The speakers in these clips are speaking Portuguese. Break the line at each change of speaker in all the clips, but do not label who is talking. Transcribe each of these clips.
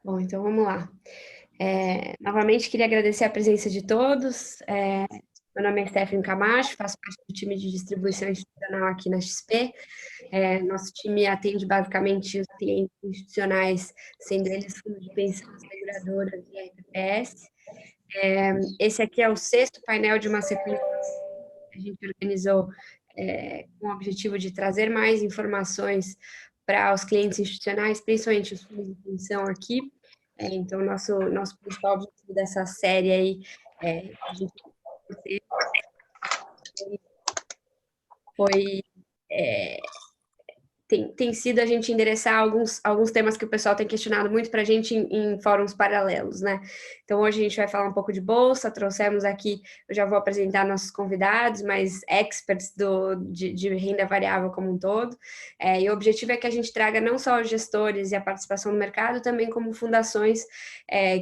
Bom, então vamos lá. Novamente, queria agradecer a presença de todos. Meu nome é Stephanie Camacho, faço parte do time de distribuição institucional aqui na XP. Nosso time atende basicamente os clientes institucionais, sendo eles fundos de pensão, seguradoras e RPPS. Esse aqui é o sexto painel de uma sequência que a gente organizou com o objetivo de trazer mais informações para os clientes institucionais, principalmente os fundos de pensão aqui. Então, nosso principal objetivo dessa série aí, a gente foi tem sido a gente endereçar alguns temas que o pessoal tem questionado muito para a gente em fóruns paralelos, né? Então, hoje a gente vai falar um pouco de bolsa, trouxemos aqui, eu já vou apresentar nossos convidados, mas experts de renda variável como um todo, e o objetivo é que a gente traga não só os gestores e a participação no mercado, também como fundações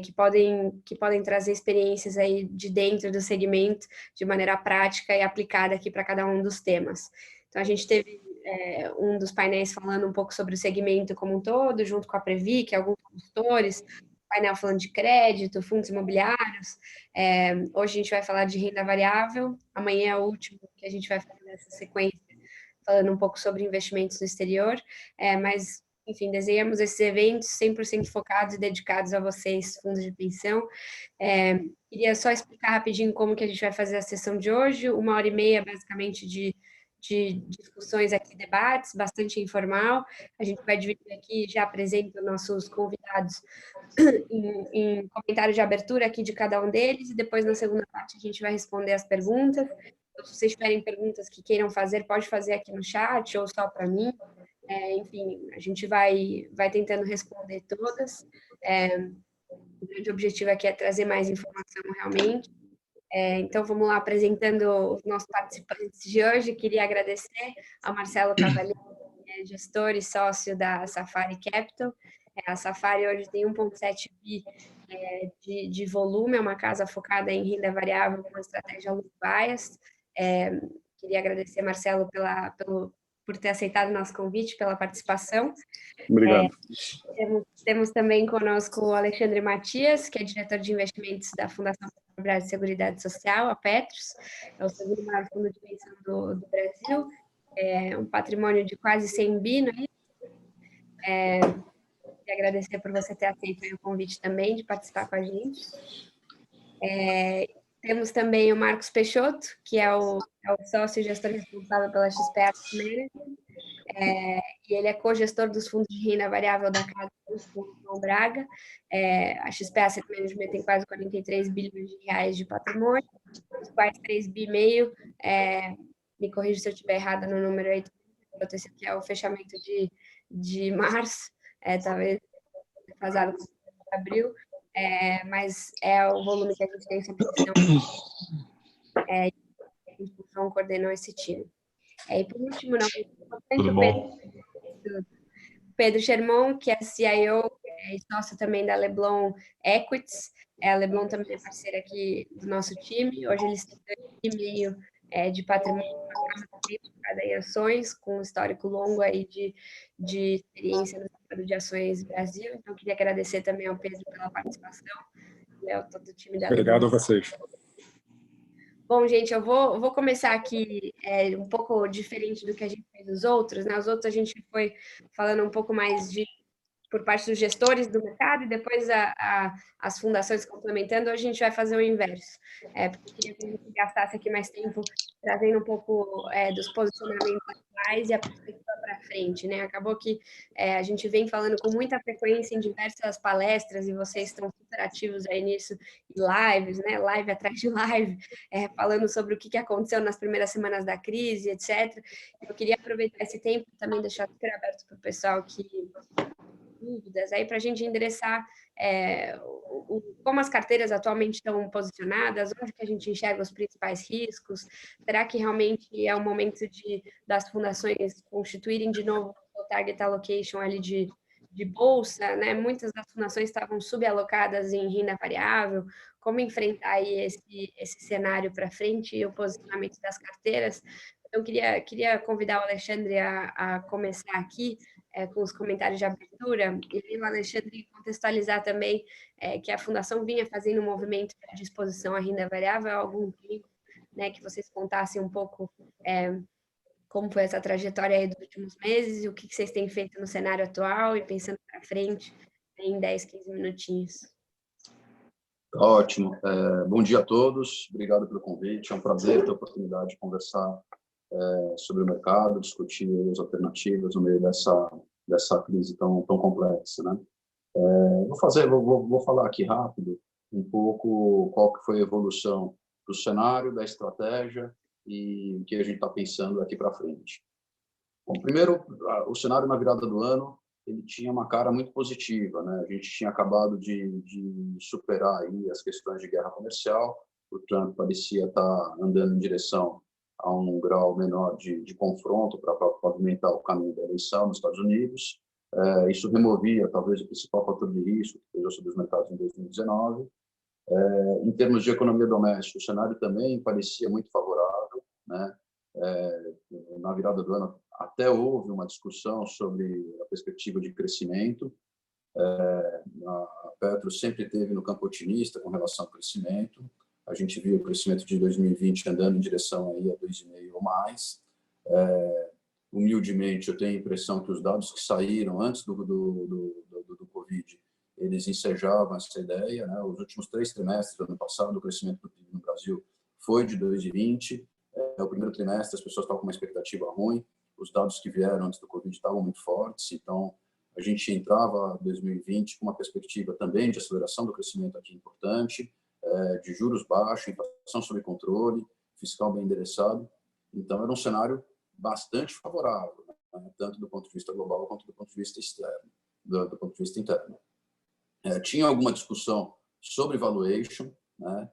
que podem trazer experiências aí de dentro do segmento de maneira prática e aplicada aqui para cada um dos temas. Então, a gente teve um dos painéis falando um pouco sobre o segmento como um todo, junto com a Previc, alguns consultores, painel falando de crédito, fundos imobiliários. Hoje a gente vai falar de renda variável, amanhã é o último que a gente vai fazer nessa sequência, falando um pouco sobre investimentos no exterior, mas, enfim, desenhamos esses eventos 100% focados e dedicados a vocês, fundos de pensão. Queria só explicar rapidinho como que a gente vai fazer a sessão de hoje, 1h30, basicamente, de discussões aqui, debates, bastante informal. A gente vai dividir aqui, já apresento nossos convidados em comentários de abertura aqui de cada um deles, e depois na segunda parte a gente vai responder as perguntas. Então, se vocês tiverem perguntas que queiram fazer, pode fazer aqui no chat ou só para mim. Enfim, a gente vai tentando responder todas. O grande objetivo aqui é trazer mais informação realmente. Então, vamos lá, apresentando os nossos participantes de hoje. Queria agradecer ao Marcelo Cavalieri, gestor e sócio da Safari Capital. A Safari hoje tem 1,7 bi de volume, é uma casa focada em renda variável com uma estratégia low bias. Queria agradecer, Marcelo, por ter aceitado o nosso convite, pela participação.
Obrigado.
Temos também conosco o Alexandre Matias, que é diretor de investimentos da Fundação Petrobras de Seguridade Social, a Petros, é o segundo maior fundo de pensão do Brasil, um patrimônio de quase 100 bi, não é isso? Queria agradecer por você ter aceito o convite também de participar com a gente. Temos também o Marcos Peixoto, que é o sócio e gestor responsável pela XP Asset Management, e ele é co-gestor dos fundos de renda variável da casa do João Braga. A XP Asset Management tem quase 43 bilhões de reais de patrimônio, dos quais 3,5 bi, me corrija se eu estiver errada no número aí, esse aqui é o fechamento de março, talvez casado com abril, mas é o volume que a gente tem sob gestão, a instituição coordenou esse time. E por último, não
Tudo bom?
Pedro Sherman, que é CIO e sócio também da Leblon Equities. A Leblon também é parceira aqui do nosso time. Hoje eles têm 2,5 bi de patrimônio, uma casa também focada em ações, com um histórico longo aí de experiência no mercado de ações Brasil. Então, queria agradecer também ao Pedro pela participação, e ao todo o time da Leblon.
Obrigado a vocês.
Bom, gente, eu vou começar aqui um pouco diferente do que a gente fez nos outros, né? Os outros a gente foi falando um pouco mais por parte dos gestores do mercado e depois as fundações complementando. Hoje a gente vai fazer o inverso, porque eu queria que a gente gastasse aqui mais tempo trazendo um pouco dos posicionamentos atuais e a perspectiva para frente, né? Acabou que a gente vem falando com muita frequência em diversas palestras e vocês estão super ativos aí nisso, e lives, né? Live atrás de live, falando sobre o que aconteceu nas primeiras semanas da crise, etc. Eu queria aproveitar esse tempo e também deixar super aberto para o pessoal que dúvidas aí para a gente endereçar como as carteiras atualmente estão posicionadas, onde que a gente enxerga os principais riscos, será que realmente é o momento das fundações constituírem de novo o target allocation ali de bolsa, né? Muitas das fundações estavam subalocadas em renda variável, como enfrentar aí esse cenário para frente e o posicionamento das carteiras. Então, queria convidar o Alexandre a começar aqui, com os comentários de abertura, e o Alexandre contextualizar também que a Fundação vinha fazendo um movimento de exposição à renda variável há algum tempo, né, que vocês contassem um pouco como foi essa trajetória aí dos últimos meses e o que vocês têm feito no cenário atual e pensando para frente em 10, 15 minutinhos.
Ótimo. Bom dia a todos. Obrigado pelo convite. É um prazer ter a oportunidade de conversar sobre o mercado, discutir as alternativas no meio dessa crise tão complexa, né? Vou falar aqui rápido um pouco qual que foi a evolução do cenário, da estratégia e o que a gente está pensando daqui para frente. Bom, primeiro, o cenário na virada do ano ele tinha uma cara muito positiva, né? A gente tinha acabado de superar aí as questões de guerra comercial, o Trump parecia estar andando em direção a um grau menor de confronto para pavimentar o caminho da eleição nos Estados Unidos. Isso removia talvez o principal fator de risco que pesou sobre os mercados em 2019. Em termos de economia doméstica, o cenário também parecia muito favorável, né? Na virada do ano até houve uma discussão sobre a perspectiva de crescimento. A Petro sempre teve no campo otimista com relação ao crescimento. A gente viu o crescimento de 2020 andando em direção aí a 2,5 ou mais. Humildemente, eu tenho a impressão que os dados que saíram antes do Covid, eles ensejavam essa ideia, né? Os últimos 3 trimestres do ano passado, o crescimento do PIB no Brasil foi de 2,20. O primeiro trimestre, as pessoas estavam com uma expectativa ruim. Os dados que vieram antes do Covid estavam muito fortes. Então, a gente entrava em 2020 com uma perspectiva também de aceleração do crescimento aqui importante, de juros baixos, inflação sob controle, fiscal bem endereçado. Então, era um cenário bastante favorável, né? Tanto do ponto de vista global quanto do ponto de vista externo, do ponto de vista interno. Tinha alguma discussão sobre valuation, né?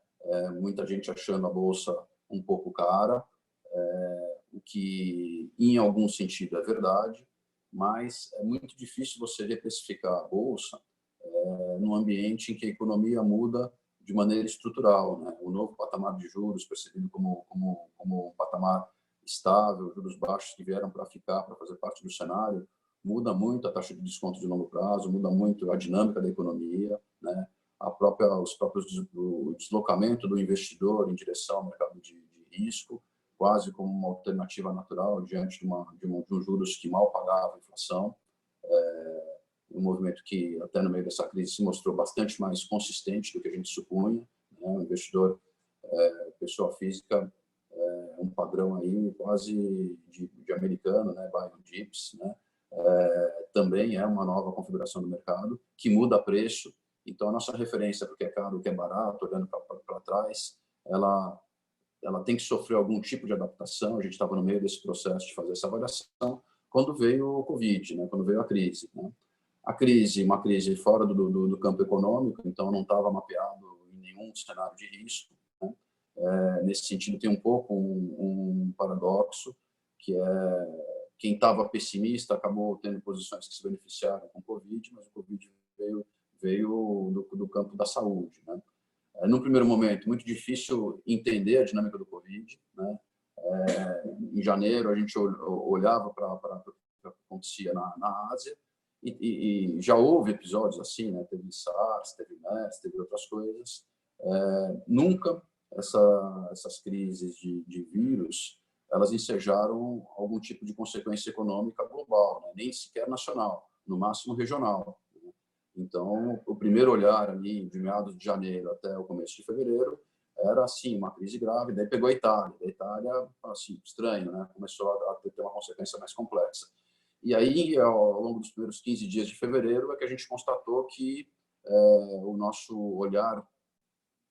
Muita gente achando a bolsa um pouco cara, o que em algum sentido é verdade, mas é muito difícil você reprecificar a bolsa num ambiente em que a economia muda de maneira estrutural, né? O novo patamar de juros percebido como um patamar estável, juros baixos que vieram para ficar, para fazer parte do cenário, muda muito a taxa de desconto de longo prazo, muda muito a dinâmica da economia, né? O deslocamento do investidor em direção ao mercado de risco, quase como uma alternativa natural diante de um juros que mal pagava a inflação. Um movimento que até no meio dessa crise se mostrou bastante mais consistente do que a gente supunha, né? O investidor, pessoa física, um padrão aí quase de americano, né? Buy on dips, né? Também é uma nova configuração do mercado que muda preço. Então, a nossa referência para o que é caro, o que é barato, olhando para trás, ela tem que sofrer algum tipo de adaptação. A gente estava no meio desse processo de fazer essa avaliação quando veio o Covid, né? Quando veio a crise, né? Uma crise fora do campo econômico, então não estava mapeado em nenhum cenário de risco, né? Nesse sentido, tem um pouco um paradoxo, que quem estava pessimista acabou tendo posições que se beneficiaram com o Covid, mas o Covid veio do campo da saúde, né? No primeiro momento, muito difícil entender a dinâmica do Covid, né? Em janeiro, a gente olhava para o que acontecia na Ásia e já houve episódios assim, né? Teve SARS, teve MERS, teve outras coisas. Nunca essas crises de vírus, elas ensejaram algum tipo de consequência econômica global, né? Nem sequer nacional, no máximo regional. Então, o primeiro olhar ali, de meados de janeiro até o começo de fevereiro, era, assim, uma crise grave. Daí pegou a Itália. A Itália, assim, estranho, né? Começou a ter uma consequência mais complexa. E aí, ao longo dos primeiros 15 dias de fevereiro, é que a gente constatou que o nosso olhar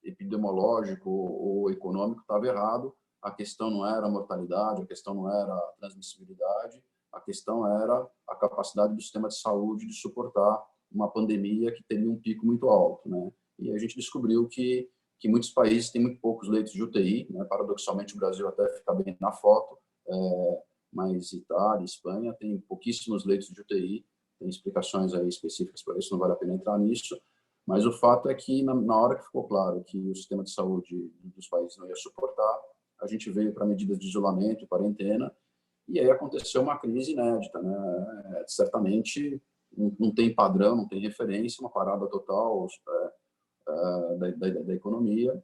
epidemiológico ou econômico estava errado. A questão não era a mortalidade, a questão não era a transmissibilidade, a questão era a capacidade do sistema de saúde de suportar uma pandemia que teria um pico muito alto, né? E a gente descobriu que muitos países têm muito poucos leitos de UTI, né? Paradoxalmente, o Brasil até fica bem na foto, mas Itália, Espanha tem pouquíssimos leitos de UTI. Tem explicações aí específicas para isso, não vale a pena entrar nisso. Mas o fato é que, na hora que ficou claro que o sistema de saúde dos países não ia suportar, a gente veio para medidas de isolamento e quarentena, E aí aconteceu uma crise inédita, né? Certamente não tem padrão, não tem referência, uma parada total da economia.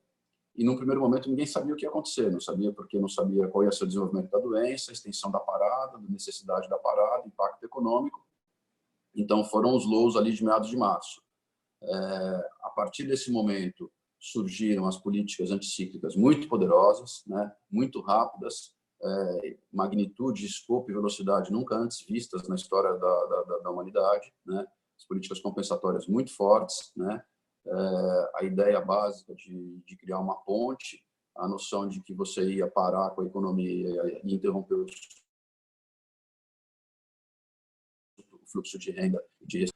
E, num primeiro momento, ninguém sabia o que ia acontecer, não sabia porque não sabia qual ia ser o desenvolvimento da doença, a extensão da parada, a necessidade da parada, impacto econômico. Então, foram os lows ali de meados de março. A partir desse momento, surgiram as políticas anticíclicas muito poderosas, né, muito rápidas, magnitude, escopo e velocidade nunca antes vistas na história da humanidade, né, as políticas compensatórias muito fortes, né, a ideia básica de criar uma ponte, a noção de que você ia parar com a economia e interromper o fluxo de renda,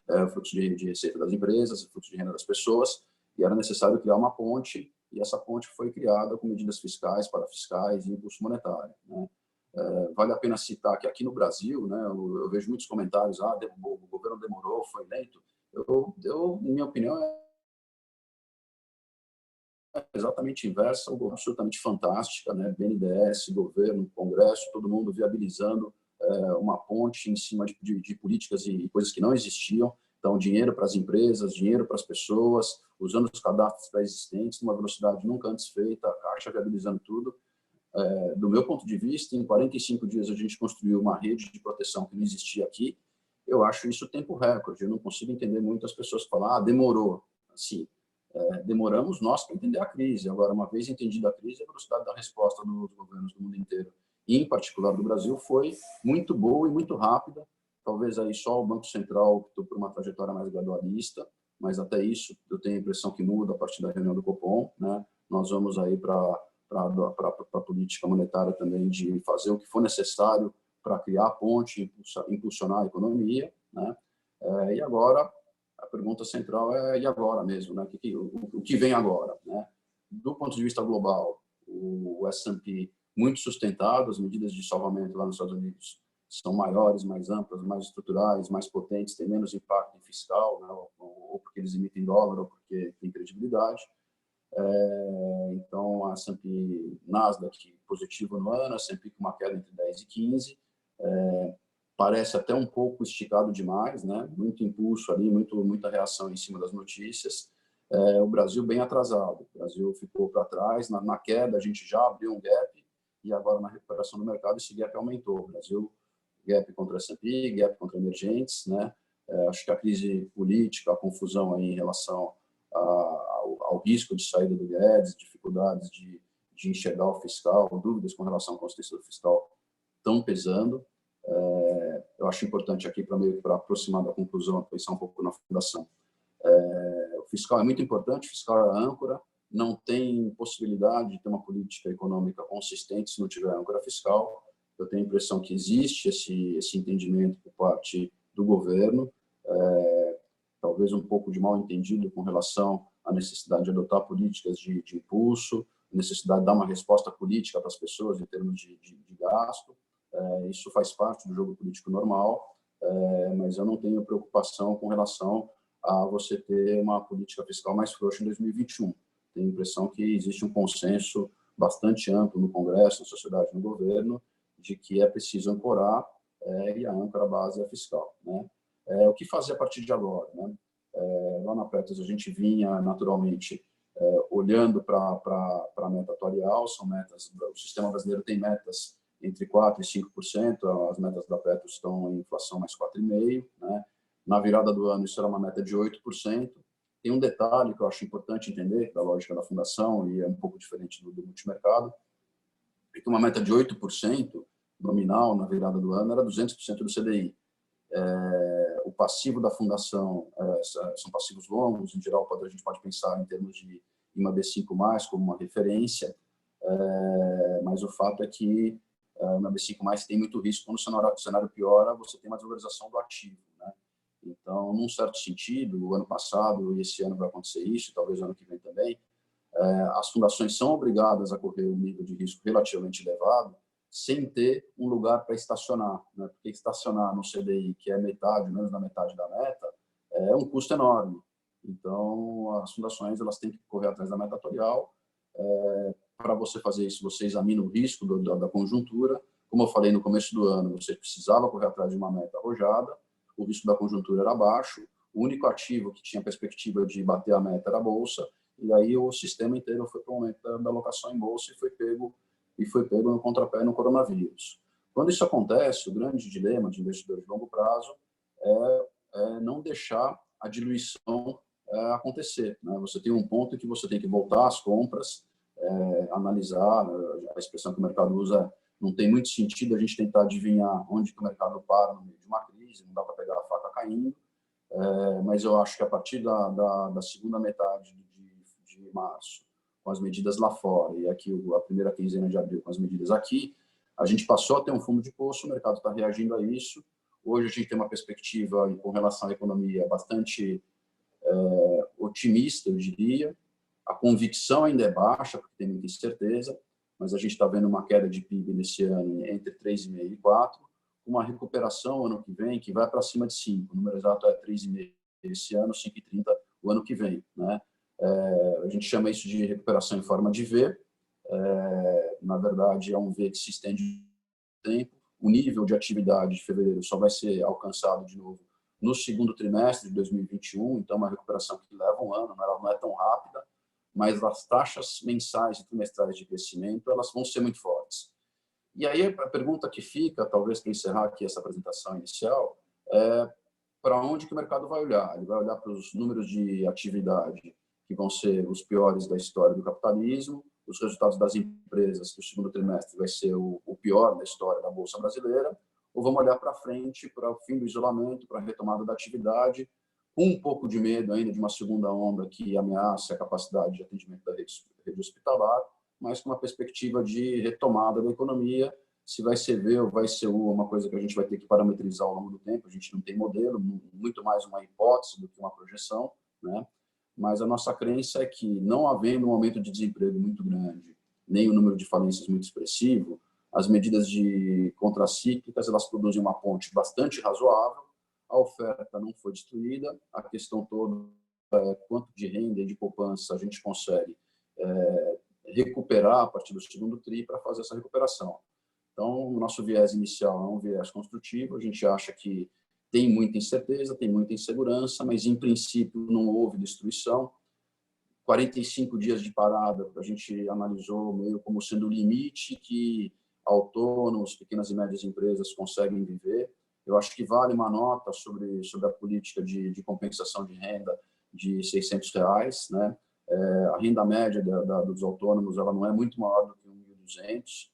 o fluxo de receita das empresas, o fluxo de renda das pessoas, e era necessário criar uma ponte, e essa ponte foi criada com medidas fiscais, parafiscais e impulso monetário, né? Vale a pena citar que aqui no Brasil, né, eu vejo muitos comentários, o governo demorou, foi lento. Minha opinião é exatamente inversa, o governo absolutamente fantástica, né? BNDES, governo, Congresso, todo mundo viabilizando uma ponte em cima de políticas e coisas que não existiam. Então, dinheiro para as empresas, dinheiro para as pessoas, usando os cadastros pré-existentes, numa velocidade nunca antes feita, a Caixa viabilizando tudo. Do meu ponto de vista, em 45 dias a gente construiu uma rede de proteção que não existia aqui. Eu acho isso tempo recorde. Eu não consigo entender muitas pessoas que falam, demorou. Assim, demoramos nós para entender a crise. Agora, uma vez entendida a crise, a velocidade da resposta dos governos do mundo inteiro, e em particular do Brasil, foi muito boa e muito rápida. Talvez aí só o Banco Central optou por uma trajetória mais gradualista, mas até isso eu tenho a impressão que muda a partir da reunião do Copom, né? Nós vamos aí para a política monetária também de fazer o que for necessário para criar a ponte, impulsionar a economia, né? E agora a pergunta central é e agora mesmo, né? O que vem agora, né? Do ponto de vista global, o S&P muito sustentado, as medidas de salvamento lá nos Estados Unidos são maiores, mais amplas, mais estruturais, mais potentes, têm menos impacto fiscal, né? ou porque eles emitem dólar, ou porque tem credibilidade. Então, a S&P Nasdaq positivo no ano, a S&P com uma queda entre 10 e 15, parece até um pouco esticado demais, né? Muito impulso ali, muita reação em cima das notícias. O Brasil bem atrasado, o Brasil ficou para trás, na queda a gente já abriu um gap, e agora na recuperação do mercado esse gap aumentou. O Brasil, gap contra a S&P, gap contra emergentes, né? Acho que a crise política, a confusão aí em relação ao risco de saída do Guedes, dificuldades de enxergar o fiscal, dúvidas com relação à consistência do fiscal estão pesando. Eu acho importante aqui para aproximar da conclusão, pensar um pouco na fundação. O fiscal é muito importante, o fiscal é a âncora, não tem possibilidade de ter uma política econômica consistente se não tiver âncora fiscal. Eu tenho a impressão que existe esse entendimento por parte do governo, talvez um pouco de mal entendido com relação à necessidade de adotar políticas de impulso, necessidade de dar uma resposta política para as pessoas em termos de gasto. Isso faz parte do jogo político normal, mas eu não tenho preocupação com relação a você ter uma política fiscal mais frouxa em 2021. Tenho a impressão que existe um consenso bastante amplo no Congresso, na sociedade, no governo, de que é preciso ancorar, e a âncora base é fiscal, né? O que fazer a partir de agora, né? Lá na Petros a gente vinha naturalmente olhando para a meta atuarial, são metas, o sistema brasileiro tem metas entre 4% e 5%, as metas da Petros estão em inflação mais 4,5%, né? Na virada do ano isso era uma meta de 8%. Tem um detalhe que eu acho importante entender, da lógica da fundação, e é um pouco diferente do multimercado, é que uma meta de 8% nominal na virada do ano era 200% do CDI. O passivo da fundação são passivos longos, em geral a gente pode pensar em termos de IMA B5+, como uma referência, mas o fato é que o IMA B5+, tem muito risco, quando o cenário piora, você tem uma desvalorização do ativo, né? Então, num certo sentido, o ano passado e esse ano vai acontecer isso, talvez o ano que vem também, as fundações são obrigadas a correr um nível de risco relativamente elevado, sem ter um lugar para estacionar, né? Porque estacionar no CDI, que é metade, menos da metade da meta, é um custo enorme. Então, as fundações elas têm que correr atrás da meta atuarial. Para você fazer isso, você examina o risco da conjuntura, como eu falei no começo do ano, você precisava correr atrás de uma meta arrojada, o risco da conjuntura era baixo, o único ativo que tinha perspectiva de bater a meta era a Bolsa, e aí o sistema inteiro foi para o momento da alocação em Bolsa e foi pego no contrapé no coronavírus. Quando isso acontece, o grande dilema de investidores de longo prazo é não deixar a diluição acontecer, né? Você tem um ponto em que você tem que voltar às compras, analisar, a expressão que o mercado usa, não tem muito sentido a gente tentar adivinhar onde que o mercado para no meio de uma crise, não dá para pegar a faca caindo, mas eu acho que a partir da segunda metade de março, com as medidas lá fora, e aqui a primeira quinzena de abril com as medidas aqui, a gente passou a ter um fundo de poço, o mercado está reagindo a isso. Hoje a gente tem uma perspectiva com relação à economia bastante otimista, eu diria. A convicção ainda é baixa, porque tem muita incerteza, mas a gente está vendo uma queda de PIB nesse ano entre 3,5% e 4%, uma recuperação ano que vem que vai para cima de 5%. O número exato é 3,5% esse ano, 5,30% o ano que vem, né? A gente chama isso de recuperação em forma de V. Na verdade, é um V que se estende no tempo. O nível de atividade de fevereiro só vai ser alcançado de novo no segundo trimestre de 2021, então uma recuperação que leva um ano, ela não é tão rápida, mas as taxas mensais e trimestrais de crescimento elas vão ser muito fortes. E aí a pergunta que fica, talvez para encerrar aqui essa apresentação inicial, é para onde que o mercado vai olhar? Ele vai olhar para os números de atividade que vão ser os piores da história do capitalismo, os resultados das empresas, que o segundo trimestre vai ser o pior da história da Bolsa Brasileira, ou vamos olhar para frente, para o fim do isolamento, para a retomada da atividade, com um pouco de medo ainda de uma segunda onda que ameaça a capacidade de atendimento da rede hospitalar, mas com uma perspectiva de retomada da economia. Se vai ser V ou vai ser U, é uma coisa que a gente vai ter que parametrizar ao longo do tempo. A gente não tem modelo, muito mais uma hipótese do que uma projeção, né? Mas a nossa crença é que, não havendo um aumento de desemprego muito grande, nem o número de falências muito expressivo, as medidas de contracíclicas elas produzem uma ponte bastante razoável, a oferta não foi destruída, a questão toda é quanto de renda e de poupança a gente consegue recuperar a partir do segundo TRI para fazer essa recuperação. Então, o nosso viés inicial é um viés construtivo, a gente acha que tem muita incerteza, tem muita insegurança, mas, em princípio, não houve destruição. 45 dias de parada, a gente analisou meio como sendo o limite que autônomos, pequenas e médias empresas conseguem viver. Eu acho que vale uma nota sobre a política de compensação de renda de R$600, né? A renda média dos autônomos ela não é muito maior do que 1.200.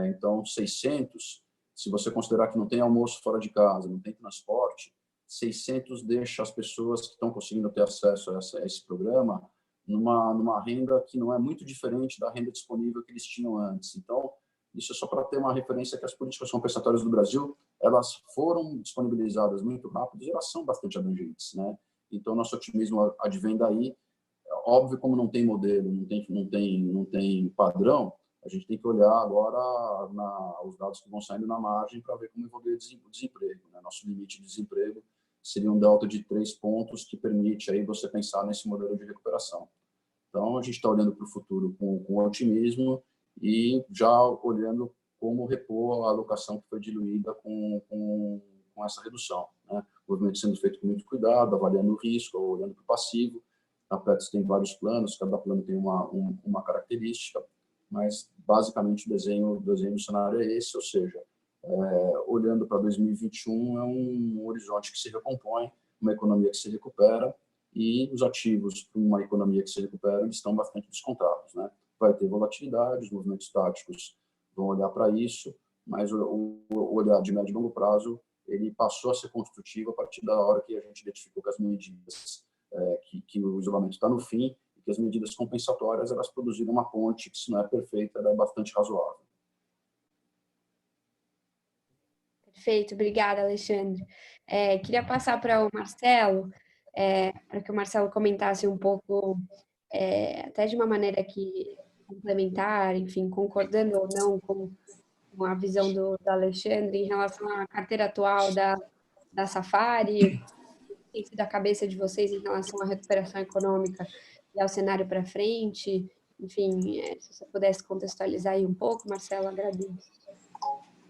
Então, 600, se você considerar que não tem almoço fora de casa, não tem transporte, 600 deixa as pessoas que estão conseguindo ter acesso a esse programa numa renda que não é muito diferente da renda disponível que eles tinham antes. Então, isso é só para ter uma referência que as políticas compensatórias do Brasil, elas foram disponibilizadas muito rápido e elas são bastante abrangentes, né? Então, nosso otimismo advém daí. Óbvio, como não tem modelo, não tem padrão, a gente tem que olhar agora os dados que vão saindo na margem para ver como evoluir o desemprego, né? Nosso limite de desemprego seria um delta de 3 pontos que permite aí você pensar nesse modelo de recuperação. Então, a gente está olhando para o futuro com otimismo e já olhando como repor a alocação que foi diluída com essa redução, né? O movimento sendo feito com muito cuidado, avaliando o risco, olhando para o passivo. A Petz tem vários planos, cada plano tem uma característica, mas basicamente o desenho do cenário é esse, ou seja, olhando para 2021 é um horizonte que se recompõe, uma economia que se recupera, e os ativos para uma economia que se recupera eles estão bastante descontados, né? Vai ter volatilidade, os movimentos táticos vão olhar para isso, mas o olhar de médio e longo prazo ele passou a ser construtivo a partir da hora que a gente identificou que as medidas, que o isolamento está no fim, e que as medidas compensatórias elas produziram uma ponte que, se não é perfeita, ela é bastante razoável.
Perfeito, obrigada, Alexandre. Queria passar para o Marcelo, para que o Marcelo comentasse um pouco, até de uma maneira que complementar, enfim, concordando ou não com a visão do Alexandre em relação à carteira atual da Safari, tem sido a cabeça de vocês em relação à recuperação econômica e ao cenário para frente. Enfim, se você pudesse contextualizar aí um pouco, Marcelo, agradeço.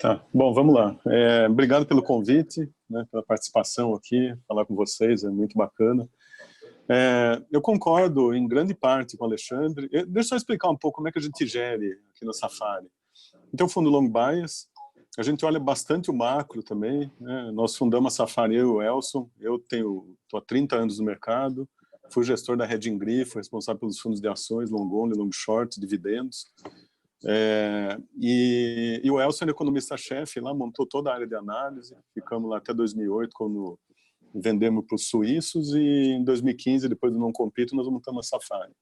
Tá, bom, vamos lá. Obrigado pelo convite, né, pela participação aqui, falar com vocês, é muito bacana. Eu concordo em grande parte com o Alexandre. Deixa eu explicar um pouco como é que a gente gere aqui no Safari. Então, o Fundo Long Bias, a gente olha bastante o macro também, né? Nós fundamos a Safari, eu e o Elson. Eu estou há 30 anos no mercado, fui gestor da Hedging Grifo, responsável pelos fundos de ações, long only, long short, dividendos. E o Elson é economista-chefe lá, montou toda a área de análise. Ficamos lá até 2008, quando vendemos para os suíços, e em 2015, depois do Não Compito, nós montamos a Safari.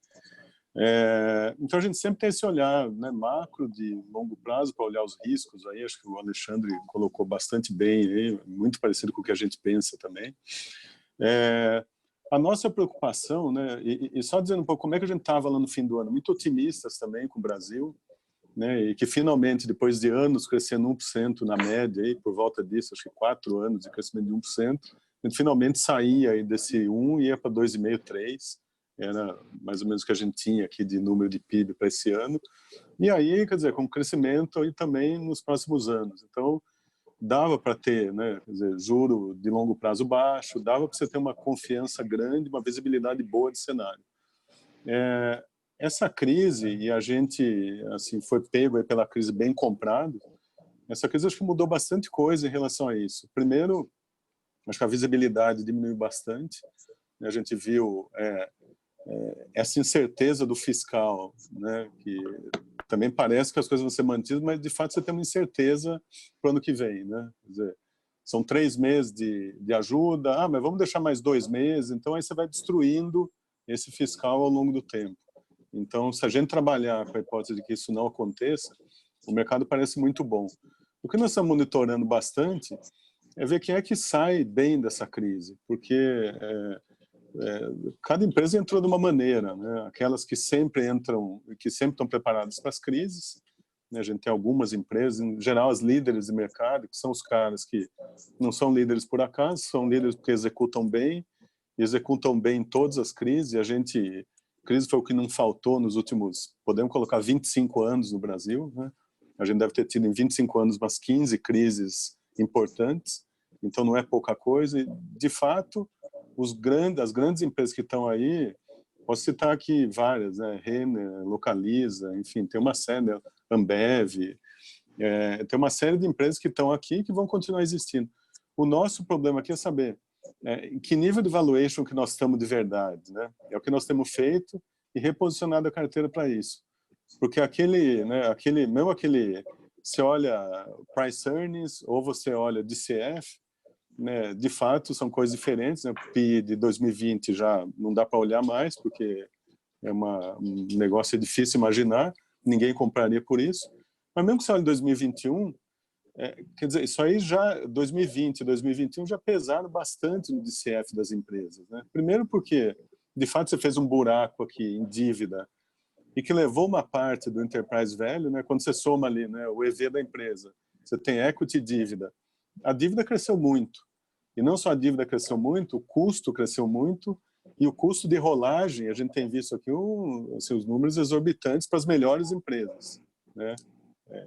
Então a gente sempre tem esse olhar, né, macro de longo prazo para olhar os riscos. Aí acho que o Alexandre colocou bastante bem, aí, muito parecido com o que a gente pensa também. A nossa preocupação, né, e só dizendo um pouco como é que a gente estava lá no fim do ano, muito otimistas também com o Brasil, né, e que finalmente, depois de anos crescendo 1% na média, aí, por volta disso, acho que 4 anos de crescimento de 1%, a gente finalmente saía aí desse 1 e ia para 2,5, 3%. Era mais ou menos o que a gente tinha aqui de número de PIB para esse ano. E aí, quer dizer, com crescimento aí também nos próximos anos. Então, dava para ter, né, quer dizer, juro de longo prazo baixo, dava para você ter uma confiança grande, uma visibilidade boa de cenário. Essa crise, e a gente assim, foi pego aí pela crise bem comprado, essa crise acho que mudou bastante coisa em relação a isso. Primeiro, acho que a visibilidade diminuiu bastante. A gente viu essa incerteza do fiscal, né, que também parece que as coisas vão ser mantidas, mas de fato você tem uma incerteza para o ano que vem, né? Quer dizer, são 3 meses de ajuda, mas vamos deixar mais 2 meses, então aí você vai destruindo esse fiscal ao longo do tempo. Então, se a gente trabalhar com a hipótese de que isso não aconteça, o mercado parece muito bom. O que nós estamos monitorando bastante é ver quem é que sai bem dessa crise, porque cada empresa entrou de uma maneira, né? Aquelas que sempre entram, que sempre estão preparadas para as crises, né? A gente tem algumas empresas, em geral as líderes de mercado, que são os caras que não são líderes por acaso, são líderes porque executam bem em todas as crises, e crise foi o que não faltou nos últimos, podemos colocar 25 anos no Brasil, né? A gente deve ter tido em 25 anos umas 15 crises importantes, então não é pouca coisa, e de fato as grandes empresas que estão aí, posso citar aqui várias, né? Renner, Localiza, enfim, tem uma série, né? Ambev, tem uma série de empresas que estão aqui que vão continuar existindo. O nosso problema aqui é saber em que nível de valuation que nós estamos de verdade, né? É o que nós temos feito e reposicionado a carteira para isso. Porque mesmo aquele, você olha price earnings ou você olha DCF, né, de fato são coisas diferentes, né? O PI de 2020 já não dá para olhar mais, porque um negócio difícil imaginar, ninguém compraria por isso. Mas mesmo que você olhe 2021, quer dizer, isso aí já, 2020 e 2021 já pesaram bastante no DCF das empresas, né? Primeiro porque, de fato, você fez um buraco aqui em dívida e que levou uma parte do enterprise value, né? Quando você soma ali, né, o EV da empresa, você tem equity e dívida. A dívida cresceu muito. E não só a dívida cresceu muito, o custo cresceu muito, e o custo de rolagem, a gente tem visto aqui os números exorbitantes para as melhores empresas, né?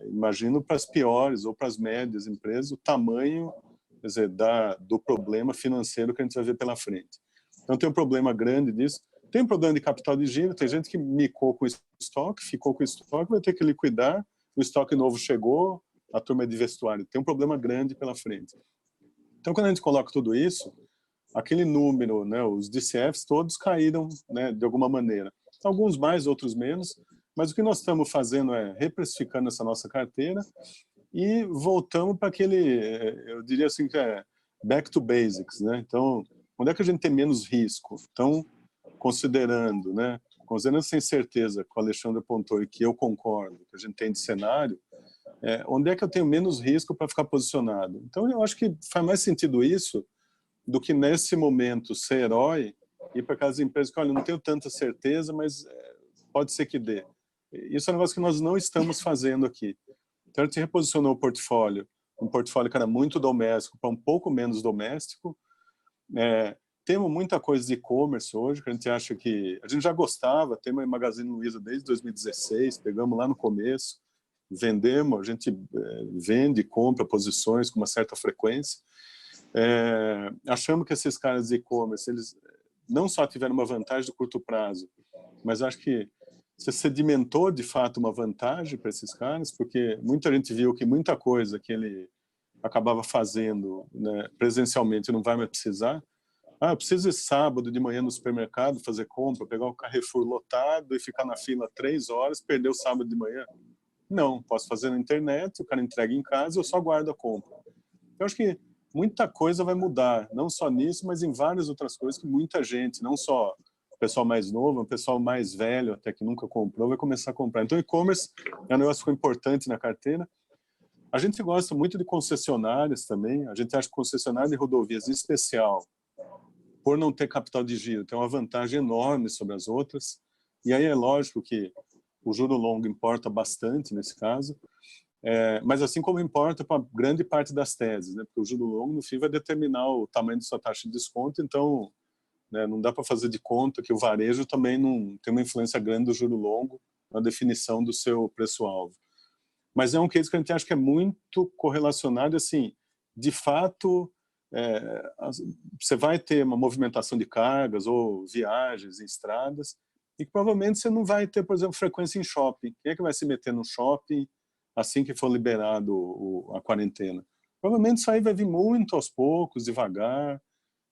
Imagino para as piores ou para as médias empresas o tamanho, quer dizer, do problema financeiro que a gente vai ver pela frente. Então tem um problema grande disso. Tem um problema de capital de giro, tem gente que micou com o estoque, ficou com o estoque, vai ter que liquidar, o estoque novo chegou, a turma é de vestuário. Tem um problema grande pela frente. Então quando a gente coloca tudo isso, aquele número, né, os DCFs todos caíram, né, de alguma maneira. Alguns mais, outros menos, mas o que nós estamos fazendo é reprecificando essa nossa carteira e voltamos para aquele, eu diria assim, que é back to basics, né? Então, onde é que a gente tem menos risco? Então, considerando essa incerteza que o Alexandre apontou e que eu concordo, que a gente tem de cenário, onde é que eu tenho menos risco para ficar posicionado? Então, eu acho que faz mais sentido isso do que nesse momento ser herói e ir para aquelas empresas que, olha, não tenho tanta certeza, mas pode ser que dê. Isso é um negócio que nós não estamos fazendo aqui. Então, a gente reposicionou o portfólio, um portfólio que era muito doméstico para um pouco menos doméstico. Temos muita coisa de e-commerce hoje, que a gente acha que... A gente já gostava, temos a Magazine Luiza desde 2016, pegamos lá no começo, vendemos, a gente vende e compra posições com uma certa frequência. Achamos que esses caras de e-commerce, eles não só tiveram uma vantagem de curto prazo, mas acho que se sedimentou de fato uma vantagem para esses caras, porque muita gente viu que muita coisa que ele acabava fazendo, né, presencialmente não vai mais precisar. Eu preciso ir sábado de manhã no supermercado fazer compra, pegar o Carrefour lotado e ficar na fila 3 horas, perder o sábado de manhã. Não, posso fazer na internet, o cara entrega em casa e eu só guardo a compra. Eu acho que muita coisa vai mudar, não só nisso, mas em várias outras coisas que muita gente, não só o pessoal mais novo, o pessoal mais velho, até que nunca comprou, vai começar a comprar. Então, e-commerce é um negócio que ficou importante na carteira. A gente gosta muito de concessionárias também. A gente acha que concessionária de rodovias, em especial, por não ter capital de giro, tem uma vantagem enorme sobre as outras. E aí é lógico que o juro longo importa bastante nesse caso, mas assim como importa para grande parte das teses, né? Porque o juro longo, no fim, vai determinar o tamanho de sua taxa de desconto, então, né, não dá para fazer de conta que o varejo também não tem uma influência grande do juro longo na definição do seu preço-alvo. Mas é um case que a gente acha que é muito correlacionado, assim, de fato, você vai ter uma movimentação de cargas ou viagens em estradas e que provavelmente você não vai ter, por exemplo, frequência em shopping. Quem é que vai se meter no shopping assim que for liberado a quarentena? Provavelmente isso aí vai vir muito aos poucos, devagar.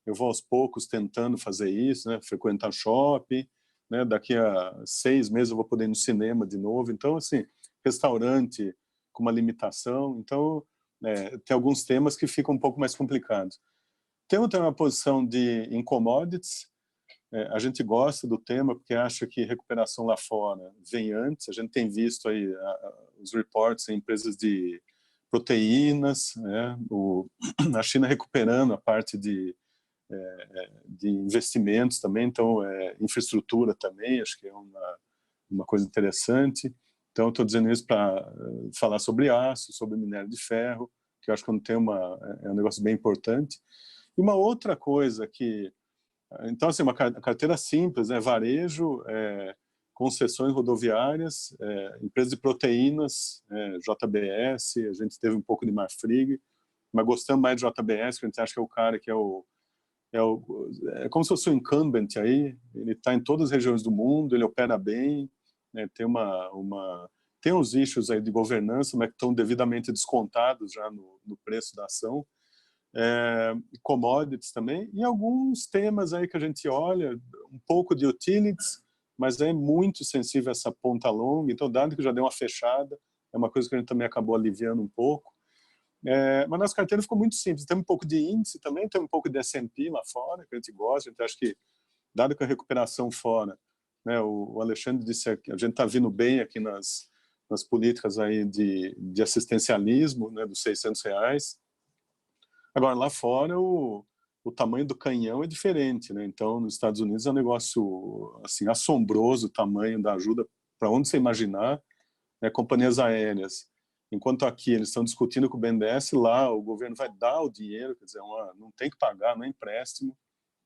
Eu vou aos poucos tentando fazer isso, né? Frequentar shopping, né? Daqui a 6 meses eu vou poder ir no cinema de novo. Então, assim, restaurante com uma limitação. Então, tem alguns temas que ficam um pouco mais complicados. Temos também uma posição em commodities. A gente gosta do tema porque acha que recuperação lá fora vem antes. A gente tem visto aí os reports em empresas de proteínas, né? A China recuperando a parte de investimentos também, então infraestrutura também, acho que é uma coisa interessante. Então, eu estou dizendo isso para falar sobre aço, sobre minério de ferro, que eu acho que é um negócio bem importante. E uma outra coisa que... Então, assim, uma carteira simples, né? Varejo, concessões rodoviárias, empresas de proteínas, JBS, a gente teve um pouco de Marfrig, mas gostamos mais de JBS, que a gente acha que é o cara que é como se fosse um incumbent aí, ele está em todas as regiões do mundo, ele opera bem, né, tem uns issues aí de governança, mas que estão devidamente descontados já no preço da ação. Commodities também, e alguns temas aí que a gente olha, um pouco de utilities, mas é muito sensível a essa ponta longa, então dado que já deu uma fechada, é uma coisa que a gente também acabou aliviando um pouco. Mas nossa carteira ficou muito simples, tem um pouco de índice também, tem um pouco de S&P lá fora, que a gente gosta, a gente acha que, dado que a recuperação fora, né, o Alexandre disse que a gente está vindo bem aqui nas políticas aí de assistencialismo, né, dos R$600. Agora, lá fora, o tamanho do canhão é diferente, né? Então, nos Estados Unidos é um negócio assim, assombroso o tamanho da ajuda, para onde você imaginar, né, companhias aéreas. Enquanto aqui eles estão discutindo com o BNDES, lá o governo vai dar o dinheiro, quer dizer, não tem que pagar, não é empréstimo,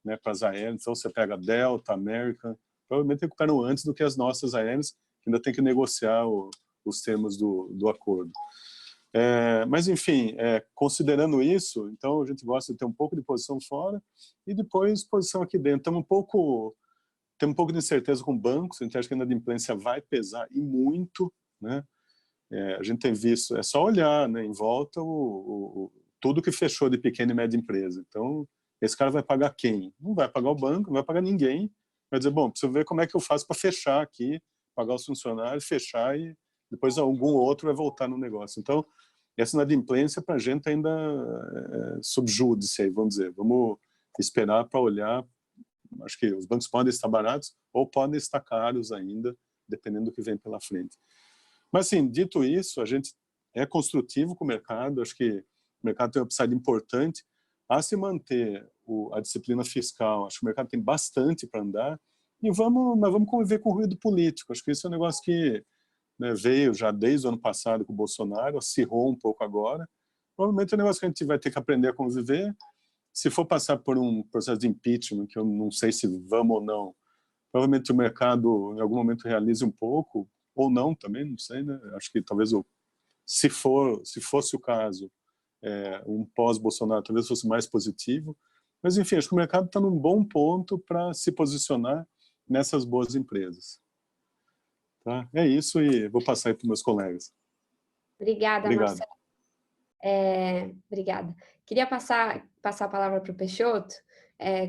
né, para as aéreas. Então, você pega Delta, American, provavelmente recuperam antes do que as nossas aéreas, que ainda tem que negociar os termos do acordo. Mas, enfim, considerando isso, então a gente gosta de ter um pouco de posição fora e depois posição aqui dentro. Tem um pouco de incerteza com bancos, a gente acha que a inadimplência vai pesar e muito, né? A gente tem visto, é só olhar, né, em volta tudo que fechou de pequena e média empresa. Então, esse cara vai pagar quem? Não vai pagar o banco, não vai pagar ninguém. Vai dizer, bom, preciso ver como é que eu faço para fechar aqui, pagar os funcionários, fechar e depois algum outro vai voltar no negócio. Então, essa inadimplência para a gente ainda é subjúdice, vamos dizer. Vamos esperar para olhar. Acho que os bancos podem estar baratos ou podem estar caros ainda, dependendo do que vem pela frente. Mas, assim, dito isso, a gente é construtivo com o mercado, acho que o mercado tem um upside importante a se manter a disciplina fiscal, acho que o mercado tem bastante para andar, e nós vamos conviver com o ruído político, acho que isso é um negócio que, né, veio já desde o ano passado com o Bolsonaro, acirrou um pouco agora, provavelmente é um negócio que a gente vai ter que aprender a conviver, se for passar por um processo de impeachment, que eu não sei se vamos ou não, provavelmente o mercado em algum momento realize um pouco, ou não também, não sei, né? Acho que talvez o se fosse o caso, um pós-Bolsonaro talvez fosse mais positivo. Mas, enfim, acho que o mercado está num bom ponto para se posicionar nessas boas empresas. Tá? É isso, e vou passar aí para os meus colegas.
Obrigada,
Obrigado.
Marcelo. Obrigada. Queria passar a palavra para o Peixoto,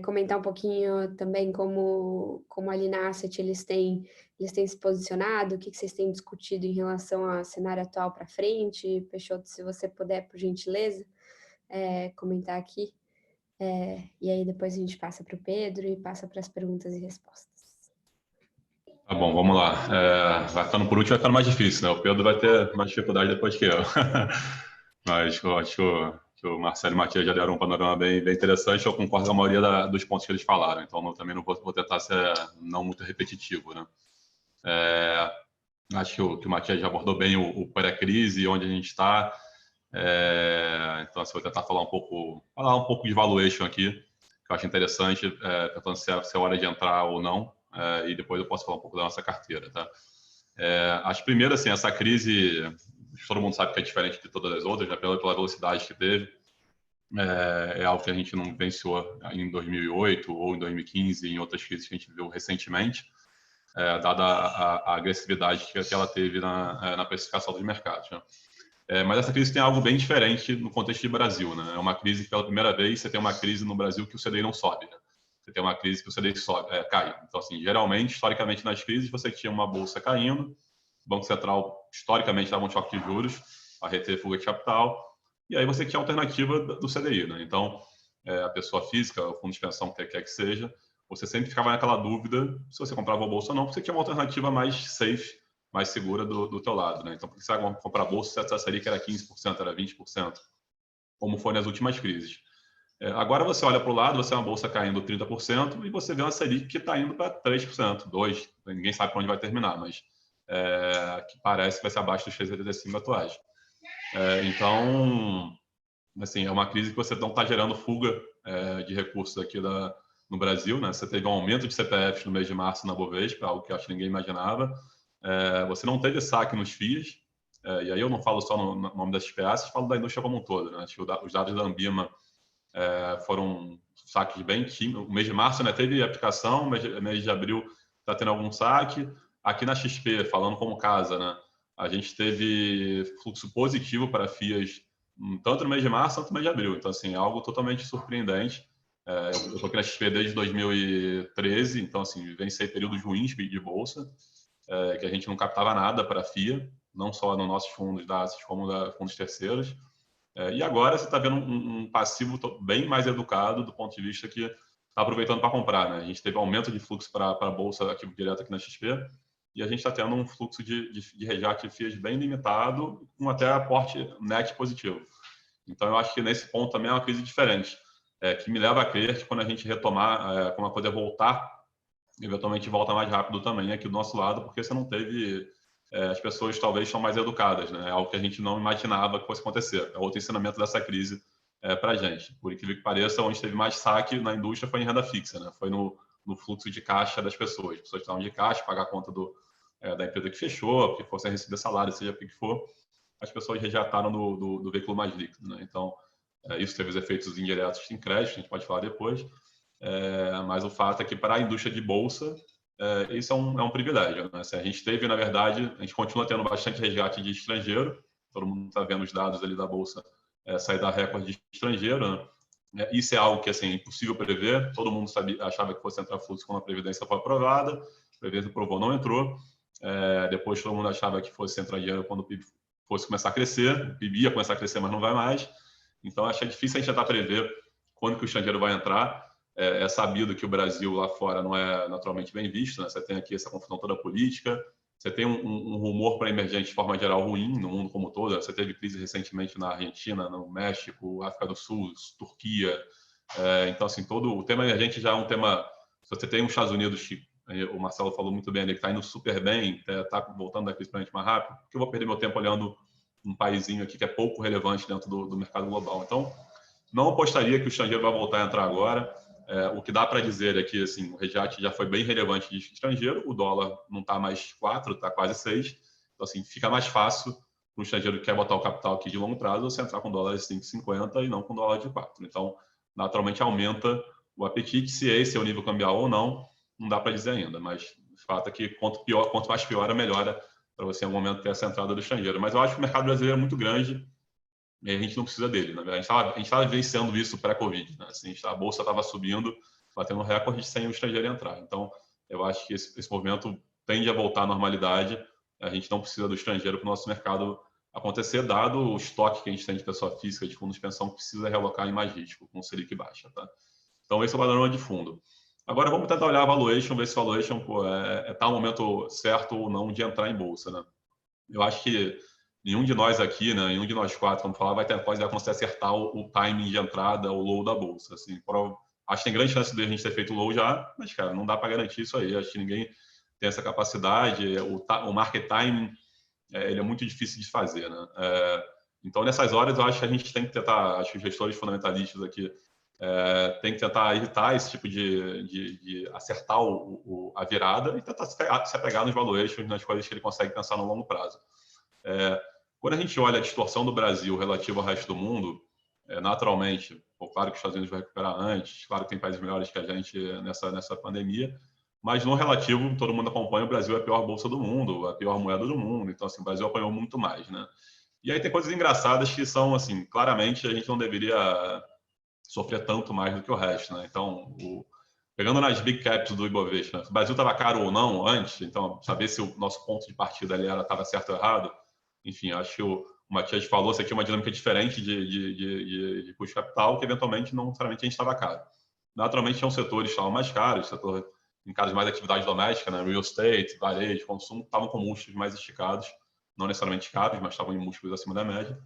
comentar um pouquinho também como ali na Asset eles têm se posicionado, o que vocês têm discutido em relação ao cenário atual para frente. Peixoto, se você puder, por gentileza, comentar aqui. E aí depois a gente passa para o Pedro e passa para as perguntas e respostas.
Tá bom, vamos lá. Vai ficando por último, vai ficando mais difícil, né? O Pedro vai ter mais dificuldade depois que eu. Mas eu acho que o Marcelo e o Matias já deram um panorama bem interessante. Eu concordo com a maioria dos pontos que eles falaram, então eu também não vou tentar ser não muito repetitivo, né? Acho que o Matias já abordou bem o pré-crise, onde a gente está. Então, assim, vou tentar falar um pouco de valuation aqui, que eu acho interessante, tentando se é hora de entrar ou não, e depois eu posso falar um pouco da nossa carteira, tá? Acho primeiro, assim, essa crise, todo mundo sabe que é diferente de todas as outras, né, pela velocidade que teve. É algo que a gente não vivenciou em 2008 ou em 2015, em outras crises que a gente viu recentemente, dada a agressividade que ela teve na precificação dos mercados, né? Mas essa crise tem algo bem diferente no contexto de Brasil, né? É uma crise que, pela primeira vez, você tem uma crise no Brasil que o CDI não sobe, né? Você tem uma crise que o CDI cai. Então, assim, geralmente, historicamente, nas crises, você tinha uma bolsa caindo, o Banco Central, historicamente, dava um choque de juros para reter fuga de capital, e aí você tinha a alternativa do CDI, né? Então, a pessoa física, o fundo de pensão, que quer que seja, você sempre ficava naquela dúvida se você comprava a bolsa ou não, porque você tinha uma alternativa mais safe, mais segura do teu lado, né? Então, porque você vai comprar a bolsa, você acharia que era 15%, era 20%, como foi nas últimas crises. Agora você olha para o lado, você é uma bolsa caindo 30% e você vê uma Selic que está indo para 3%, 2%, ninguém sabe para onde vai terminar, mas que parece que vai ser abaixo dos 3,85 atuais. Então, assim, é uma crise que você não está gerando fuga de recursos aqui no Brasil, né? Você teve um aumento de CPFs no mês de março na Bovespa, algo que eu acho que ninguém imaginava. Você não teve saque nos FIIs, e aí eu não falo só no nome das SPAs, falo da indústria como um todo, né? Acho que os dados da Ambima foram saques bem tímidos. O mês de março, né, teve aplicação, o mês de abril está tendo algum saque. Aqui na XP, falando como casa, né, a gente teve fluxo positivo para FIAs tanto no mês de março quanto no mês de abril. Então, assim, é algo totalmente surpreendente. Eu estou aqui na XP desde 2013, então, assim, vivenciei períodos ruins de bolsa, que a gente não captava nada para a FIA, não só nos nossos fundos da Asset, como da fundos terceiros. E agora você está vendo um passivo bem mais educado do ponto de vista que está aproveitando para comprar, né? A gente teve aumento de fluxo para a bolsa ativo direto aqui na XP e a gente está tendo um fluxo de resgate de FIAs bem limitado, com até aporte net positivo. Então, eu acho que nesse ponto também é uma crise diferente, que me leva a crer que quando a gente retomar, quando a coisa voltar, eventualmente volta mais rápido também aqui do nosso lado, porque você não teve... as pessoas talvez são mais educadas, né? É algo que a gente não imaginava que fosse acontecer. É outro ensinamento dessa crise para a gente. Por incrível que pareça, onde teve mais saque na indústria foi em renda fixa, né? Foi no fluxo de caixa das pessoas. As pessoas estavam de caixa, pagar a conta da empresa que fechou, porque fossem receber salário, seja o que for, as pessoas rejetaram do veículo mais líquido, né? Então, isso teve os efeitos indiretos em crédito, a gente pode falar depois, mas o fato é que para a indústria de bolsa, isso é um privilégio, né? A gente teve, na verdade, a gente continua tendo bastante resgate de estrangeiro, todo mundo está vendo os dados ali da Bolsa sair da recorde de estrangeiro, né? Isso é algo que assim, é impossível prever, todo mundo achava que fosse entrar fluxo quando a Previdência foi aprovada, a Previdência aprovou, não entrou, depois todo mundo achava que fosse entrar dinheiro quando o PIB fosse começar a crescer, o PIB ia começar a crescer, mas não vai mais, então acho difícil a gente tentar prever quando que o estrangeiro vai entrar. É sabido que o Brasil lá fora não é naturalmente bem visto, né? Você tem aqui essa confusão toda política, você tem um rumor para emergente de forma geral ruim no mundo como um todo. Você teve crise recentemente na Argentina, no México, África do Sul, Turquia. Então, assim, todo o tema emergente já é um tema... Se você tem os Estados Unidos, que o Marcelo falou muito bem ali, que está indo super bem, está voltando da crise para a gente mais rápido, porque eu vou perder meu tempo olhando um paísinho aqui que é pouco relevante dentro do mercado global. Então, não apostaria que o estrangeiro vai voltar a entrar agora. O que dá para dizer é que assim, o resgate já foi bem relevante de estrangeiro, o dólar não está mais 4, está quase 6, então assim, fica mais fácil para um estrangeiro que quer botar o capital aqui de longo prazo, você entrar com dólar de 5,50 e não com dólar de 4. Então, naturalmente, aumenta o apetite. Se esse é o nível cambial ou não dá para dizer ainda, mas o fato é que quanto mais pior, melhora para você, em algum momento, ter essa entrada do estrangeiro. Mas eu acho que o mercado brasileiro é muito grande e a gente não precisa dele. Na verdade, a gente estava vivenciando isso pré-Covid. Né? Assim, a bolsa estava subindo, batendo um recorde sem o estrangeiro entrar. Então, eu acho que esse movimento tende a voltar à normalidade. A gente não precisa do estrangeiro para o nosso mercado acontecer, dado o estoque que a gente tem de pessoa física, de fundos de pensão, que precisa realocar em mais risco, com o Selic baixa. Tá? Então, esse é o panorama de fundo. Agora, vamos tentar olhar a valuation, ver se a valuation está no momento certo ou não de entrar em bolsa. Né? Eu acho que nenhum de nós aqui, né, nenhum de nós quatro, como falar, pode conseguir acertar o timing de entrada, o low da bolsa. Assim, acho que tem grande chance de a gente ter feito o low já, mas, cara, não dá para garantir isso aí. Acho que ninguém tem essa capacidade. O market timing ele é muito difícil de fazer. Né? Então, nessas horas, eu acho que a gente tem que tentar, acho que os gestores fundamentalistas aqui tem que tentar evitar esse tipo de acertar a virada e tentar se apegar nos valuations, nas coisas que ele consegue pensar no longo prazo. Quando a gente olha a distorção do Brasil relativa ao resto do mundo, naturalmente, claro que os Estados Unidos vai recuperar antes, claro que tem países melhores que a gente nessa pandemia, mas no relativo, todo mundo acompanha, o Brasil é a pior bolsa do mundo, a pior moeda do mundo, então assim, o Brasil apanhou muito mais. Né? E aí tem coisas engraçadas que são, assim, claramente a gente não deveria sofrer tanto mais do que o resto. Né? Então, pegando nas big caps do Ibovespa, o Brasil estava caro ou não antes, então saber se o nosso ponto de partida ali estava certo ou errado, enfim, acho que o Matias falou, você tinha uma dinâmica diferente de custo de capital, que eventualmente não necessariamente a gente estava caro. Naturalmente, tinham setores que estavam mais caros, em casos mais de atividade doméstica, né? Real estate, varejo, consumo, estavam com múltiplos mais esticados, não necessariamente caros, mas estavam em múltiplos acima da média.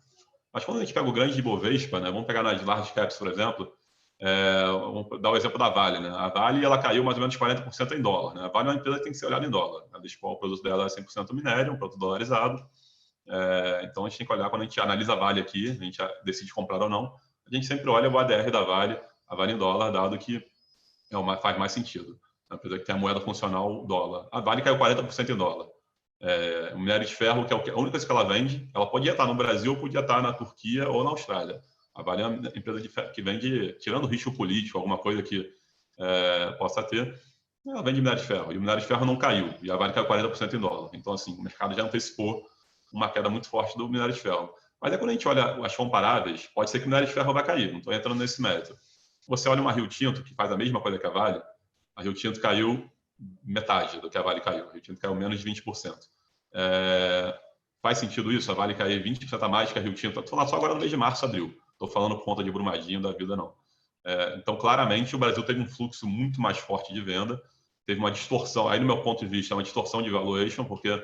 Mas quando a gente pega o grande Ibovespa, né, vamos pegar nas large caps, por exemplo, vamos dar o exemplo da Vale. Né? A Vale ela caiu mais ou menos 40% em dólar. Né? A Vale é uma empresa que tem que ser olhada em dólar. Né? O produto dela é 100% minério, um produto dolarizado. Então, a gente tem que olhar, quando a gente analisa a Vale aqui, a gente decide comprar ou não, a gente sempre olha o ADR da Vale, a Vale em dólar, dado que faz mais sentido. A empresa que tem a moeda funcional dólar. A Vale caiu 40% em dólar. O minério de ferro, que é a única coisa que ela vende, ela podia estar no Brasil, podia estar na Turquia ou na Austrália. A Vale é uma empresa de ferro que vende, tirando risco político, alguma coisa que possa ter, ela vende minério de ferro. E o minério de ferro não caiu, e a Vale caiu 40% em dólar. Então, assim, o mercado já antecipou uma queda muito forte do minério de ferro. Mas quando a gente olha as comparáveis, pode ser que o minério de ferro vai cair, não estou entrando nesse mérito. Você olha uma Rio Tinto, que faz a mesma coisa que a Vale, a Rio Tinto caiu metade do que a Vale caiu. A Rio Tinto caiu menos de 20%. Faz sentido isso? A Vale cair 20% a mais que a Rio Tinto? Estou falando só agora no mês de março, abril. Estou falando por conta de Brumadinho da vida, não. Então, claramente, o Brasil teve um fluxo muito mais forte de venda, teve uma distorção, aí no meu ponto de vista, é uma distorção de valuation, porque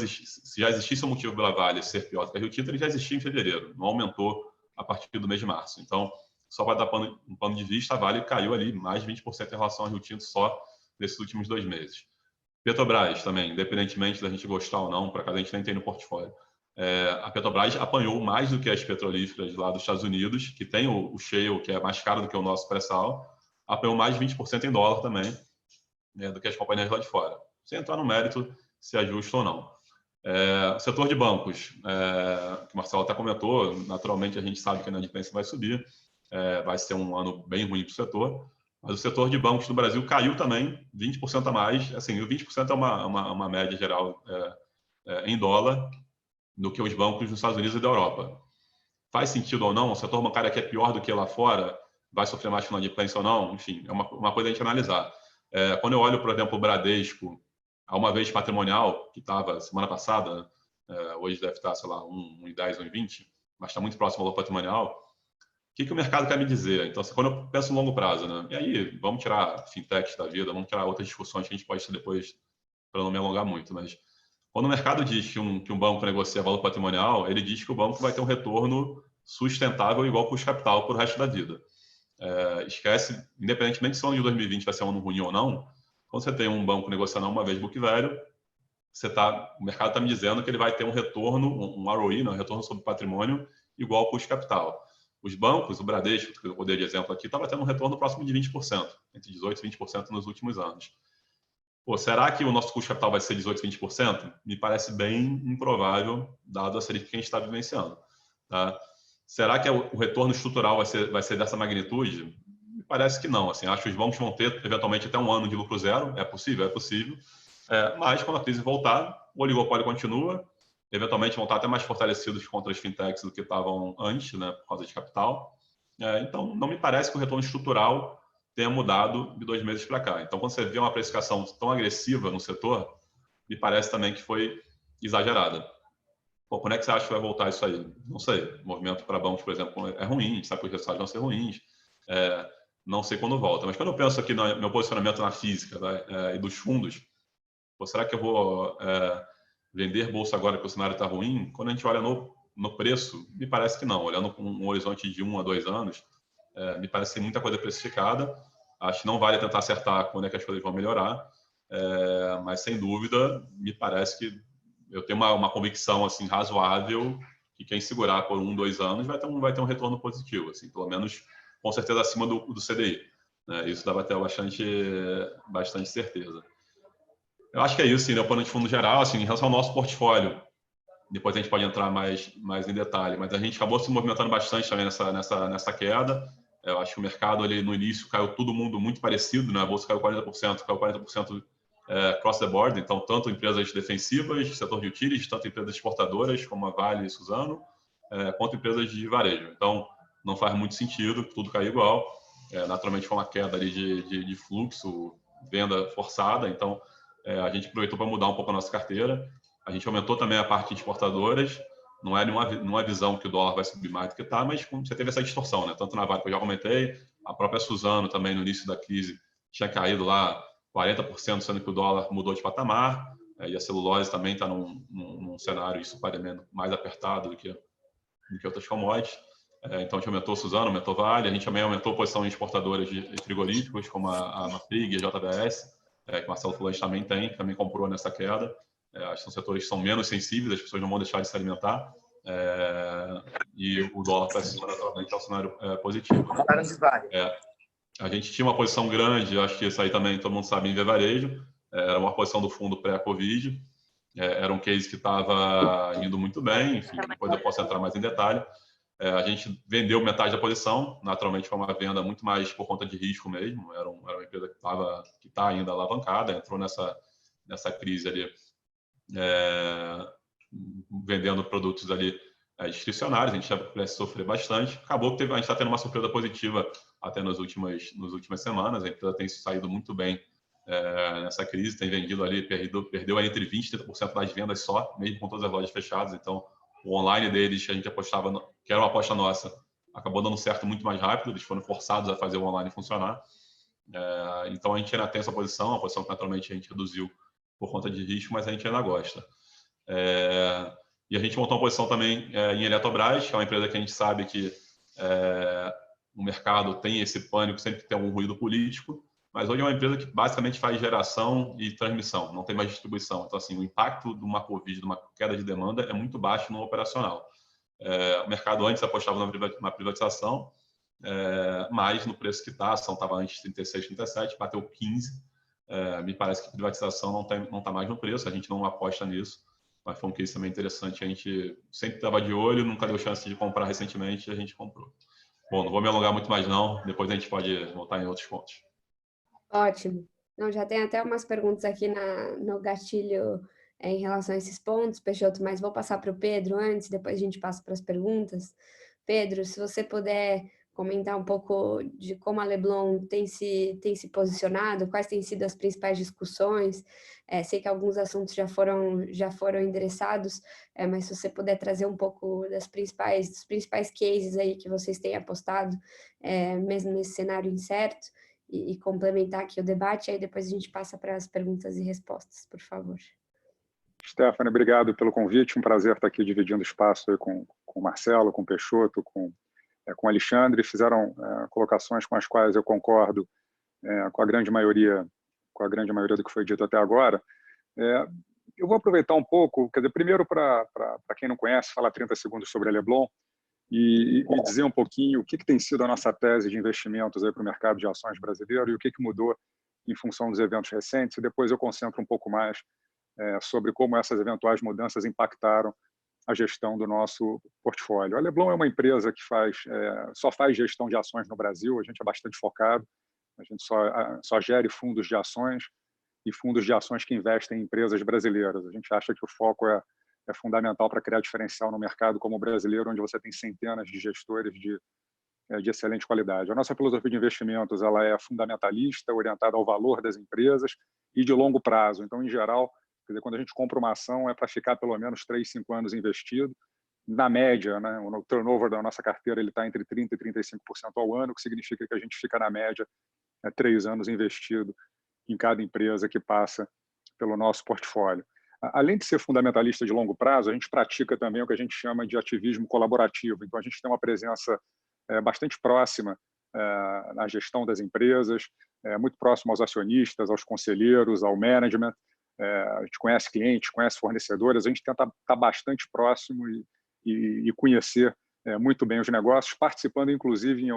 se já existisse um motivo pela Vale ser pior do que a Rio Tinto, ele já existia em fevereiro, não aumentou a partir do mês de março. Então, só para dar um pano de vista, a Vale caiu ali mais de 20% em relação ao Rio Tinto só nesses últimos 2 meses. Petrobras também, independentemente da gente gostar ou não, por acaso a gente nem tem no portfólio. A Petrobras apanhou mais do que as petrolíferas lá dos Estados Unidos, que tem o shale, que é mais caro do que o nosso pré-sal, apanhou mais de 20% em dólar também, do que as companhias lá de fora. Sem entrar no mérito se é justo ou não. O setor de bancos, que o Marcelo até comentou, naturalmente a gente sabe que a inadimplência vai subir, vai ser um ano bem ruim para o setor, mas o setor de bancos do Brasil caiu também 20% a mais, assim, o 20% é uma média geral em dólar do que os bancos dos Estados Unidos e da Europa. Faz sentido ou não? O setor bancário aqui é pior do que lá fora? Vai sofrer mais com inadimplência ou não? Enfim, é uma coisa a gente analisar. Quando eu olho, por exemplo, o Bradesco, a uma vez patrimonial, que estava semana passada, hoje deve estar, sei lá, 1,10, 1,20, mas está muito próximo ao valor patrimonial. O que o mercado quer me dizer? Então, quando eu penso no longo prazo, né? E aí, vamos tirar fintechs da vida, vamos tirar outras discussões que a gente pode ter depois, para não me alongar muito, mas quando o mercado diz que um banco negocia valor patrimonial, ele diz que o banco vai ter um retorno sustentável igual ao custo capital para o resto da vida. Esquece, independentemente se o ano de 2020 vai ser um ano ruim ou não, quando você tem um banco negociando uma vez book value, o mercado está me dizendo que ele vai ter um retorno, um ROE, um retorno sobre patrimônio, igual ao custo capital. Os bancos, o Bradesco, que eu dei de exemplo aqui, estava tendo um retorno próximo de 20%, entre 18% e 20% nos últimos anos. pô, será que o nosso custo de capital vai ser 18%, 20%? Me parece bem improvável, dado a Selic que a gente está vivenciando. Tá? Será que o retorno estrutural vai ser dessa magnitude? Me parece que não. Assim, acho que os bancos vão ter, eventualmente, até um ano de lucro zero. É possível? É possível. Mas, quando a crise voltar, o oligopólio continua. Eventualmente, vão estar até mais fortalecidos contra as fintechs do que estavam antes, né, por causa de capital. Então, não me parece que o retorno estrutural tenha mudado de 2 meses para cá. Então, quando você vê uma precificação tão agressiva no setor, me parece também que foi exagerada. Pô, quando é que você acha que vai voltar isso aí? Não sei. O movimento para bancos, por exemplo, é ruim, a gente sabe que os resultados vão ser ruins. Não sei quando volta. Mas quando eu penso aqui no meu posicionamento na física, né, e dos fundos, pô, será que eu vou vender bolsa agora que o cenário está ruim? Quando a gente olha no preço, me parece que não. Olhando com um horizonte de 1 a 2 anos, me parece que tem muita coisa precificada. Acho que não vale tentar acertar quando é que as coisas vão melhorar. Mas, sem dúvida, me parece que eu tenho uma convicção assim, razoável que quem segurar por 1, 2 anos vai ter um retorno positivo, assim, pelo menos, com certeza, acima do CDI. Né? Isso dá para ter bastante certeza. Eu acho que é isso, assim, né? O plano de fundo geral, assim, em relação ao nosso portfólio, depois a gente pode entrar mais em detalhe, mas a gente acabou se movimentando bastante também nessa queda. Eu acho que o mercado ali no início caiu todo mundo muito parecido, né? A bolsa caiu 40% cross the board, então tanto empresas defensivas, setor de utilities, tanto empresas exportadoras como a Vale e Suzano, quanto empresas de varejo. Então não faz muito sentido tudo cair igual. Naturalmente foi uma queda ali de fluxo, venda forçada, então a gente aproveitou para mudar um pouco a nossa carteira. A gente aumentou também a parte de exportadoras. Não é nenhuma visão que o dólar vai subir mais do que está, mas você teve essa distorção, né? Tanto na Vale, que eu já comentei, a própria Suzano também no início da crise tinha caído lá 40%, sendo que o dólar mudou de patamar, e a celulose também está num cenário de suprimento mais apertado do que outras commodities. Então a gente aumentou a Suzano, aumentou a Vale, a gente também aumentou a posição em exportadoras de frigoríficos, como a Marfrig e a JBS, que o Marcelo Fulante também comprou nessa queda. Acho que são setores que são menos sensíveis, as pessoas não vão deixar de se alimentar, e o dólar para cima, naturalmente, é um cenário positivo. A gente tinha uma posição grande, acho que isso aí também todo mundo sabe, em Varejo, era uma posição do fundo pré-Covid, era um case que estava indo muito bem, enfim, depois eu posso entrar mais em detalhe. A gente vendeu metade da posição, naturalmente foi uma venda muito mais por conta de risco mesmo, era uma empresa que está ainda alavancada, entrou nessa crise ali, vendendo produtos ali discricionários, a gente já sofreu bastante. Acabou que a gente está tendo uma surpresa positiva até nas últimas semanas, a empresa tem saído muito bem nessa crise, tem vendido ali, perdeu entre 20% e 30% das vendas só, mesmo com todas as lojas fechadas, então o online deles, que a gente apostava, que era uma aposta nossa, acabou dando certo muito mais rápido, eles foram forçados a fazer o online funcionar. Então a gente ainda tem essa posição, a posição que naturalmente a gente reduziu por conta de risco, mas a gente ainda gosta. E a gente montou uma posição também em Eletrobras, que é uma empresa que a gente sabe que o mercado tem esse pânico sempre que tem algum ruído político, mas hoje é uma empresa que basicamente faz geração e transmissão, não tem mais distribuição. Então, assim, o impacto de uma Covid, de uma queda de demanda, é muito baixo no operacional. O mercado antes apostava na privatização, mas no preço que está, a ação estava antes de 36, 37, bateu 15. Me parece que a privatização não está mais no preço, a gente não aposta nisso, mas foi um case também interessante, a gente sempre estava de olho, nunca deu chance de comprar recentemente e a gente comprou. Bom, não vou me alongar muito mais não, depois a gente pode voltar em outros pontos.
Ótimo. Não, já tem até umas perguntas aqui no gatilho em relação a esses pontos, Peixoto, mas vou passar para o Pedro antes, depois a gente passa para as perguntas. Pedro, se você puder comentar um pouco de como a Leblon tem se posicionado, quais têm sido as principais discussões. Sei que alguns assuntos já foram endereçados, mas se você puder trazer um pouco dos principais cases aí que vocês têm apostado, mesmo nesse cenário incerto, e complementar aqui o debate, aí depois a gente passa para as perguntas e respostas, por favor.
Stephanie, obrigado pelo convite, um prazer estar aqui dividindo espaço aí com o Marcelo, com o Peixoto, com o Alexandre, fizeram colocações com as quais eu concordo com a grande maioria do que foi dito até agora. Eu vou aproveitar um pouco, quer dizer, primeiro para quem não conhece, falar 30 segundos sobre a Leblon e dizer um pouquinho o que tem sido a nossa tese de investimentos para o mercado de ações brasileiro e o que mudou em função dos eventos recentes, e depois eu concentro um pouco mais sobre como essas eventuais mudanças impactaram a gestão do nosso portfólio. A Leblon é uma empresa que só faz gestão de ações no Brasil, a gente é bastante focado, a gente só gere fundos de ações e fundos de ações que investem em empresas brasileiras. A gente acha que o foco é fundamental para criar diferencial no mercado como o brasileiro, onde você tem centenas de gestores de excelente qualidade. A nossa filosofia de investimentos ela é fundamentalista, orientada ao valor das empresas e de longo prazo. Então, em geral, quer dizer, quando a gente compra uma ação, é para ficar pelo menos 3, 5 anos investido. Na média, né, o turnover da nossa carteira está entre 30% e 35% ao ano, o que significa que a gente fica, na média, 3 anos investido em cada empresa que passa pelo nosso portfólio. Além de ser fundamentalista de longo prazo, a gente pratica também o que a gente chama de ativismo colaborativo. Então, a gente tem uma presença bastante próxima na gestão das empresas, muito próximo aos acionistas, aos conselheiros, ao management. A gente conhece clientes, conhece fornecedores, a gente tenta estar bastante próximo e conhecer muito bem os negócios, participando, inclusive, em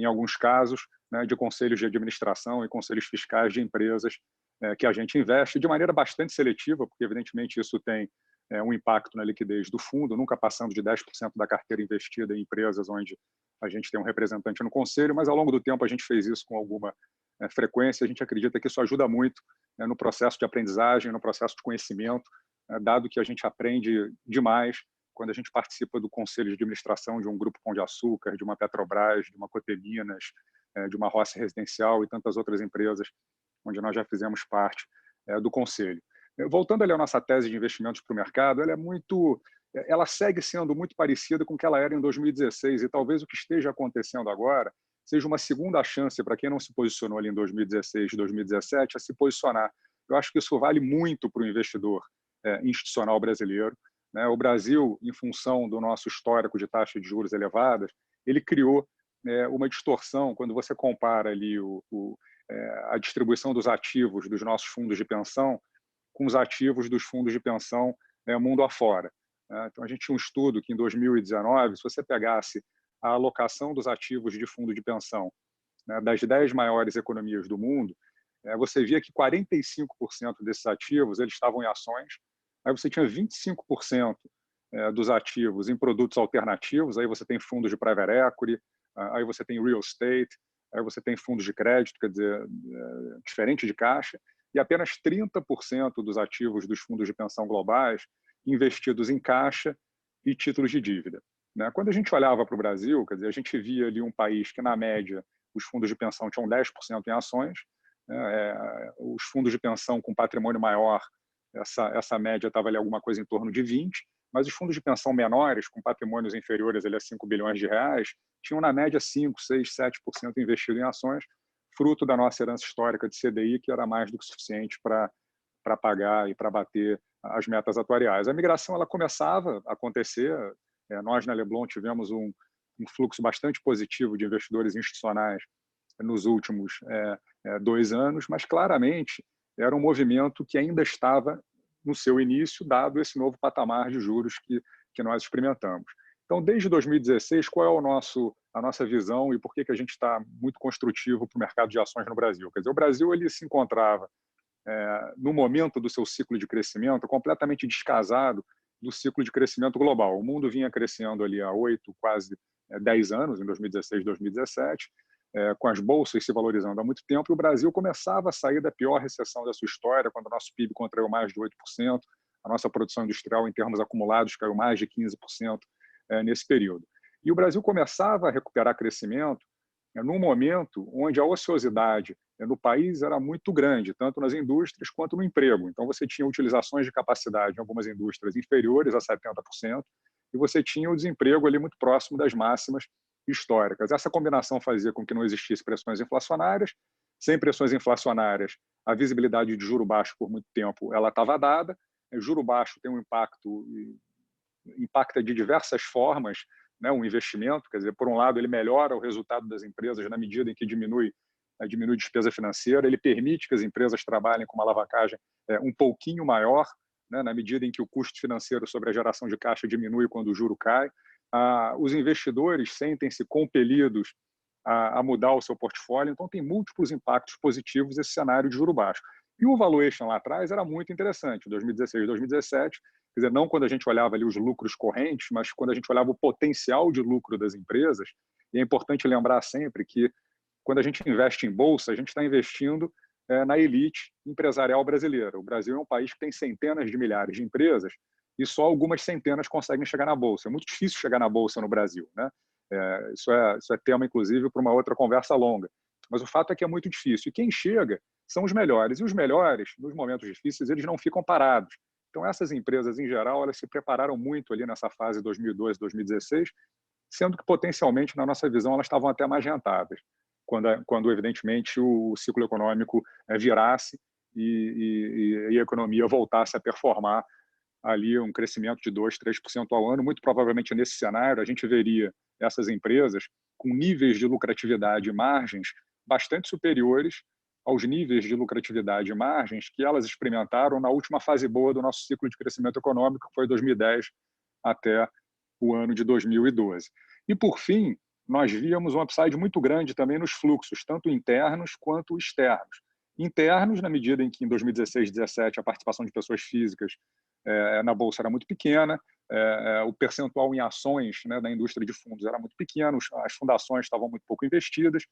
alguns casos, né, de conselhos de administração e conselhos fiscais de empresas que a gente investe de maneira bastante seletiva, porque, evidentemente, isso tem um impacto na liquidez do fundo, nunca passando de 10% da carteira investida em empresas onde a gente tem um representante no conselho, mas, ao longo do tempo, a gente fez isso com alguma frequência. A gente acredita que isso ajuda muito no processo de aprendizagem, no processo de conhecimento, dado que a gente aprende demais quando a gente participa do conselho de administração de um grupo Pão de Açúcar, de uma Petrobras, de uma Coteminas, de uma Rossi Residencial e tantas outras empresas onde nós já fizemos parte do conselho. Voltando ali à nossa tese de investimentos para o mercado, ela segue sendo muito parecida com o que ela era em 2016, e talvez o que esteja acontecendo agora seja uma segunda chance para quem não se posicionou ali em 2016, 2017, a se posicionar. Eu acho que isso vale muito para o investidor institucional brasileiro. Né? O Brasil, em função do nosso histórico de taxas de juros elevadas, ele criou uma distorção quando você compara ali a distribuição dos ativos dos nossos fundos de pensão com os ativos dos fundos de pensão mundo afora. Então, a gente tinha um estudo que, em 2019, se você pegasse a alocação dos ativos de fundo de pensão das 10 maiores economias do mundo, você via que 45% desses ativos eles estavam em ações, aí você tinha 25% dos ativos em produtos alternativos, aí você tem fundos de private equity, aí você tem real estate, aí você tem fundos de crédito, quer dizer, diferente de caixa, e apenas 30% dos ativos dos fundos de pensão globais investidos em caixa e títulos de dívida. Quando a gente olhava para o Brasil, quer dizer, a gente via ali um país que, na média, os fundos de pensão tinham 10% em ações, os fundos de pensão com patrimônio maior, essa média estava ali alguma coisa em torno de 20%, mas os fundos de pensão menores, com patrimônios inferiores a 5 bilhões de reais, tinham, na média, 5%, 6%, 7% investido em ações, fruto da nossa herança histórica de CDI, que era mais do que suficiente para pagar e para bater as metas atuariais. A migração ela começava a acontecer. Nós, na Leblon, tivemos um fluxo bastante positivo de investidores institucionais nos últimos 2 anos, mas, claramente, era um movimento que ainda estava no seu início, dado esse novo patamar de juros que nós experimentamos. Então, desde 2016, qual é a nossa visão e por que a gente está muito construtivo para o mercado de ações no Brasil? Quer dizer, o Brasil ele se encontrava no momento do seu ciclo de crescimento completamente descasado do ciclo de crescimento global. O mundo vinha crescendo ali há 8, quase 10 anos, em 2016, 2017, com as bolsas se valorizando há muito tempo, e o Brasil começava a sair da pior recessão da sua história, quando o nosso PIB contraiu mais de 8%, a nossa produção industrial, em termos acumulados, caiu mais de 15% nesse período. E o Brasil começava a recuperar crescimento num momento onde a ociosidade no país era muito grande, tanto nas indústrias quanto no emprego. Então, você tinha utilizações de capacidade em algumas indústrias inferiores a 70%, e você tinha o desemprego ali muito próximo das máximas históricas. Essa combinação fazia com que não existisse pressões inflacionárias. Sem pressões inflacionárias, a visibilidade de juro baixo por muito tempo ela estava dada. O juro baixo tem um impacta de diversas formas o investimento. Quer dizer, por um lado, ele melhora o resultado das empresas na medida em que diminui despesa financeira, ele permite que as empresas trabalhem com uma alavancagem um pouquinho maior, na medida em que o custo financeiro sobre a geração de caixa diminui quando o juro cai. Os investidores sentem-se compelidos a mudar o seu portfólio. Então, tem múltiplos impactos positivos esse cenário de juro baixo. E o valuation lá atrás era muito interessante, 2016, 2017, quer dizer, não quando a gente olhava ali os lucros correntes, mas quando a gente olhava o potencial de lucro das empresas. E é importante lembrar sempre que, quando a gente investe em bolsa, a gente está investindo na elite empresarial brasileira. O Brasil é um país que tem centenas de milhares de empresas e só algumas centenas conseguem chegar na bolsa. É muito difícil chegar na bolsa no Brasil, né? Isso é tema, inclusive, para uma outra conversa longa. Mas o fato é que é muito difícil. E quem chega são os melhores. E os melhores, nos momentos difíceis, eles não ficam parados. Então, essas empresas, em geral, elas se prepararam muito ali nessa fase 2012, 2016, sendo que, potencialmente, na nossa visão, elas estavam até mais rentáveis, quando evidentemente, o ciclo econômico virasse e a economia voltasse a performar ali um crescimento de 2%, 3% ao ano. Muito provavelmente, nesse cenário, a gente veria essas empresas com níveis de lucratividade e margens bastante superiores aos níveis de lucratividade e margens que elas experimentaram na última fase boa do nosso ciclo de crescimento econômico, que foi 2010 até o ano de 2012. E, por fim, nós víamos um upside muito grande também nos fluxos, tanto internos quanto externos. Internos, na medida em que, em 2016, 2017, a participação de pessoas físicas na Bolsa era muito pequena, o percentual em ações, né, da indústria de fundos era muito pequeno, as fundações estavam muito pouco investidas,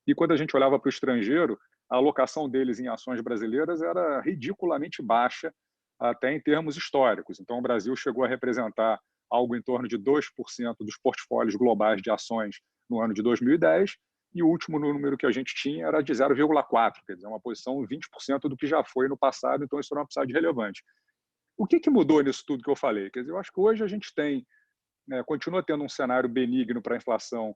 e quando a gente olhava para o estrangeiro, a alocação deles em ações brasileiras era ridiculamente baixa, até em termos históricos. Então, o Brasil chegou a representar algo em torno de 2% dos portfólios globais de ações no ano de 2010, e o último número que a gente tinha era de 0,4%, quer dizer, uma posição 20% do que já foi no passado, então isso era um upside relevante. O que mudou nisso tudo que eu falei? Quer dizer, eu acho que hoje a gente continua tendo um cenário benigno para a inflação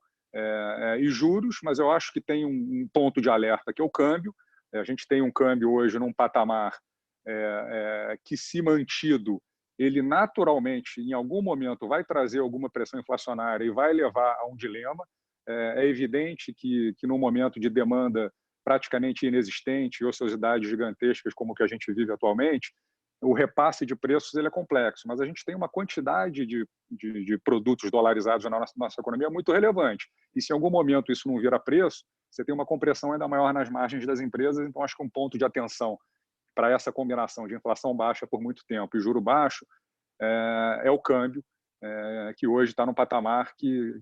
e juros, mas eu acho que tem um ponto de alerta, que é o câmbio. A gente tem um câmbio hoje num patamar que, se mantido, ele naturalmente, em algum momento, vai trazer alguma pressão inflacionária e vai levar a um dilema. É evidente que num momento de demanda praticamente inexistente e ociosidades gigantescas como o que a gente vive atualmente, o repasse de preços ele é complexo, mas a gente tem uma quantidade de produtos dolarizados na nossa economia muito relevante. E se em algum momento isso não vira preço, você tem uma compressão ainda maior nas margens das empresas. Então, acho que um ponto de atenção para essa combinação de inflação baixa por muito tempo e juro baixo é o câmbio, que hoje está num patamar que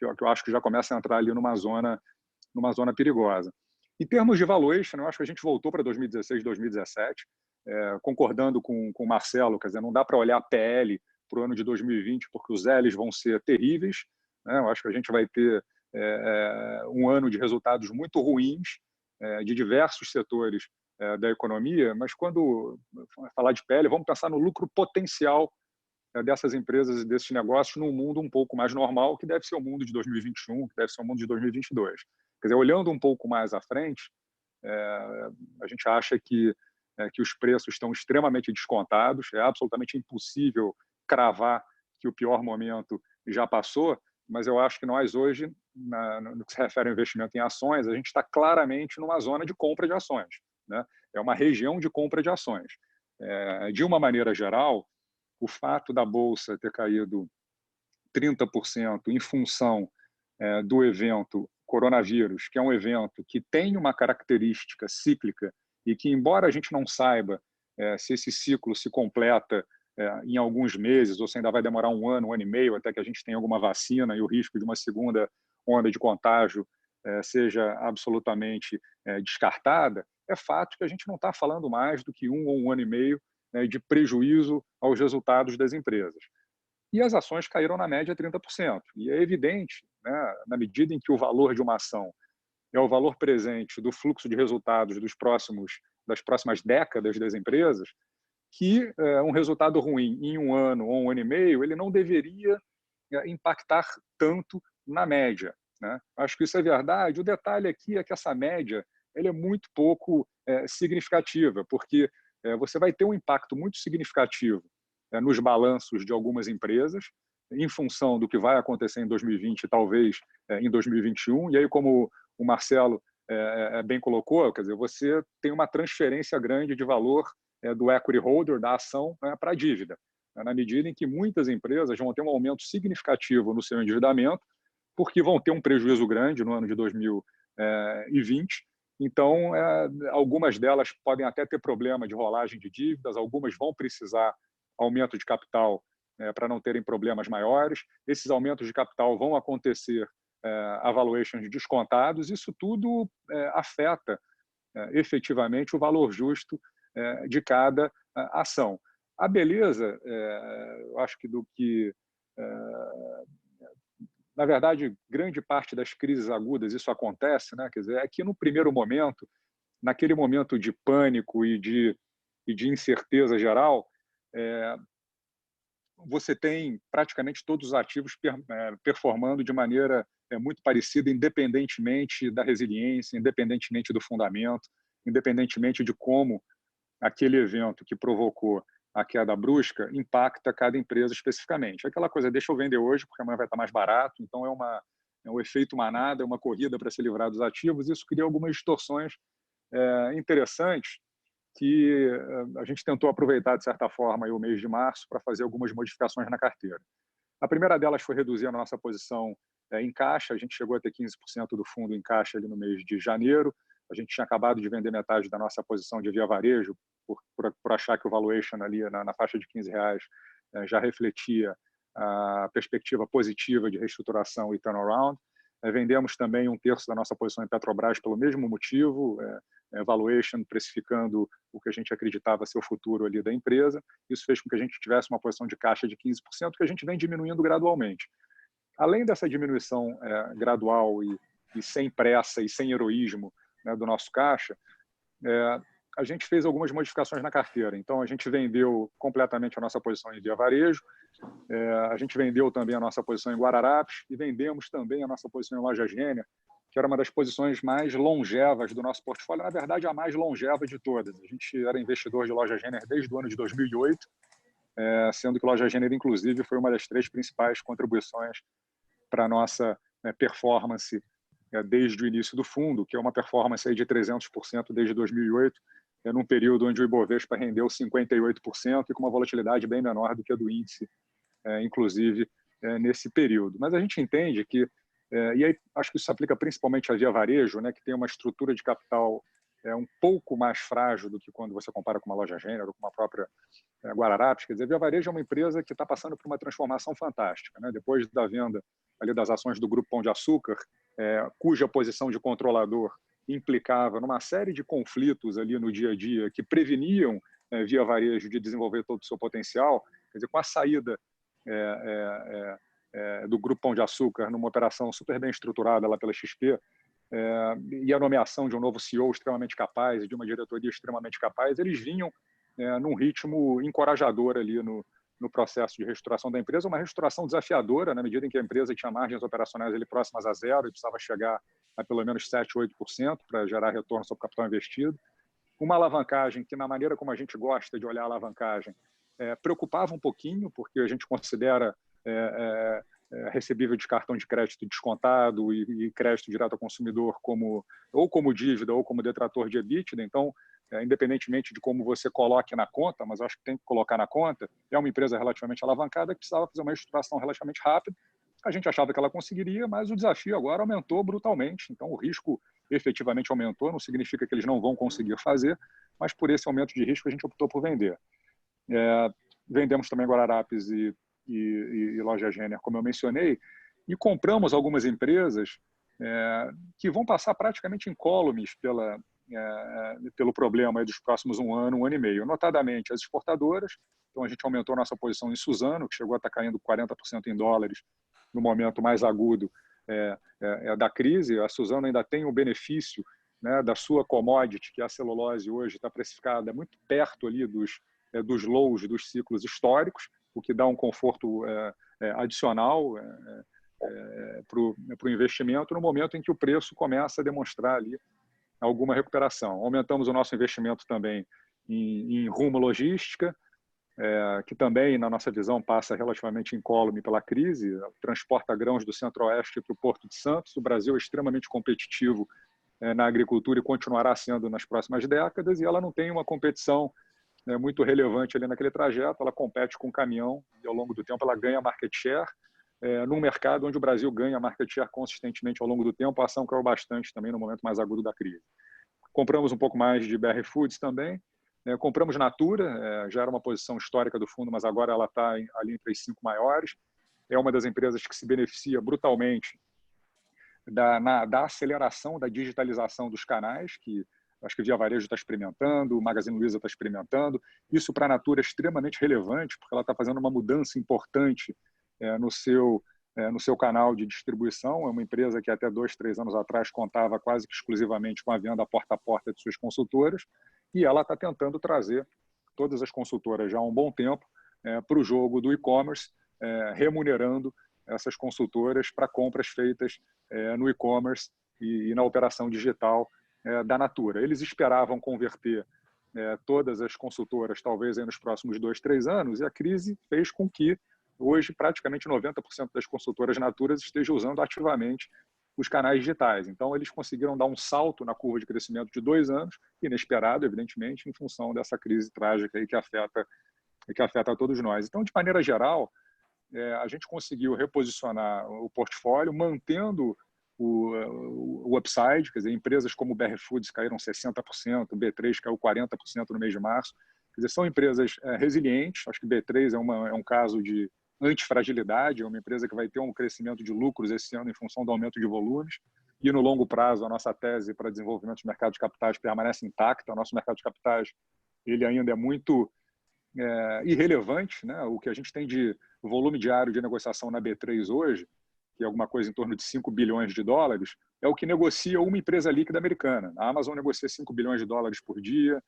eu acho que já começa a entrar ali numa zona perigosa. Em termos de valuation, eu acho que a gente voltou para 2016, 2017, concordando com o Marcelo, quer dizer, não dá para olhar PL para o ano de 2020, porque os Ls vão ser terríveis, né? Eu acho que a gente vai ter um ano de resultados muito ruins de diversos setores da economia, mas quando falar de PL, vamos pensar no lucro potencial dessas empresas e desses negócios num mundo um pouco mais normal, que deve ser o mundo de 2021, que deve ser o mundo de 2022. Quer dizer, olhando um pouco mais à frente, a gente acha que os preços estão extremamente descontados, é absolutamente impossível cravar que o pior momento já passou, mas eu acho que nós hoje, no que se refere ao investimento em ações, a gente está claramente numa zona de compra de ações, né? É uma região de compra de ações. De uma maneira geral, o fato da Bolsa ter caído 30% em função do evento coronavírus, que é um evento que tem uma característica cíclica e que, embora a gente não saiba se esse ciclo se completa em alguns meses ou se ainda vai demorar um ano e meio até que a gente tenha alguma vacina e o risco de uma segunda onda de contágio seja absolutamente descartada, é fato que a gente não está falando mais do que um ano e meio de prejuízo aos resultados das empresas. E as ações caíram na média 30%. E é evidente, né, na medida em que o valor de uma ação é o valor presente do fluxo de resultados das próximas décadas das empresas, que um resultado ruim em um ano ou um ano e meio, ele não deveria impactar tanto na média, né? Acho que isso é verdade. O detalhe aqui é que essa média ela é muito pouco significativa, porque você vai ter um impacto muito significativo nos balanços de algumas empresas, em função do que vai acontecer em 2020 e talvez em 2021. E aí, como o Marcelo bem colocou, quer dizer, você tem uma transferência grande de valor do equity holder, da ação, para a dívida, na medida em que muitas empresas vão ter um aumento significativo no seu endividamento, porque vão ter um prejuízo grande no ano de 2020. Então, algumas delas podem até ter problema de rolagem de dívidas, algumas vão precisar aumento de capital para não terem problemas maiores. Esses aumentos de capital vão acontecer a valuations descontados. Isso tudo afeta efetivamente o valor justo de cada ação. A beleza, eu acho que na verdade, grande parte das crises agudas isso acontece, né? Quer dizer, é que no primeiro momento, naquele momento de pânico e de incerteza geral, você tem praticamente todos os ativos performando de maneira muito parecida, independentemente da resiliência, independentemente do fundamento, independentemente de como aquele evento que provocou a queda brusca impacta cada empresa especificamente. Aquela coisa, deixa eu vender hoje porque amanhã vai estar mais barato, então é um efeito manada, é uma corrida para se livrar dos ativos. Isso cria algumas distorções interessantes que a gente tentou aproveitar, de certa forma, o mês de março para fazer algumas modificações na carteira. A primeira delas foi reduzir a nossa posição em caixa. A gente chegou a ter 15% do fundo em caixa ali no mês de janeiro. A gente tinha acabado de vender metade da nossa posição de Via Varejo por achar que o valuation ali na faixa de R$15 já refletia a perspectiva positiva de reestruturação e turnaround. Vendemos também 1/3 da nossa posição em Petrobras pelo mesmo motivo, valuation precificando o que a gente acreditava ser o futuro ali da empresa. Isso fez com que a gente tivesse uma posição de caixa de 15%, que a gente vem diminuindo gradualmente. Além dessa diminuição gradual e sem pressa e sem heroísmo, né, do nosso caixa, a gente fez algumas modificações na carteira. Então, a gente vendeu completamente a nossa posição em Via Varejo, a gente vendeu também a nossa posição em Guararapes e vendemos também a nossa posição em Lojas Renner, que era uma das posições mais longevas do nosso portfólio, na verdade, a mais longeva de todas. A gente era investidor de Lojas Renner desde o ano de 2008, sendo que Lojas Renner, inclusive, foi uma das 3 principais contribuições para a nossa performance desde o início do fundo, que é uma performance aí de 300% desde 2008, num período onde o Ibovespa rendeu 58% e com uma volatilidade bem menor do que a do índice, inclusive nesse período. Mas a gente entende que, e aí acho que isso se aplica principalmente à Via Varejo, né, que tem uma estrutura de capital um pouco mais frágil do que quando você compara com uma Loja Renner ou com uma própria Guararapes. Quer dizer, a Via Varejo é uma empresa que está passando por uma transformação fantástica, né? Depois da venda ali das ações do Grupo Pão de Açúcar, cuja posição de controlador implicava numa série de conflitos ali no dia a dia que preveniam Via Varejo de desenvolver todo o seu potencial. Quer dizer, com a saída do Grupo Pão de Açúcar numa operação super bem estruturada lá pela XP, e a nomeação de um novo CEO extremamente capaz e de uma diretoria extremamente capaz, eles vinham num ritmo encorajador ali no processo de reestruturação da empresa, uma reestruturação desafiadora, na medida em que a empresa tinha margens operacionais ali próximas a zero e precisava chegar a pelo menos 7%, 8% para gerar retorno sobre o capital investido. Uma alavancagem que, na maneira como a gente gosta de olhar a alavancagem, preocupava um pouquinho, porque a gente considera recebível de cartão de crédito descontado e crédito direto ao consumidor ou como dívida ou como detrator de EBITDA. Então, independentemente de como você coloque na conta, mas acho que tem que colocar na conta, é uma empresa relativamente alavancada que precisava fazer uma reestruturação relativamente rápida. A gente achava que ela conseguiria, mas o desafio agora aumentou brutalmente. Então, o risco efetivamente aumentou, não significa que eles não vão conseguir fazer, mas por esse aumento de risco a gente optou por vender. Vendemos também Guararapes e Lojas Renner, como eu mencionei, e compramos algumas empresas que vão passar praticamente incólumes pelo problema dos próximos um ano e meio, notadamente as exportadoras. Então, a gente aumentou nossa posição em Suzano, que chegou a estar caindo 40% em dólares no momento mais agudo da crise. A Suzano ainda tem o benefício, né, da sua commodity, que é a celulose, hoje está precificada muito perto ali dos lows dos ciclos históricos, o que dá um conforto adicional para o investimento no momento em que o preço começa a demonstrar ali alguma recuperação. Aumentamos o nosso investimento também em Rumo Logística, que também, na nossa visão, passa relativamente incólume pela crise, transporta grãos do Centro-Oeste para o Porto de Santos. O Brasil é extremamente competitivo na agricultura e continuará sendo nas próximas décadas, e ela não tem uma competição muito relevante ali naquele trajeto. Ela compete com o caminhão e, ao longo do tempo, ela ganha market share. num mercado onde o Brasil ganha market share consistentemente ao longo do tempo. A ação caiu bastante também no momento mais agudo da crise. Compramos um pouco mais de BR Foods também. Compramos Natura, já era uma posição histórica do fundo, mas agora ela está ali entre as 5 maiores. É uma das empresas que se beneficia brutalmente da aceleração da digitalização dos canais, que acho que o Via Varejo está experimentando, o Magazine Luiza está experimentando. Isso para a Natura é extremamente relevante, porque ela está fazendo uma mudança importante no seu canal de distribuição. É uma empresa que até 2, 3 anos atrás contava quase que exclusivamente com a venda porta a porta de suas consultoras, e ela está tentando trazer todas as consultoras já há um bom tempo para o jogo do e-commerce, remunerando essas consultoras para compras feitas no e-commerce e na operação digital da Natura. Eles esperavam converter todas as consultoras, talvez aí nos próximos 2, 3 anos, e a crise fez com que hoje praticamente 90% das consultoras Natura estejam usando ativamente os canais digitais. Então, eles conseguiram dar um salto na curva de crescimento de 2 anos, inesperado, evidentemente, em função dessa crise trágica aí que afeta a todos nós. Então, de maneira geral, a gente conseguiu reposicionar o portfólio, mantendo o upside, quer dizer, empresas como o BR Foods caíram 60%, o B3 caiu 40% no mês de março. Quer dizer, são empresas resilientes. Acho que o B3 é um caso de antifragilidade, é uma empresa que vai ter um crescimento de lucros esse ano em função do aumento de volumes, e no longo prazo a nossa tese para desenvolvimento de mercado de capitais permanece intacta. O nosso mercado de capitais ele ainda é muito irrelevante, né? O que a gente tem de volume diário de negociação na B3 hoje, que é alguma coisa em torno de 5 bilhões de dólares, é o que negocia uma empresa líquida americana. A Amazon negocia 5 bilhões de dólares por dia,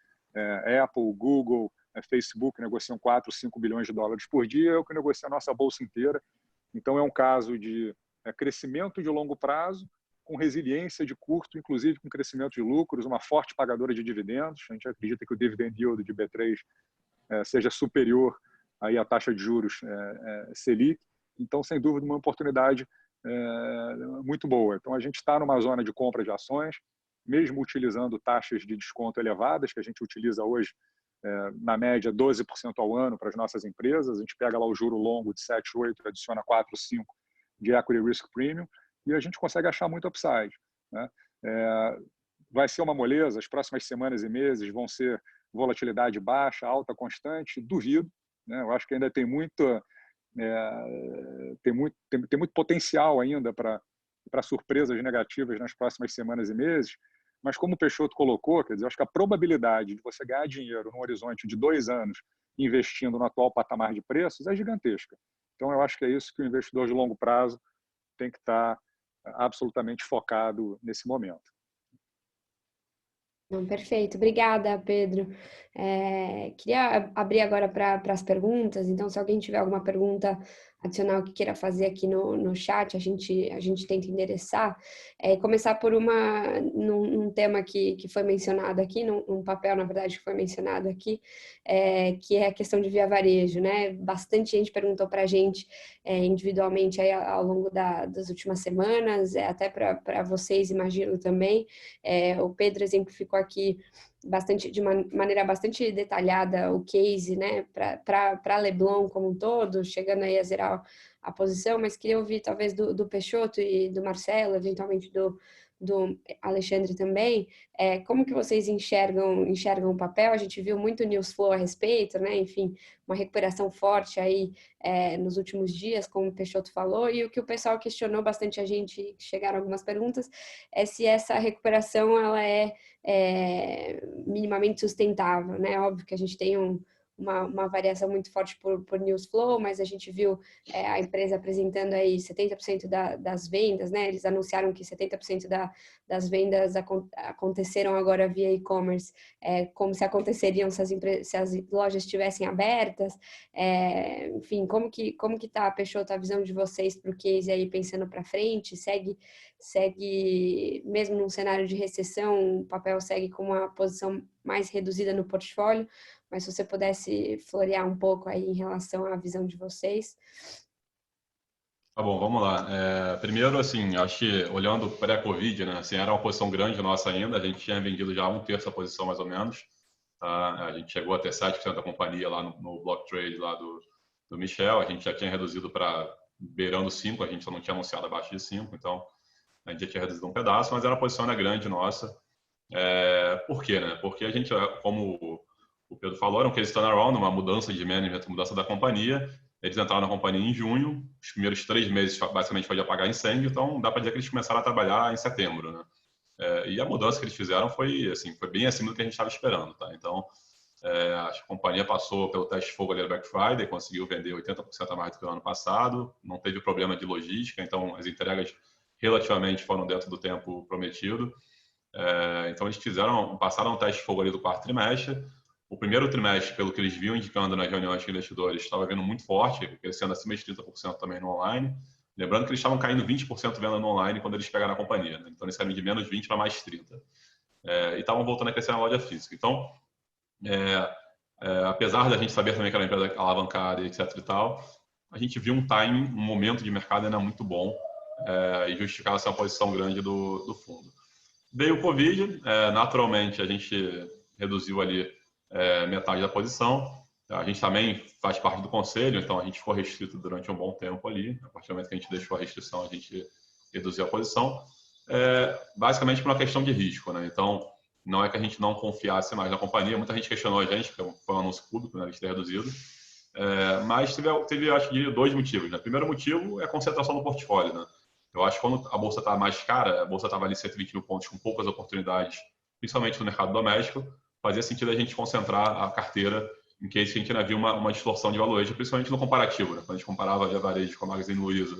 Apple, Google, Facebook negociam 4, 5 bilhões de dólares por dia, é o que negocia a nossa bolsa inteira. Então, é um caso de crescimento de longo prazo, com resiliência de curto, inclusive com crescimento de lucros, uma forte pagadora de dividendos. A gente acredita que o dividend yield de B3 seja superior aí à taxa de juros Selic. Então, sem dúvida, uma oportunidade muito boa. Então, a gente está numa zona de compra de ações, mesmo utilizando taxas de desconto elevadas, que a gente utiliza hoje, na média, 12% ao ano para as nossas empresas. A gente pega lá o juro longo de 7, 8, adiciona 4, 5 de equity risk premium, e a gente consegue achar muito upside, né? Vai ser uma moleza, as próximas semanas e meses vão ser volatilidade baixa, alta, constante? Duvido, né? Eu acho que ainda tem muito potencial ainda para surpresas negativas nas próximas semanas e meses, mas como o Peixoto colocou, quer dizer, eu acho que a probabilidade de você ganhar dinheiro num horizonte de 2 anos investindo no atual patamar de preços é gigantesca. Então, eu acho que é isso que o investidor de longo prazo tem que estar absolutamente focado nesse momento.
Não, perfeito. Obrigada, Pedro. Queria abrir agora para as perguntas, então se alguém tiver alguma pergunta adicional que queira fazer aqui no chat, a gente tenta endereçar. Começar por num tema que foi mencionado aqui, num papel, na verdade, que foi mencionado aqui, que é a questão de Via Varejo, né? Bastante gente perguntou para a gente individualmente aí ao longo das últimas semanas, até para vocês, imagino também. O Pedro exemplificou aqui de maneira bastante detalhada o case, né, para Leblon como um todo, chegando aí a zerar a posição, mas queria ouvir talvez do Peixoto e do Marcelo, eventualmente do Alexandre também, como que vocês enxergam o papel? A gente viu muito news flow a respeito, né? Enfim, uma recuperação forte aí nos últimos dias, como o Peixoto falou, e o que o pessoal questionou bastante a gente, chegaram algumas perguntas, é se essa recuperação ela é minimamente sustentável, né? Óbvio que a gente tem uma variação muito forte por news flow, mas a gente viu a empresa apresentando aí 70% das vendas, né? Eles anunciaram que 70% das vendas aconteceram agora via e-commerce, como se aconteceriam se as lojas estivessem abertas. Enfim, como que tá, Peixoto, a visão de vocês para o case aí pensando para frente? Segue, mesmo num cenário de recessão, o papel segue com uma posição mais reduzida no portfólio, mas se você pudesse florear um pouco aí em relação à visão de vocês.
Tá bom, vamos lá. Primeiro, assim, acho que olhando pré-Covid, né, assim, era uma posição grande nossa ainda, a gente tinha vendido já 1/3 da posição mais ou menos, tá? A gente chegou a ter 7% da companhia lá no block trade lá do Michel, a gente já tinha reduzido para beirando 5, a gente só não tinha anunciado abaixo de 5, então a gente já tinha reduzido um pedaço, mas era uma posição grande nossa. Por quê, né? Porque a gente, como o Pedro falou, era um case turnaround, uma mudança de management, mudança da companhia. Eles entraram na companhia em junho, os primeiros 3 meses basicamente foi de apagar incêndio, então dá para dizer que eles começaram a trabalhar em setembro, né? E a mudança que eles fizeram foi, assim, foi bem acima do que a gente estava esperando, tá? Então, a companhia passou pelo teste de fogo ali da Black Friday, conseguiu vender 80% a mais do que no ano passado, não teve problema de logística, então as entregas relativamente foram dentro do tempo prometido. Então eles passaram um teste de fogo ali do quarto trimestre. O primeiro trimestre, pelo que eles vinham indicando nas reuniões de investidores, estava vindo muito forte, crescendo acima de 30% também no online. Lembrando que eles estavam caindo 20% venda no online quando eles pegaram a companhia, né? Então eles saíram de menos 20 para mais 30. E estavam voltando a crescer na loja física. Então, apesar da gente saber também que era uma empresa alavancada e etc e tal, a gente viu um timing, um momento de mercado ainda muito bom e justificava essa posição grande do fundo. Veio o Covid, naturalmente a gente reduziu ali metade da posição. A gente também faz parte do conselho, então a gente ficou restrito durante um bom tempo ali. A partir do momento que a gente deixou a restrição, a gente reduziu a posição. Basicamente por uma questão de risco, né? Então, não é que a gente não confiasse mais na companhia. Muita gente questionou a gente, porque foi um anúncio público, né, a gente ter reduzido. Mas teve, acho que, 2 motivos, né? O primeiro motivo é a concentração do portfólio, né? Eu acho que quando a bolsa está mais cara, a bolsa estava ali 120 mil pontos com poucas oportunidades, principalmente no mercado doméstico, fazia sentido a gente concentrar a carteira em que a gente ainda viu uma distorção de valuation, principalmente no comparativo, né? Quando a gente comparava a Varejo com a Magazine Luiza,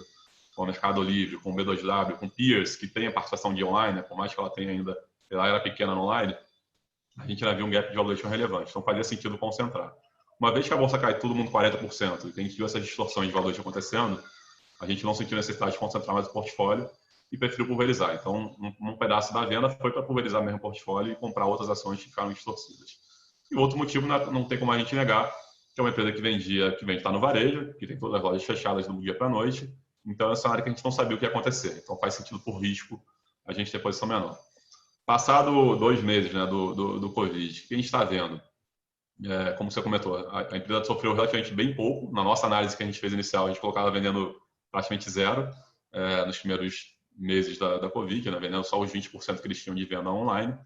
com o Mercado Livre, com o B2W, com Peers, que tem a participação de online, né? Por mais que ela tenha ainda, ela era pequena no online, a gente ainda viu um gap de valuation relevante, então fazia sentido concentrar. Uma vez que a bolsa cai todo mundo 40%, e que a gente viu essas distorções de valuation acontecendo, a gente não sentiu necessidade de concentrar mais o portfólio e preferiu pulverizar. Então, um pedaço da venda foi para pulverizar mesmo o portfólio e comprar outras ações que ficaram distorcidas. E o outro motivo, não tem como a gente negar, que é uma empresa que vende estar no varejo, que tem todas as lojas fechadas do dia para a noite. Então, essa área que a gente não sabia o que ia acontecer. Então, faz sentido por risco a gente ter posição menor. Passado 2 meses, né, do Covid, o que a gente está vendo? Como você comentou, a empresa sofreu relativamente bem pouco. Na nossa análise que a gente fez inicial, a gente colocava vendendo praticamente zero nos primeiros meses da Covid, né, vendendo só os 20% que eles tinham de venda online.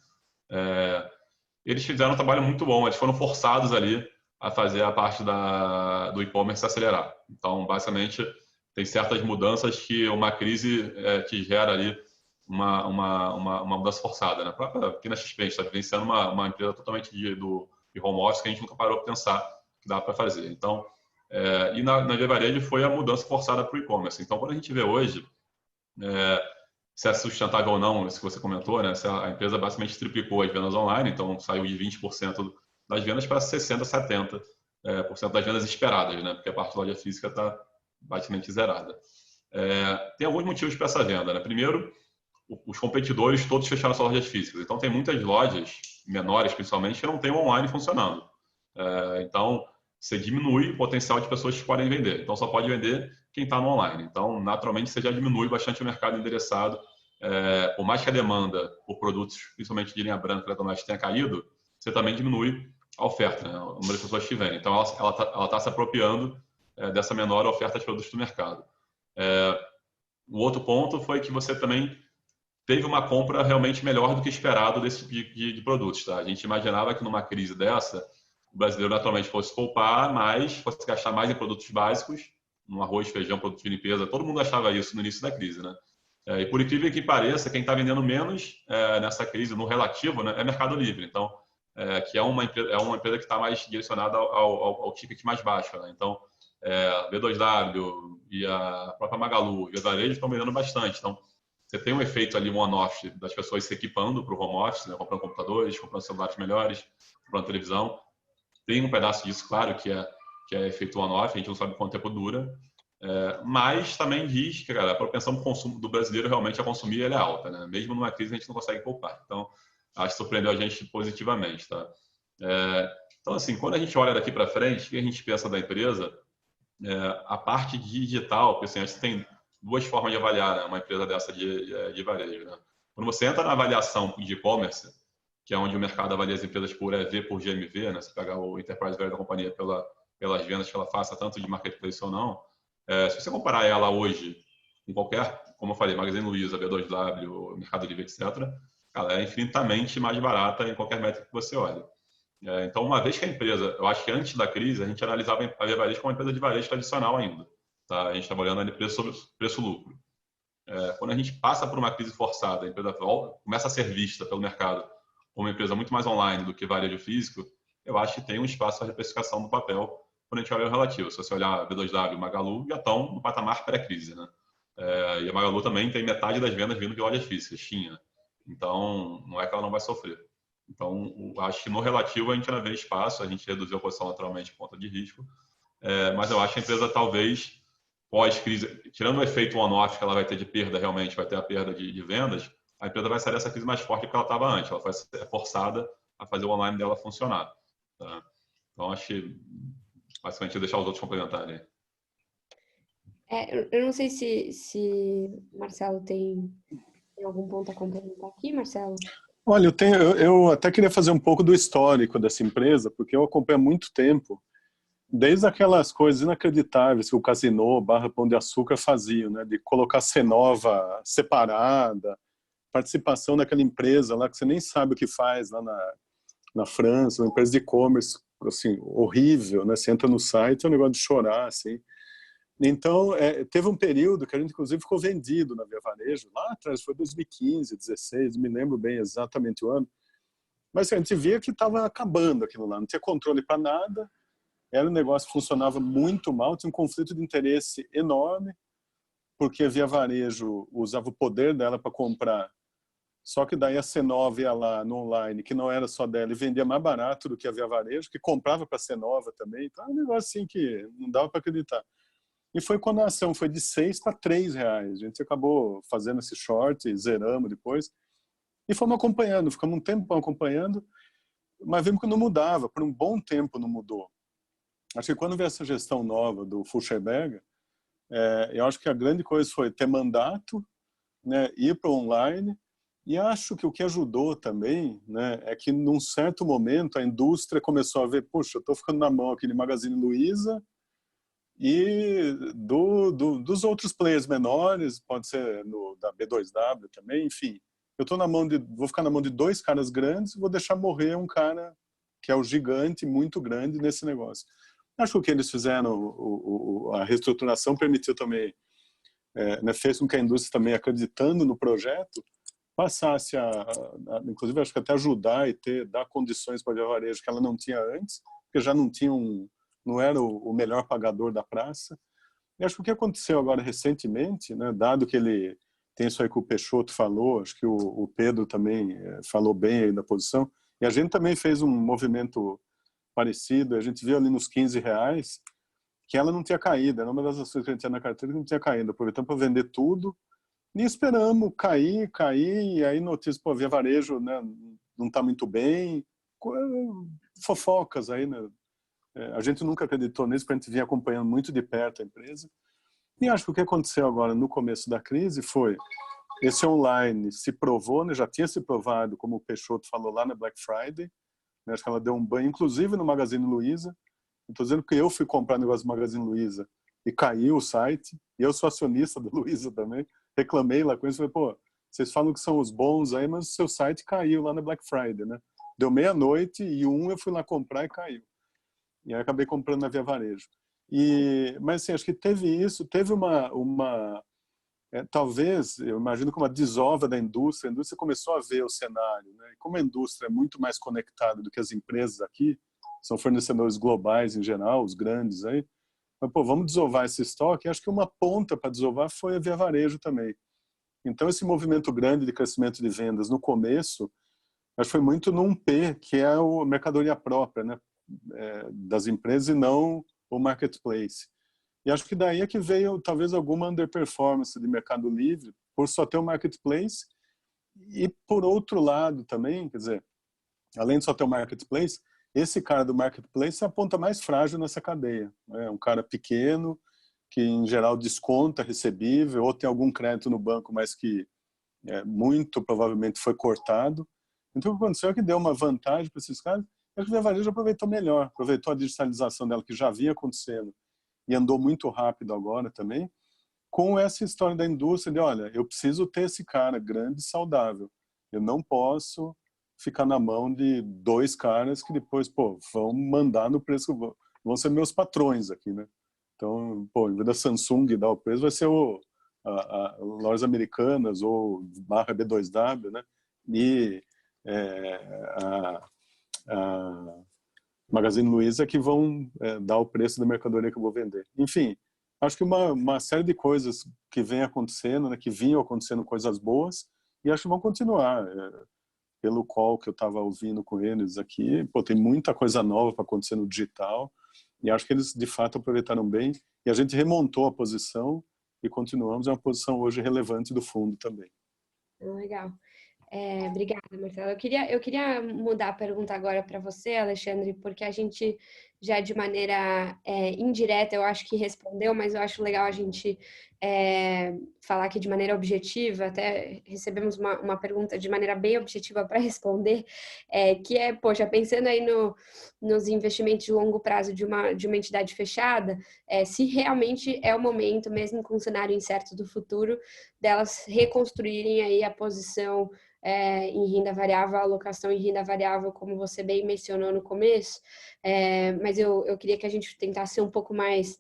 Eles fizeram um trabalho muito bom, eles foram forçados ali a fazer a parte do e-commerce acelerar. Então, basicamente, tem certas mudanças que uma crise que gera ali uma mudança forçada, né? Aqui na XP a gente está vivenciando uma empresa totalmente de home office que a gente nunca parou para pensar que dá para fazer. Então, e na Via Varejo foi a mudança forçada para o e-commerce. Então, quando a gente vê hoje se é sustentável ou não, isso que você comentou, né? Se a empresa basicamente triplicou as vendas online, então saiu de 20% das vendas para 60%, 70% das vendas esperadas, né? Porque a parte da loja física está basicamente zerada. Tem alguns motivos para essa venda, né? Primeiro, os competidores todos fecharam suas lojas físicas. Então, tem muitas lojas, menores principalmente, que não tem o online funcionando. Então, você diminui o potencial de pessoas que podem vender. Então, só pode vender quem está no online. Então, naturalmente, você já diminui bastante o mercado endereçado. Por mais que a demanda por produtos, principalmente de linha branca, eletrodoméstico, tenha caído, você também diminui a oferta, né? O número de pessoas que vendem. Então, ela tá se apropriando dessa menor oferta de produtos do mercado. O outro ponto foi que você também teve uma compra realmente melhor do que esperado desse tipo de produtos. Tá? A gente imaginava que numa crise dessa, o brasileiro naturalmente fosse poupar mais, fosse gastar mais em produtos básicos, no arroz, feijão, produtos de limpeza. Todo mundo achava isso no início da crise, né? E por incrível que pareça, quem está vendendo menos nessa crise, no relativo, né, é Mercado Livre. Então, que é uma empresa que está mais direcionada ao ticket mais baixo. Né? Então, a B2W e a própria Magalu e a Varejo estão vendendo bastante. Então, você tem um efeito ali, um on-off, das pessoas se equipando para o home office, né? Comprando computadores, comprando celulares melhores, comprando televisão. Tem um pedaço disso, claro, que é efeito on-off, a gente não sabe quanto tempo dura. Mas também diz que, cara, a propensão do consumo do brasileiro realmente a consumir ela é alta, né? Mesmo numa crise a gente não consegue poupar. Então, acho que surpreendeu a gente positivamente, tá? Então, assim, quando a gente olha daqui para frente, o que a gente pensa da empresa? A parte digital, porque assim, a gente tem 2 formas de avaliar, né, uma empresa dessa de varejo, né? Quando você entra na avaliação de e-commerce, que é onde o mercado avalia as empresas por EV, por GMV, né? Você pegar o enterprise value da companhia pelas vendas que ela faça, tanto de marketplace ou não, Se você comparar ela hoje com qualquer, como eu falei, Magazine Luiza, B2W, Mercado Livre, etc., ela é infinitamente mais barata em qualquer métrica que você olhe. Então, uma vez que a empresa, eu acho que antes da crise, a gente analisava a Via Varejo como uma empresa de varejo tradicional ainda. Tá? A gente trabalhando ali preço-lucro. Quando a gente passa por uma crise forçada, a empresa começa a ser vista pelo mercado como uma empresa muito mais online do que varejo físico, eu acho que tem um espaço para reprecificação do papel quando a gente olha o relativo. Se você olhar B2W e Magalu, já estão no patamar pré-crise. Né? E a Magalu também tem metade das vendas vindo de lojas físicas, tinha. Então, não é que ela não vai sofrer. Então, acho que no relativo a gente ainda vê espaço, a gente reduziu a posição naturalmente por conta de risco, mas eu acho que a empresa talvez, pós-crise, tirando o efeito on-off que ela vai ter de perda realmente, vai ter a perda de vendas, a empresa vai sair dessa crise mais forte do que ela estava antes, ela vai ser forçada a fazer o online dela funcionar. Tá? Então, acho que basicamente deixar os outros complementarem.
Eu não sei se Marcelo tem algum ponto a complementar aqui, Marcelo?
Olha, eu até queria fazer um pouco do histórico dessa empresa, porque eu acompanho há muito tempo, desde aquelas coisas inacreditáveis que o Casino, Barra Pão de Açúcar faziam, né? De colocar Cenova separada, participação naquela empresa lá que você nem sabe o que faz lá na França, uma empresa de e-commerce, assim, horrível, né? Você entra no site, é um negócio de chorar, assim. Então, teve um período que a gente, inclusive, ficou vendido na Via Varejo, lá atrás, foi 2015, 2016, não me lembro bem exatamente o ano, mas a gente via que estava acabando aquilo lá, não tinha controle para nada, era um negócio que funcionava muito mal, tinha um conflito de interesse enorme, porque a Via Varejo usava o poder dela para comprar, só que daí a Cenova ia lá no online, que não era só dela, e vendia mais barato do que a Via Varejo, que comprava para a Cenova também, então era um negócio assim que não dava para acreditar. E foi quando a ação foi de 6 para 3 reais. A gente acabou fazendo esse short, zeramos depois. E fomos acompanhando, ficamos um tempo acompanhando, mas vimos que não mudava, por um bom tempo não mudou. Acho que quando veio essa gestão nova do Fulcherberger, eu acho que a grande coisa foi ter mandato, né, ir para o online, e acho que o que ajudou também, né, é que num certo momento a indústria começou a ver, puxa, eu estou ficando na mão aqui de Magazine Luiza, e dos outros players menores, pode ser da B2W também, enfim. Eu vou ficar na mão de dois caras grandes e vou deixar morrer um cara que é o gigante, muito grande nesse negócio. Acho que o que eles fizeram, a reestruturação permitiu também, né, fez com que a indústria também, acreditando no projeto, passasse inclusive acho que até ajudar e dar condições para o varejo que ela não tinha antes, porque já não era o melhor pagador da praça. E acho que o que aconteceu agora recentemente, né, dado que ele tem isso aí que o Peixoto falou, acho que o Pedro também falou bem aí da posição, e a gente também fez um movimento parecido, a gente viu ali nos 15 reais que ela não tinha caído, era uma das ações que a gente tinha na carteira que não tinha caído, aproveitamos para vender tudo, e esperamos cair, e aí notícia, pô, Via Varejo, né, não está muito bem, fofocas aí, né? A gente nunca acreditou nisso, porque a gente vinha acompanhando muito de perto a empresa. E acho que o que aconteceu agora no começo da crise foi esse online se provou, né, já tinha se provado, como o Peixoto falou lá na Black Friday, né, acho que ela deu um banho, inclusive no Magazine Luiza. Estou dizendo que eu fui comprar negócio do Magazine Luiza e caiu o site, e eu sou acionista do Luiza também, reclamei lá com isso, falei, pô, vocês falam que são os bons aí, mas o seu site caiu lá na Black Friday, né? Deu meia-noite e eu fui lá comprar e caiu. E aí acabei comprando na Via Varejo. Mas assim, acho que teve isso, teve talvez, eu imagino que uma desova da indústria, a indústria começou a ver o cenário, né? E como a indústria é muito mais conectada do que as empresas aqui, são fornecedores globais em geral, os grandes aí, mas, pô, vamos desovar esse estoque, acho que uma ponta para desovar foi a Via Varejo também. Então esse movimento grande de crescimento de vendas no começo, acho que foi muito num P, que é a mercadoria própria, né? Das empresas e não o marketplace. E acho que daí é que veio talvez alguma underperformance de Mercado Livre por só ter o marketplace e por outro lado também, quer dizer, além de só ter o marketplace, esse cara do marketplace é a ponta mais frágil nessa cadeia. É um cara pequeno que em geral desconta recebível ou tem algum crédito no banco, mas que muito provavelmente foi cortado. Então o que aconteceu é que deu uma vantagem para esses caras. Acho que a Via Varejo aproveitou melhor, aproveitou a digitalização dela, que já vinha acontecendo, e andou muito rápido agora também, com essa história da indústria de, olha, eu preciso ter esse cara grande e saudável. Eu não posso ficar na mão de 2 caras que depois, pô, vão mandar no preço, vão ser meus patrões aqui, né? Então, pô, em vez da Samsung dar o preço, vai ser a lojas americanas ou barra B2W, né? E a Magazine Luiza que vão dar o preço da mercadoria que eu vou vender. Enfim, acho que uma série de coisas que vem acontecendo, né, que vinham acontecendo coisas boas, e acho que vão continuar. Pelo call que eu estava ouvindo com eles aqui, pô, tem muita coisa nova para acontecer no digital, e acho que eles, de fato, aproveitaram bem, e a gente remontou a posição, e continuamos em uma posição hoje relevante do fundo também.
Legal. Obrigada, Marcelo. Eu queria mudar a pergunta agora para você, Alexandre, porque a gente já de maneira indireta, eu acho que respondeu, mas eu acho legal a gente falar aqui de maneira objetiva. Até recebemos uma pergunta de maneira bem objetiva para responder, que é, poxa, pensando aí nos investimentos de longo prazo de uma entidade fechada, se realmente é o momento, mesmo com o cenário incerto do futuro, delas reconstruírem aí a posição em renda variável, a alocação em renda variável, como você bem mencionou no começo, mas eu queria que a gente tentasse ser um pouco mais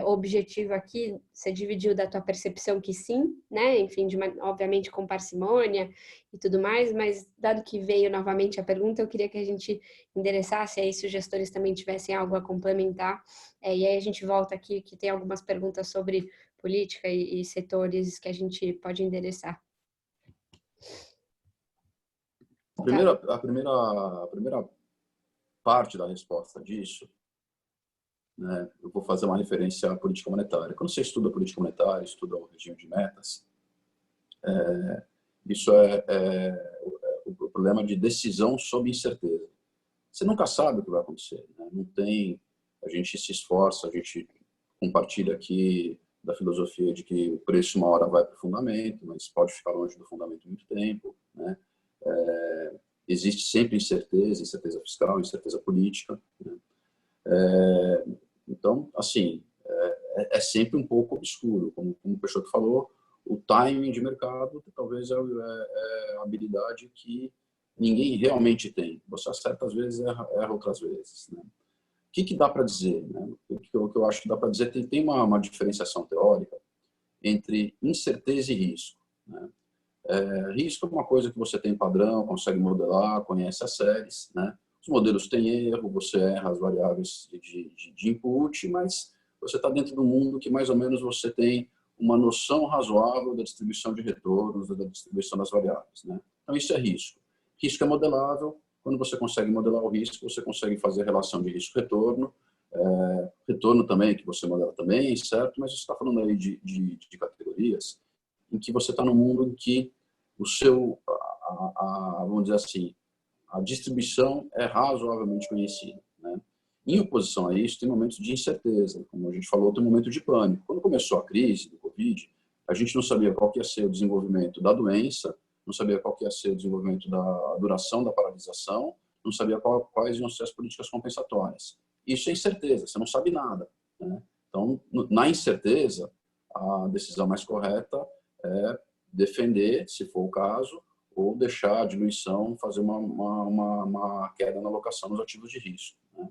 objetivo aqui. Você dividiu da tua percepção que sim, né? Enfim, obviamente com parcimônia e tudo mais, mas dado que veio novamente a pergunta, eu queria que a gente endereçasse aí, se os gestores também tivessem algo a complementar, e aí a gente volta aqui, que tem algumas perguntas sobre política e setores que a gente pode endereçar.
A primeira parte da resposta disso, né, eu vou fazer uma referência à política monetária. Quando você estuda política monetária, estuda o regime de metas, isso o problema de decisão sob incerteza. Você nunca sabe o que vai acontecer, né? Não tem, a gente se esforça, a gente compartilha aqui da filosofia de que o preço uma hora vai para o fundamento, mas pode ficar longe do fundamento muito tempo, né? Existe sempre incerteza fiscal, incerteza política, né? Então, assim, é sempre um pouco obscuro. Como o Peixoto falou, o timing de mercado talvez é a habilidade que ninguém realmente tem. Você acerta às vezes, erra outras vezes, né? O que dá para dizer, né? O que eu acho que dá para dizer, tem uma diferenciação teórica entre incerteza e risco, né? Risco é uma coisa que você tem padrão, consegue modelar, conhece as séries, né? Os modelos têm erro, você erra as variáveis de input, mas você está dentro do mundo que mais ou menos você tem uma noção razoável da distribuição de retornos, da distribuição das variáveis, né? Então isso é risco. Risco é modelável. Quando você consegue modelar o risco, você consegue fazer relação de risco-retorno. Retorno também, que você modela também, certo? Mas você está falando aí de categorias em que você está num mundo em que o seu, vamos dizer assim, a distribuição é razoavelmente conhecida, né? Em oposição a isso, tem momentos de incerteza. Como a gente falou, tem um momento de pânico. Quando começou a crise do Covid, a gente não sabia qual que ia ser o desenvolvimento da doença, não sabia qual que ia ser o desenvolvimento da duração da paralisação, não sabia quais iam ser as políticas compensatórias. Isso é incerteza, você não sabe nada, né? Então, na incerteza, a decisão mais correta é defender, se for o caso, ou deixar a diluição fazer uma queda na alocação nos ativos de risco, né?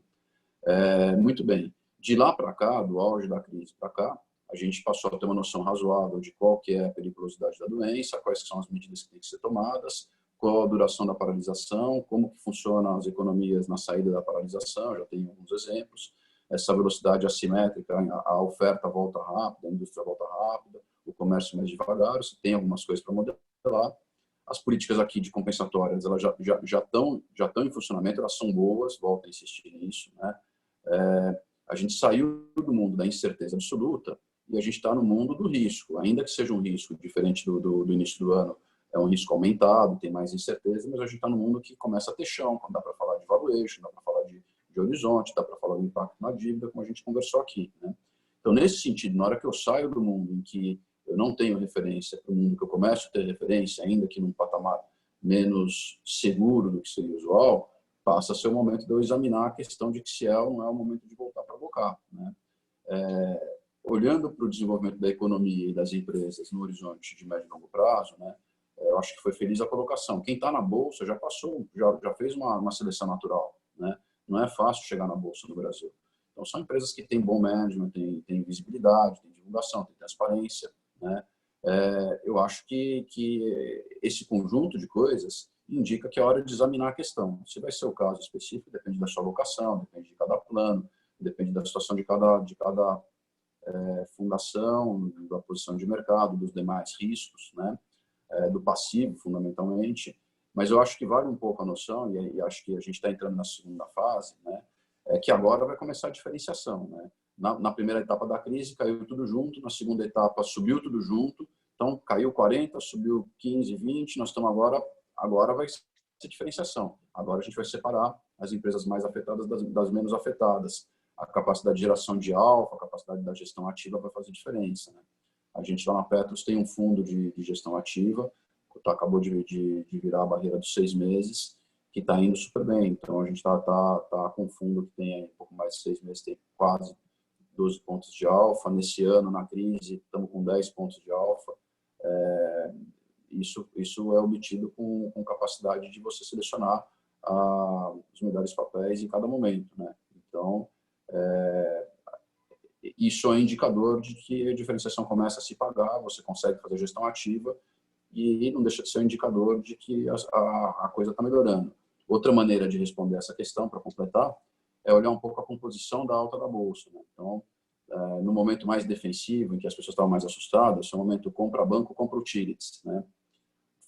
Muito bem. De lá para cá, do auge da crise para cá, a gente passou a ter uma noção razoável de qual que é a periculosidade da doença, quais são as medidas que têm que ser tomadas, qual a duração da paralisação, como que funcionam as economias na saída da paralisação, já tem alguns exemplos, essa velocidade assimétrica, a oferta volta rápida, a indústria volta rápida, o comércio mais devagar, você tem algumas coisas para modelar. As políticas aqui de compensatórias, elas já estão em funcionamento, elas são boas, volto a insistir nisso, né? A gente saiu do mundo da incerteza absoluta e a gente está no mundo do risco, ainda que seja um risco diferente do início do ano, é um risco aumentado, tem mais incerteza, mas a gente está no mundo que começa a ter chão, quando dá para falar de valuation, dá para falar de horizonte, dá para falar do impacto na dívida, como a gente conversou aqui, né? Então, nesse sentido, na hora que eu saio do mundo em que eu não tenho referência para o mundo que eu começo a ter referência, ainda que num patamar menos seguro do que seria usual, passa a ser o momento de eu examinar a questão de que se é ou não é o momento de voltar para alocar, né? olhando para o desenvolvimento da economia e das empresas no horizonte de médio e longo prazo, né, eu acho que foi feliz a colocação. Quem está na Bolsa já passou, já fez uma seleção natural, né? Não é fácil chegar na Bolsa no Brasil. Então, são empresas que têm bom management, têm visibilidade, têm divulgação, têm transparência, né? Eu acho que esse conjunto de coisas indica que é hora de examinar a questão. Se vai ser o caso específico, depende da sua alocação, depende de cada plano, depende da situação de cada fundação, da posição de mercado, dos demais riscos, né? Do passivo, fundamentalmente. Mas eu acho que vale um pouco a noção, e acho que a gente está entrando na segunda fase, né? Que agora vai começar a diferenciação, né? Na primeira etapa da crise caiu tudo junto, na segunda etapa subiu tudo junto, então caiu 40, subiu 15, 20, nós estamos agora vai ser diferenciação. Agora a gente vai separar as empresas mais afetadas das menos afetadas. A capacidade de geração de alfa, a capacidade da gestão ativa vai fazer diferença, né? A gente lá na Petros tem um fundo de gestão ativa, que acabou de virar a barreira dos 6 meses, que está indo super bem. Então, a gente está com um fundo que tem aí um pouco mais de 6 meses, tem quase 12 pontos de alfa. Nesse ano, na crise, estamos com 10 pontos de alfa. Isso é obtido com capacidade de você selecionar os melhores papéis em cada momento, né? Então, isso é indicador de que a diferenciação começa a se pagar, você consegue fazer gestão ativa e não deixa de ser um indicador de que a coisa está melhorando. Outra maneira de responder essa questão, para completar, é olhar um pouco a composição da alta da Bolsa, né? Então, no momento mais defensivo, em que as pessoas estavam mais assustadas, é o momento compra banco, compra utilities, né?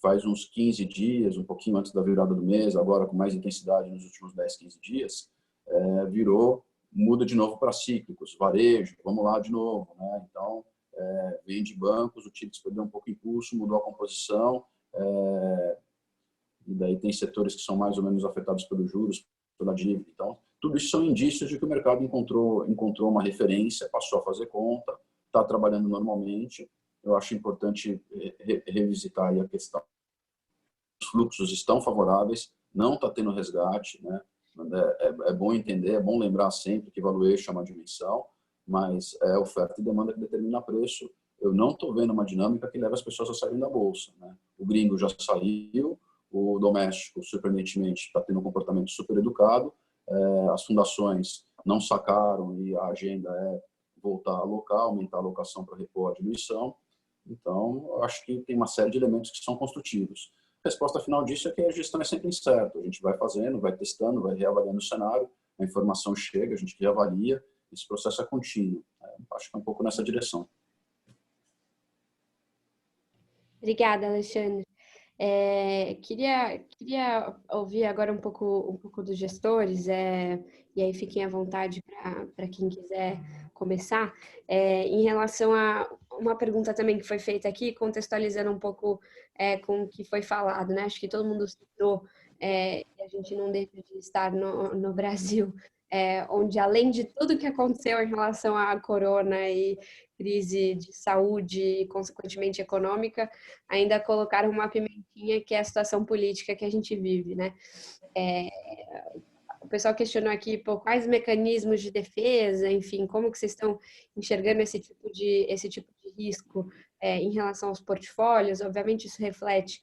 Faz uns 15 dias, um pouquinho antes da virada do mês, agora com mais intensidade nos últimos 10, 15 dias, muda de novo para cíclicos, varejo, vamos lá de novo, né? Então, vende bancos, o utilities perdeu um pouco de impulso, mudou a composição, e daí tem setores que são mais ou menos afetados pelos juros, pela dívida. Então, tudo isso são indícios de que o mercado encontrou uma referência, passou a fazer conta, está trabalhando normalmente. Eu acho importante revisitar aí a questão. Os fluxos estão favoráveis, não está tendo resgate, né? É bom entender, é bom lembrar sempre que valuation é uma dimensão, mas é oferta e demanda que determina preço. Eu não estou vendo uma dinâmica que leva as pessoas a saírem da bolsa, né? O gringo já saiu, o doméstico, surpreendentemente, está tendo um comportamento super educado, as fundações não sacaram e a agenda é voltar a alocar, aumentar a alocação para repor a diluição. Então, eu acho que tem uma série de elementos que são construtivos. A resposta final disso é que a gestão é sempre incerta. A gente vai fazendo, vai testando, vai reavaliando o cenário, a informação chega, a gente reavalia, esse processo é contínuo. Acho que é um pouco nessa direção.
Obrigada, Alexandre. Queria ouvir agora um pouco dos gestores, e aí fiquem à vontade para quem quiser começar, em relação a uma pergunta também que foi feita aqui, contextualizando um pouco com o que foi falado, né? Acho que todo mundo citou, e a gente não deixa de estar no Brasil, onde além de tudo que aconteceu em relação à corona e crise de saúde e, consequentemente, econômica, ainda colocaram uma pimentinha que é a situação política que a gente vive, né? O pessoal questionou aqui quais mecanismos de defesa, enfim, como que vocês estão enxergando esse tipo de risco em relação aos portfólios. Obviamente, isso reflete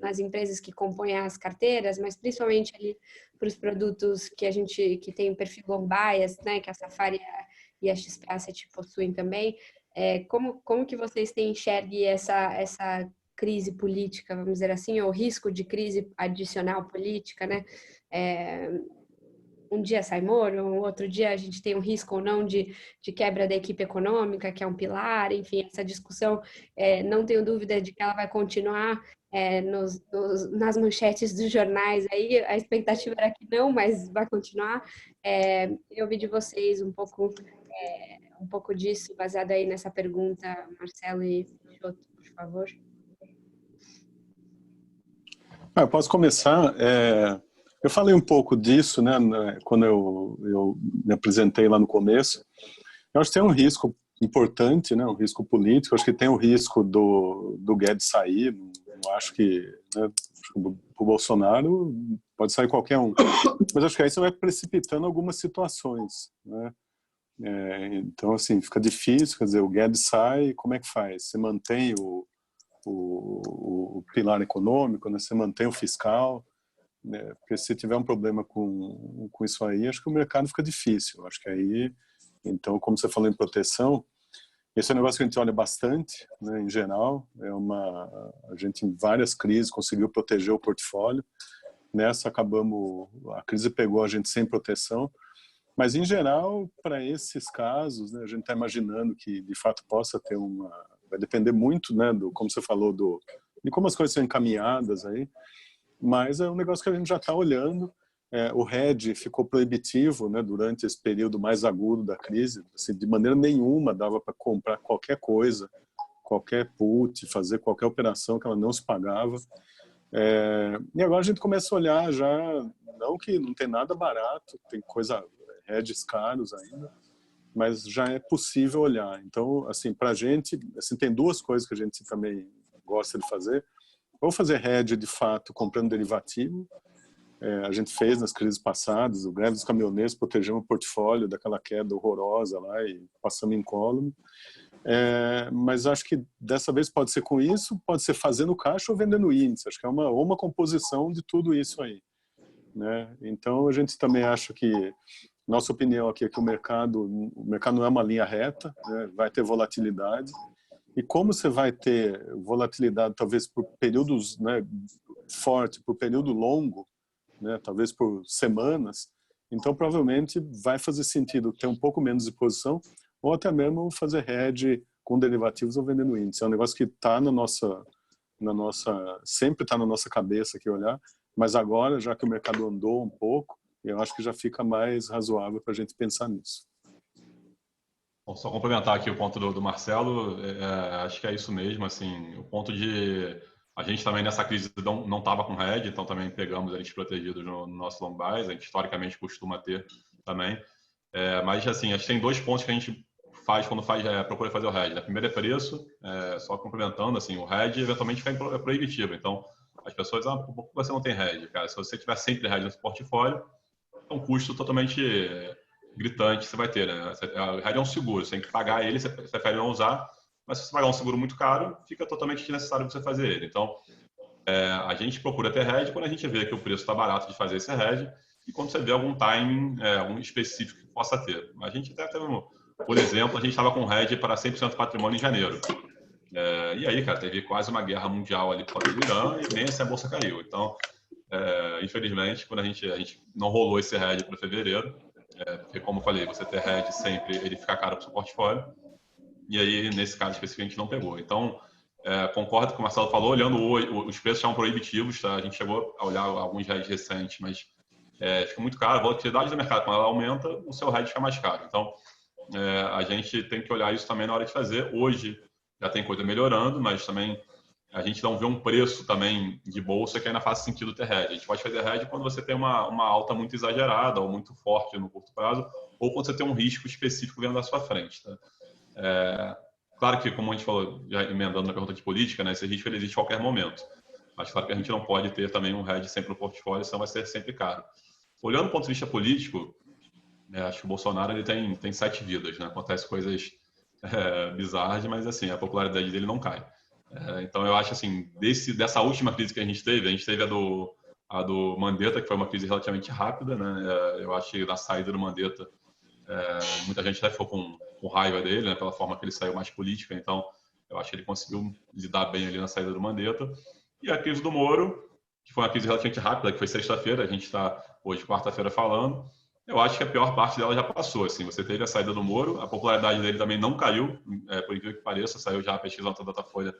nas empresas que compõem as carteiras, mas principalmente ali para os produtos que tem perfil long bias, né, que a Safari e a XP Asset possuem também. Como que vocês têm enxergue essa crise política, vamos dizer assim, ou risco de crise adicional política, né? Um dia sai Moro, outro dia a gente tem um risco ou não de quebra da equipe econômica, que é um pilar, enfim, essa discussão, não tenho dúvida de que ela vai continuar nas manchetes dos jornais, aí a expectativa era que não, mas vai continuar. Eu ouvi de vocês um pouco disso, baseado aí nessa pergunta, Marcelo e Peixoto, por favor.
Eu posso começar. Eu falei um pouco disso, né, quando eu me apresentei lá no começo. Eu acho que tem um risco importante, né, um risco político. Eu acho que tem o risco do Guedes sair. Não acho que, né, o Bolsonaro pode sair qualquer um. Mas acho que aí você vai precipitando algumas situações, né? Então, assim, fica difícil, quer dizer, o Guedes sai, como é que faz? Você mantém o pilar econômico, né? Você mantém o fiscal, né? Porque se tiver um problema com isso aí, acho que o mercado fica difícil. Acho que aí, então, como você falou em proteção, esse é um negócio que a gente olha bastante, né, em geral. A gente, em várias crises, conseguiu proteger o portfólio. Nessa, a crise pegou a gente sem proteção. Mas, em geral, para esses casos, né, a gente está imaginando que, de fato, possa ter vai depender muito, né, como você falou, de como as coisas são encaminhadas aí. Mas é um negócio que a gente já está olhando. O hedge ficou proibitivo, né, durante esse período mais agudo da crise. Assim, de maneira nenhuma dava para comprar qualquer coisa, qualquer put, fazer qualquer operação que ela não se pagava. E agora a gente começa a olhar já, não que não tem nada barato, tem hedges caros ainda, mas já é possível olhar. Então, assim, para a gente, assim, tem duas coisas que a gente também gosta de fazer. Ou fazer hedge, de fato, comprando derivativo. A gente fez nas crises passadas, o greve dos caminhoneiros, protegemos o portfólio daquela queda horrorosa lá e passamos incólume. Mas acho que dessa vez pode ser com isso, pode ser fazendo caixa ou vendendo índice. Acho que é uma composição de tudo isso aí, né? Então, a gente também acha que, nossa opinião aqui é que o mercado não é uma linha reta, né? Vai ter volatilidade. E como você vai ter volatilidade, talvez por períodos, né, forte, por período longo, né, talvez por semanas, então provavelmente vai fazer sentido ter um pouco menos de posição ou até mesmo fazer hedge com derivativos ou vendendo índice. É um negócio que está sempre está na nossa cabeça aqui olhar, mas agora, já que o mercado andou um pouco, eu acho que já fica mais razoável para a gente pensar nisso.
Bom, só complementar aqui o ponto do Marcelo, acho que é isso mesmo, assim, o ponto de a gente também nessa crise não estava com hedge, então também pegamos eles protegidos no nosso long buys, a gente historicamente costuma ter também, mas assim, acho que tem dois pontos que a gente faz quando procura fazer o hedge, né? Primeiro é preço, só complementando, assim, o hedge eventualmente fica proibitivo, então as pessoas, por que você não tem hedge, cara? Se você tiver sempre hedge no seu portfólio, é um custo totalmente gritante você vai ter, né? O hedge é um seguro, você tem que pagar ele, você prefere não usar, mas se você pagar um seguro muito caro, fica totalmente desnecessário você fazer ele. Então, a gente procura ter hedge quando a gente vê que o preço está barato de fazer esse hedge e quando você vê algum timing um específico que possa ter. A gente até tem, por exemplo, a gente estava com hedge para 100% patrimônio em janeiro. E aí, cara, teve quase uma guerra mundial ali por causa do Irã e nem assim a bolsa caiu. Então, infelizmente, quando a gente não rolou esse hedge para fevereiro, porque, como eu falei, você ter hedge sempre, ele fica caro para o seu portfólio. E aí, nesse caso específico, a gente não pegou. Então, concordo com o que o Marcelo falou, olhando hoje, os preços estavam proibitivos, tá? A gente chegou a olhar alguns hedges recentes, mas fica muito caro. A volatilidade do mercado, quando ela aumenta, o seu hedge fica mais caro. Então, a gente tem que olhar isso também na hora de fazer. Hoje, já tem coisa melhorando, mas também a gente não vê um preço também de bolsa que ainda faz sentido ter hedge. A gente pode fazer hedge quando você tem uma alta muito exagerada ou muito forte no curto prazo, ou quando você tem um risco específico vendo à sua frente. Tá? Claro que, como a gente falou, já emendando na pergunta de política, né, esse risco ele existe a qualquer momento. Mas claro que a gente não pode ter também um hedge sempre no portfólio, senão vai ser sempre caro. Olhando do ponto de vista político, acho que o Bolsonaro ele tem 7 vidas. Né? Acontece coisas bizarras, mas assim, a popularidade dele não cai. Então, eu acho assim, dessa última crise que a gente teve a do Mandetta, que foi uma crise relativamente rápida, né? Eu acho que na saída do Mandetta, muita gente até ficou com raiva dele, né? Pela forma que ele saiu mais política. Então, eu acho que ele conseguiu lidar bem ali na saída do Mandetta. E a crise do Moro, que foi uma crise relativamente rápida, que foi sexta-feira, a gente está hoje, quarta-feira, falando. Eu acho que a pior parte dela já passou. Assim, você teve a saída do Moro, a popularidade dele também não caiu, por incrível que pareça, saiu já a pesquisa da Datafolha,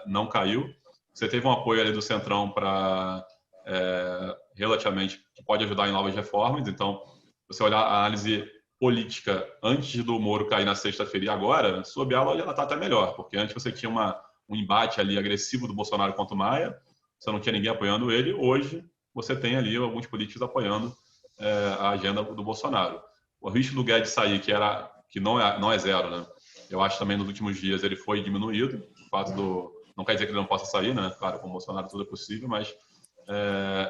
não caiu. Você teve um apoio ali do Centrão para relativamente que pode ajudar em novas reformas. Então, você olhar a análise política antes do Moro cair na sexta-feira e agora, sob ela está até melhor, porque antes você tinha um embate ali agressivo do Bolsonaro contra o Maia, você não tinha ninguém apoiando ele. Hoje você tem ali alguns políticos apoiando a agenda do Bolsonaro. O risco do Guedes sair, que não é zero, né? Eu acho também nos últimos dias ele foi diminuído. O fato não quer dizer que ele não possa sair, né? Claro, com o Bolsonaro tudo é possível, mas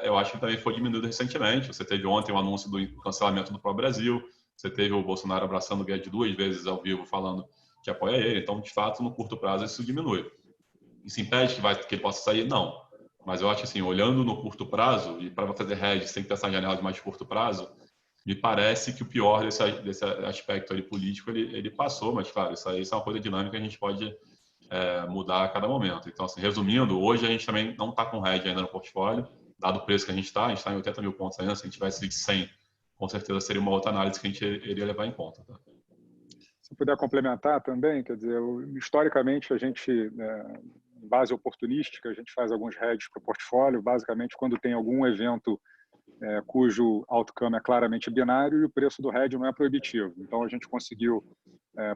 eu acho que também foi diminuído recentemente. Você teve ontem o anúncio do cancelamento do próprio Brasil. Você teve o Bolsonaro abraçando o Guedes 2 vezes ao vivo, falando que apoia ele. Então, de fato, no curto prazo, isso diminui. Isso impede que ele possa sair? Não. Mas eu acho que, assim, olhando no curto prazo, e para fazer hedge tem que ter essa janela de mais curto prazo, me parece que o pior desse aspecto ali político ele passou, mas, claro, isso é uma coisa dinâmica que a gente pode mudar a cada momento. Então, assim, resumindo, hoje a gente também não está com hedge ainda no portfólio, dado o preço que a gente está em 80 mil pontos ainda, se a gente tivesse 100, com certeza seria uma outra análise que a gente iria levar em conta. Tá?
Se puder complementar também, quer dizer, historicamente a gente, em base oportunística, a gente faz alguns hedges para o portfólio, basicamente quando tem algum evento cujo outcome é claramente binário e o preço do hedge não é proibitivo. Então a gente conseguiu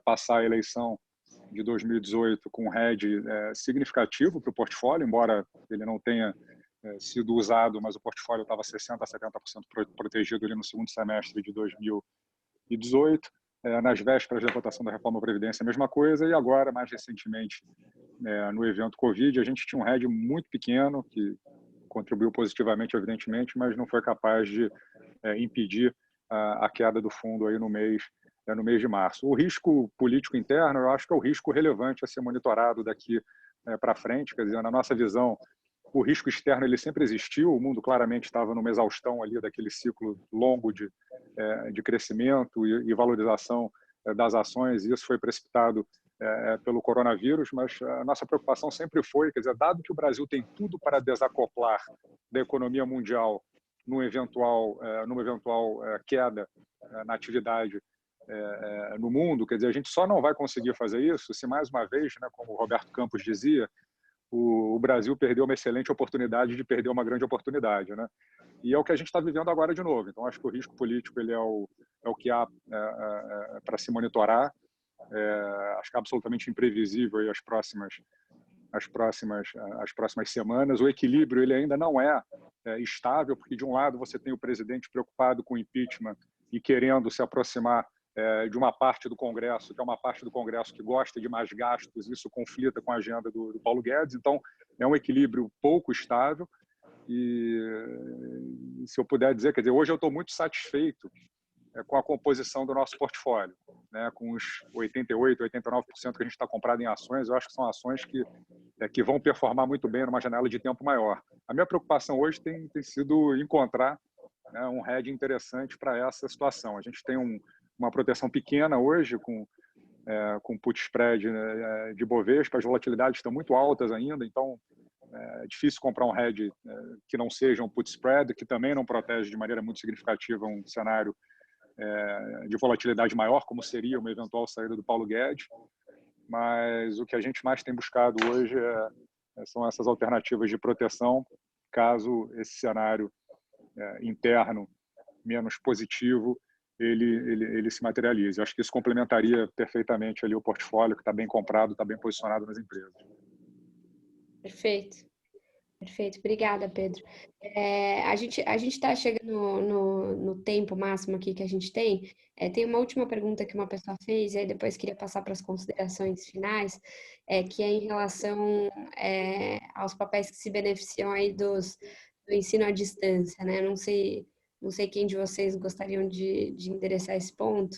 passar a eleição de 2018 com um hedge significativo para o portfólio, embora ele não tenha sido usado, mas o portfólio estava 60% a 70% protegido ali no segundo semestre de 2018. Nas vésperas da votação da reforma da Previdência, a mesma coisa, e agora, mais recentemente, no evento Covid, a gente tinha um hedge muito pequeno, que contribuiu positivamente, evidentemente, mas não foi capaz de impedir a queda do fundo aí no mês de março. O risco político interno, eu acho que é o risco relevante a ser monitorado daqui para frente, quer dizer, na nossa visão, o risco externo ele sempre existiu, o mundo claramente estava numa exaustão ali daquele ciclo longo de crescimento e valorização das ações, e isso foi precipitado pelo coronavírus, mas a nossa preocupação sempre foi, quer dizer, dado que o Brasil tem tudo para desacoplar da economia mundial numa eventual queda na atividade no mundo, quer dizer, a gente só não vai conseguir fazer isso se, mais uma vez, né, como o Roberto Campos dizia, o Brasil perdeu uma excelente oportunidade de perder uma grande oportunidade, né? E é o que a gente está vivendo agora de novo. Então, acho que o risco político ele é o que há para se monitorar. Acho que é absolutamente imprevisível aí as próximas semanas. O equilíbrio ele ainda não é estável, porque, de um lado, você tem o presidente preocupado com o impeachment e querendo se aproximar de uma parte do Congresso, que é uma parte do Congresso que gosta de mais gastos, isso conflita com a agenda do Paulo Guedes. Então, é um equilíbrio pouco estável. E, se eu puder dizer, quer dizer, hoje eu estou muito satisfeito com a composição do nosso portfólio, né? Com os 88%, 89% que a gente está comprado em ações, eu acho que são ações que vão performar muito bem numa janela de tempo maior. A minha preocupação hoje tem sido encontrar, né, um hedge interessante para essa situação. A gente tem uma proteção pequena hoje com put spread, né, de Bovespa, as volatilidades estão muito altas ainda, então é difícil comprar um hedge que não seja um put spread, que também não protege de maneira muito significativa um cenário de volatilidade maior, como seria uma eventual saída do Paulo Guedes. Mas o que a gente mais tem buscado hoje são essas alternativas de proteção, caso esse cenário interno menos positivo ele se materialize. Acho que isso complementaria perfeitamente ali o portfólio, que está bem comprado, está bem posicionado nas empresas.
Perfeito. Perfeito. Obrigada, Pedro. A gente está chegando no tempo máximo aqui que a gente tem. Tem uma última pergunta que uma pessoa fez, e aí depois queria passar para as considerações finais, que é em relação aos papéis que se beneficiam aí do ensino à distância, né? Não sei quem de vocês gostariam de endereçar esse ponto.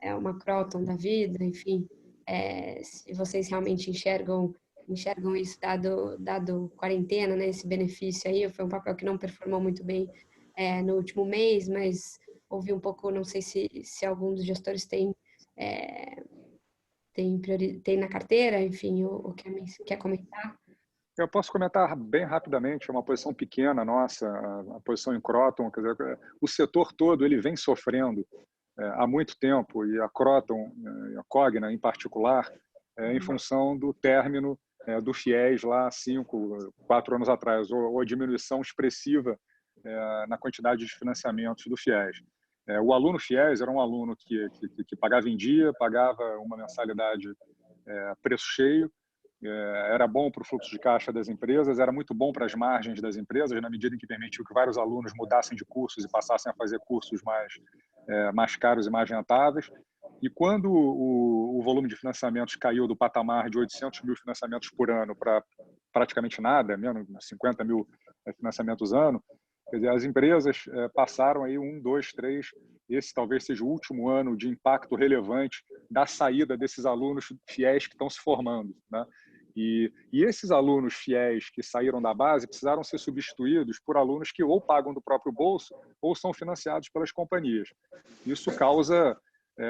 É uma Croton da vida, enfim. Se vocês realmente enxergam isso dado quarentena, né? Esse benefício aí, foi um papel que não performou muito bem no último mês, mas ouvi um pouco, não sei se algum dos gestores tem na carteira, enfim, o quer comentar?
Eu posso comentar bem rapidamente, é uma posição pequena nossa, a posição em Croton, quer dizer, o setor todo ele vem sofrendo há muito tempo, e a Croton, a Cogna em particular, em função do término do FIES lá 4 anos atrás, ou a diminuição expressiva na quantidade de financiamentos do FIES. O aluno FIES era um aluno que pagava em dia, pagava uma mensalidade preço cheio, era bom para o fluxo de caixa das empresas, era muito bom para as margens das empresas, na medida em que permitiu que vários alunos mudassem de cursos e passassem a fazer cursos mais caros e mais rentáveis. E quando o volume de financiamentos caiu do patamar de 800 mil financiamentos por ano para praticamente nada, menos 50 mil financiamentos ano, Quer dizer, as empresas passaram aí 1, 2, 3, esse talvez seja o último ano de impacto relevante da saída desses alunos fiéis que estão se formando, né? E esses alunos fiéis que saíram da base precisaram ser substituídos por alunos que ou pagam do próprio bolso ou são financiados pelas companhias. Isso causa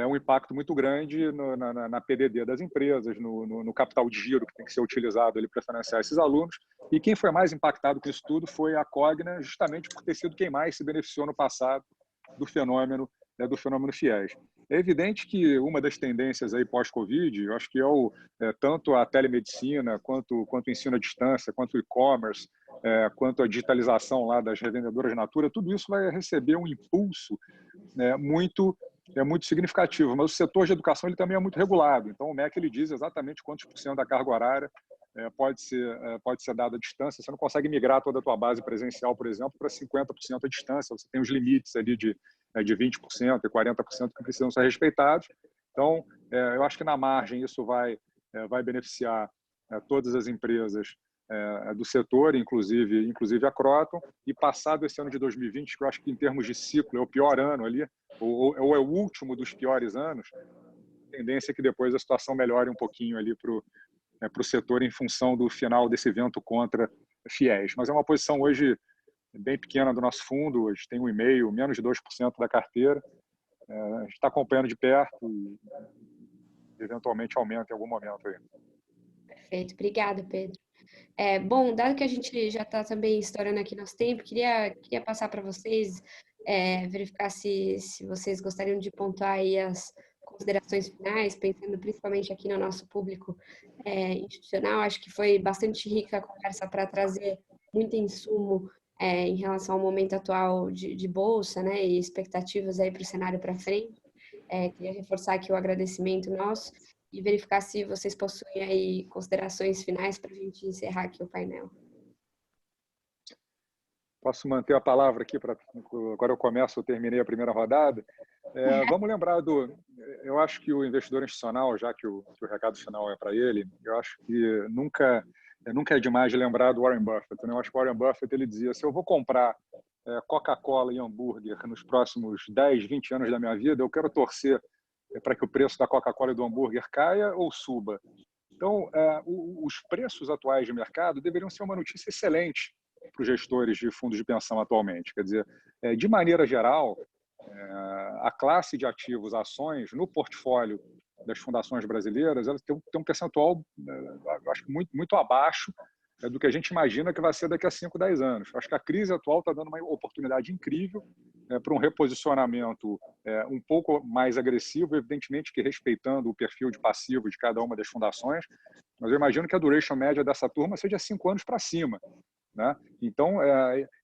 um impacto muito grande na PDD das empresas, no capital de giro que tem que ser utilizado para financiar esses alunos. E quem foi mais impactado com isso tudo foi a Cogna, justamente por ter sido quem mais se beneficiou no passado do fenômeno FIES. É evidente que uma das tendências aí pós-Covid, eu acho que tanto a telemedicina, quanto o ensino à distância, quanto o e-commerce, quanto a digitalização lá das revendedoras Natura, tudo isso vai receber um impulso muito significativo. Mas o setor de educação ele também é muito regulado. Então, o MEC ele diz exatamente quantos % da carga horária pode ser dada à distância. Você não consegue migrar toda a tua base presencial, por exemplo, para 50% à distância. Você tem os limites ali de 20% e 40% que precisam ser respeitados. Então, eu acho que na margem isso vai beneficiar todas as empresas do setor, inclusive a Kroton. E passado esse ano de 2020, que eu acho que em termos de ciclo é o pior ano ali, ou é o último dos piores anos, a tendência é que depois a situação melhore um pouquinho ali para o setor em função do final desse vento contra FIES. Mas é uma posição hoje bem pequena do nosso fundo, hoje tem 1,5%, menos de 2% da carteira. A gente está acompanhando de perto e eventualmente aumenta em algum momento aí.
Perfeito, obrigada, Pedro. Bom, dado que a gente já está também estourando aqui nosso tempo, queria passar para vocês, verificar se vocês gostariam de pontuar aí as considerações finais, pensando principalmente aqui no nosso público institucional. Acho que foi bastante rica a conversa para trazer muito insumo em relação ao momento atual de bolsa, né, e expectativas aí para o cenário para frente. Queria reforçar aqui o agradecimento nosso e verificar se vocês possuem aí considerações finais para a gente encerrar aqui o painel.
Posso manter a palavra aqui agora eu terminei a primeira rodada. Vamos lembrar eu acho que o investidor institucional, já que o recado final é para ele, eu acho que nunca é demais de lembrar do Warren Buffett, né? Eu acho que o Warren Buffett ele dizia: se eu vou comprar Coca-Cola e hambúrguer nos próximos 10, 20 anos da minha vida, eu quero torcer para que o preço da Coca-Cola e do hambúrguer caia ou suba. Então, os preços atuais de mercado deveriam ser uma notícia excelente para os gestores de fundos de pensão atualmente. Quer dizer, de maneira geral, a classe de ativos, ações, no portfólio das fundações brasileiras, elas têm um percentual, acho que muito abaixo do que a gente imagina que vai ser daqui a 5, 10 anos. Acho que a crise atual está dando uma oportunidade incrível para um reposicionamento um pouco mais agressivo, evidentemente que respeitando o perfil de passivo de cada uma das fundações, mas eu imagino que a duration média dessa turma seja 5 anos para cima, né? Então,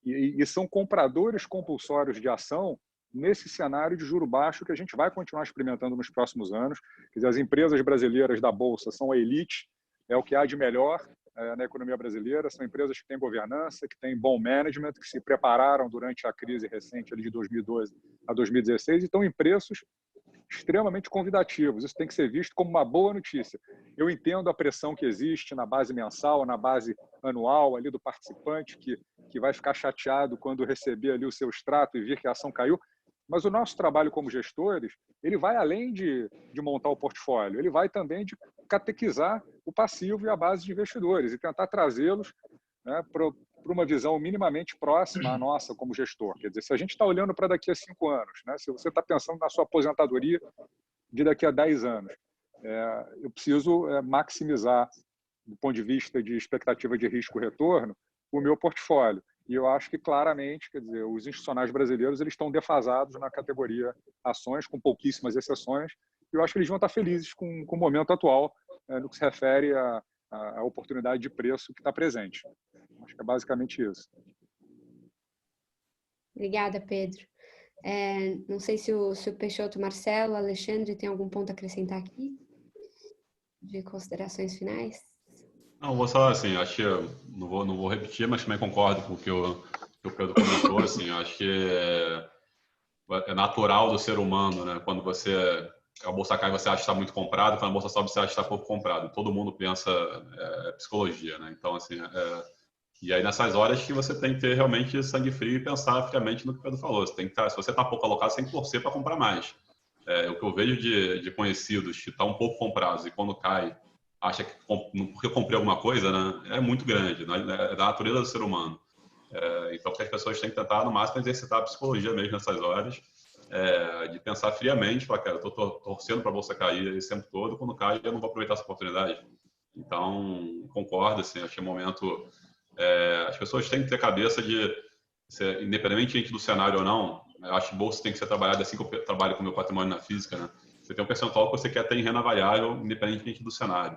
e são compradores compulsórios de ação nesse cenário de juro baixo que a gente vai continuar experimentando nos próximos anos. Quer dizer, as empresas brasileiras da Bolsa são a elite, é o que há de melhor na economia brasileira, são empresas que têm governança, que têm bom management, que se prepararam durante a crise recente ali de 2012 a 2016 e estão em preços extremamente convidativos. Isso tem que ser visto como uma boa notícia. Eu entendo a pressão que existe na base mensal, na base anual ali do participante, que vai ficar chateado quando receber ali o seu extrato e ver que a ação caiu. Mas o nosso trabalho como gestores, ele vai além de montar o portfólio, ele vai também de catequizar o passivo e a base de investidores e tentar trazê-los, né, para uma visão minimamente próxima à nossa como gestor. Quer dizer, se a gente está olhando para daqui a 5 anos, né, se você está pensando na sua aposentadoria de daqui a 10 anos, eu preciso maximizar, do ponto de vista de expectativa de risco-retorno, o meu portfólio. E eu acho que claramente, quer dizer, os institucionais brasileiros eles estão defasados na categoria ações, com pouquíssimas exceções. E eu acho que eles vão estar felizes com o momento atual no que se refere à oportunidade de preço que está presente. Acho que é basicamente isso.
Obrigada, Pedro. Não sei se o Peixoto, Marcelo, Alexandre tem algum ponto a acrescentar aqui de considerações finais?
Não, vou só assim, acho que não vou repetir, mas também concordo com o que o Pedro comentou. Assim, acho que é natural do ser humano, né? Quando a bolsa cai, você acha que está muito comprado, quando a bolsa sobe, você acha que está pouco comprado. Todo mundo pensa psicologia, né? Então, assim, E aí, nessas horas que você tem que ter realmente sangue frio e pensar friamente no que o Pedro falou. Você tem que se você está pouco alocado, você tem que torcer para comprar mais. O que eu vejo de conhecidos que está um pouco comprados e quando cai, acha que porque eu comprei alguma coisa, né, é muito grande, né, é da natureza do ser humano. Então, que as pessoas têm que tentar, no máximo, exercitar a psicologia mesmo nessas horas, de pensar friamente, falar, cara, eu estou torcendo para a bolsa cair esse tempo todo, quando cai, eu não vou aproveitar essa oportunidade. Então, concordo, assim, acho que é um momento... as pessoas têm que ter cabeça de, independentemente do cenário ou não, eu acho que bolsa tem que ser trabalhada assim que eu trabalho com o meu patrimônio na física, né? Você tem um percentual que você quer ter em renda variável, independentemente do cenário.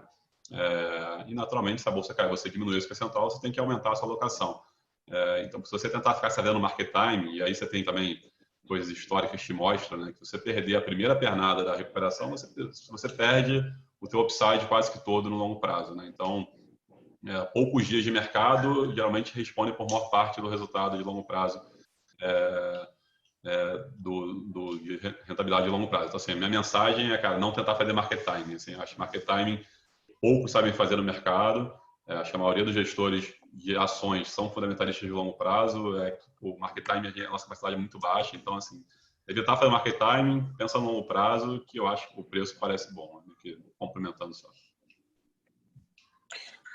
E, naturalmente, se a bolsa cair, você diminui esse percentual, você tem que aumentar a sua alocação. Então, se você tentar ficar sabendo market time, e aí você tem também coisas históricas que te mostram, né, que você perder a primeira pernada da recuperação, você perde o teu upside quase que todo no longo prazo, né? Então, poucos dias de mercado geralmente respondem por maior parte do resultado de longo prazo, de rentabilidade de longo prazo. Então, assim, a minha mensagem é, cara, não tentar fazer market timing. Assim, acho que market timing poucos sabem fazer no mercado. Acho que a maioria dos gestores de ações são fundamentalistas de longo prazo. O market timing, a nossa capacidade é muito baixa. Então, assim, evitar fazer market timing, pensa no longo prazo, que eu acho que o preço parece bom, né? Complementando só.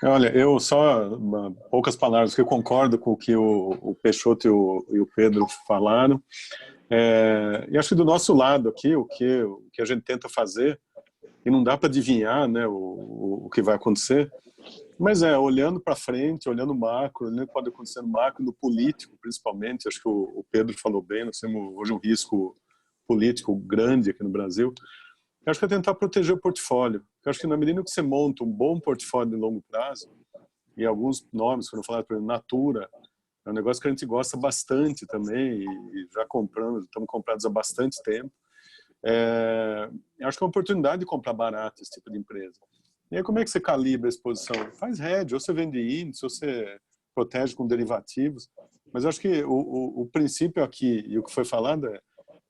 Olha, eu só poucas palavras, que eu concordo com o que o Peixoto e o Pedro falaram. E acho que do nosso lado aqui, o que a gente tenta fazer, e não dá para adivinhar, né, o que vai acontecer, mas olhando para frente, olhando o macro, olhando o que pode acontecer no macro, no político principalmente. Acho que o Pedro falou bem, nós temos hoje um risco político grande aqui no Brasil. Eu acho que é tentar proteger o portfólio. Eu acho que na medida que você monta um bom portfólio de longo prazo, e alguns nomes foram falados, por exemplo, Natura, é um negócio que a gente gosta bastante também, e já estamos comprados há bastante tempo. Eu acho que é uma oportunidade de comprar barato esse tipo de empresa. E aí como é que você calibra a exposição? Faz hedge, ou você vende índice, ou você protege com derivativos. Mas eu acho que o princípio aqui, e o que foi falado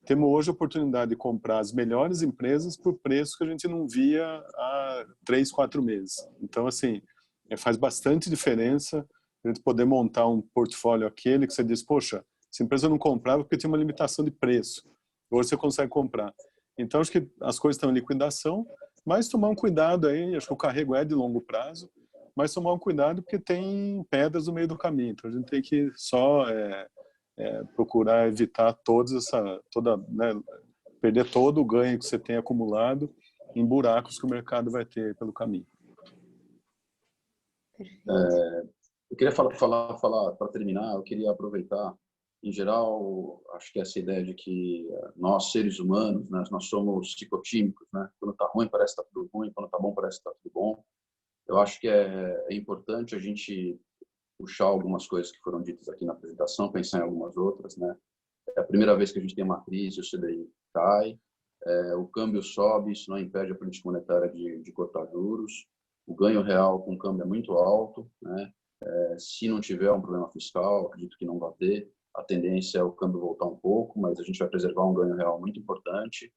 temos hoje a oportunidade de comprar as melhores empresas por preço que a gente não via há 3, 4 meses. Então, assim, faz bastante diferença a gente poder montar um portfólio aquele que você diz, poxa, essa empresa eu não comprava porque tinha uma limitação de preço. Hoje você consegue comprar. Então, acho que as coisas estão em liquidação, mas tomar um cuidado aí, acho que o carrego é de longo prazo, mas tomar um cuidado porque tem pedras no meio do caminho. Então, a gente tem que só... procurar evitar perder todo o ganho que você tem acumulado em buracos que o mercado vai ter pelo caminho.
Eu queria falar para terminar, eu queria aproveitar, em geral, acho que essa ideia de que nós, seres humanos, né, nós somos ciclotímicos, né? Quando está ruim parece que está tudo ruim, quando está bom parece que está tudo bom. Eu acho que é importante a gente puxar algumas coisas que foram ditas aqui na apresentação, pensar em algumas outras, né? É a primeira vez que a gente tem uma crise, o CDI cai, o câmbio sobe, isso não impede a política monetária de cortar juros, o ganho real com o câmbio é muito alto, né? Se não tiver um problema fiscal, acredito que não vai ter, a tendência é o câmbio voltar um pouco, mas a gente vai preservar um ganho real muito importante,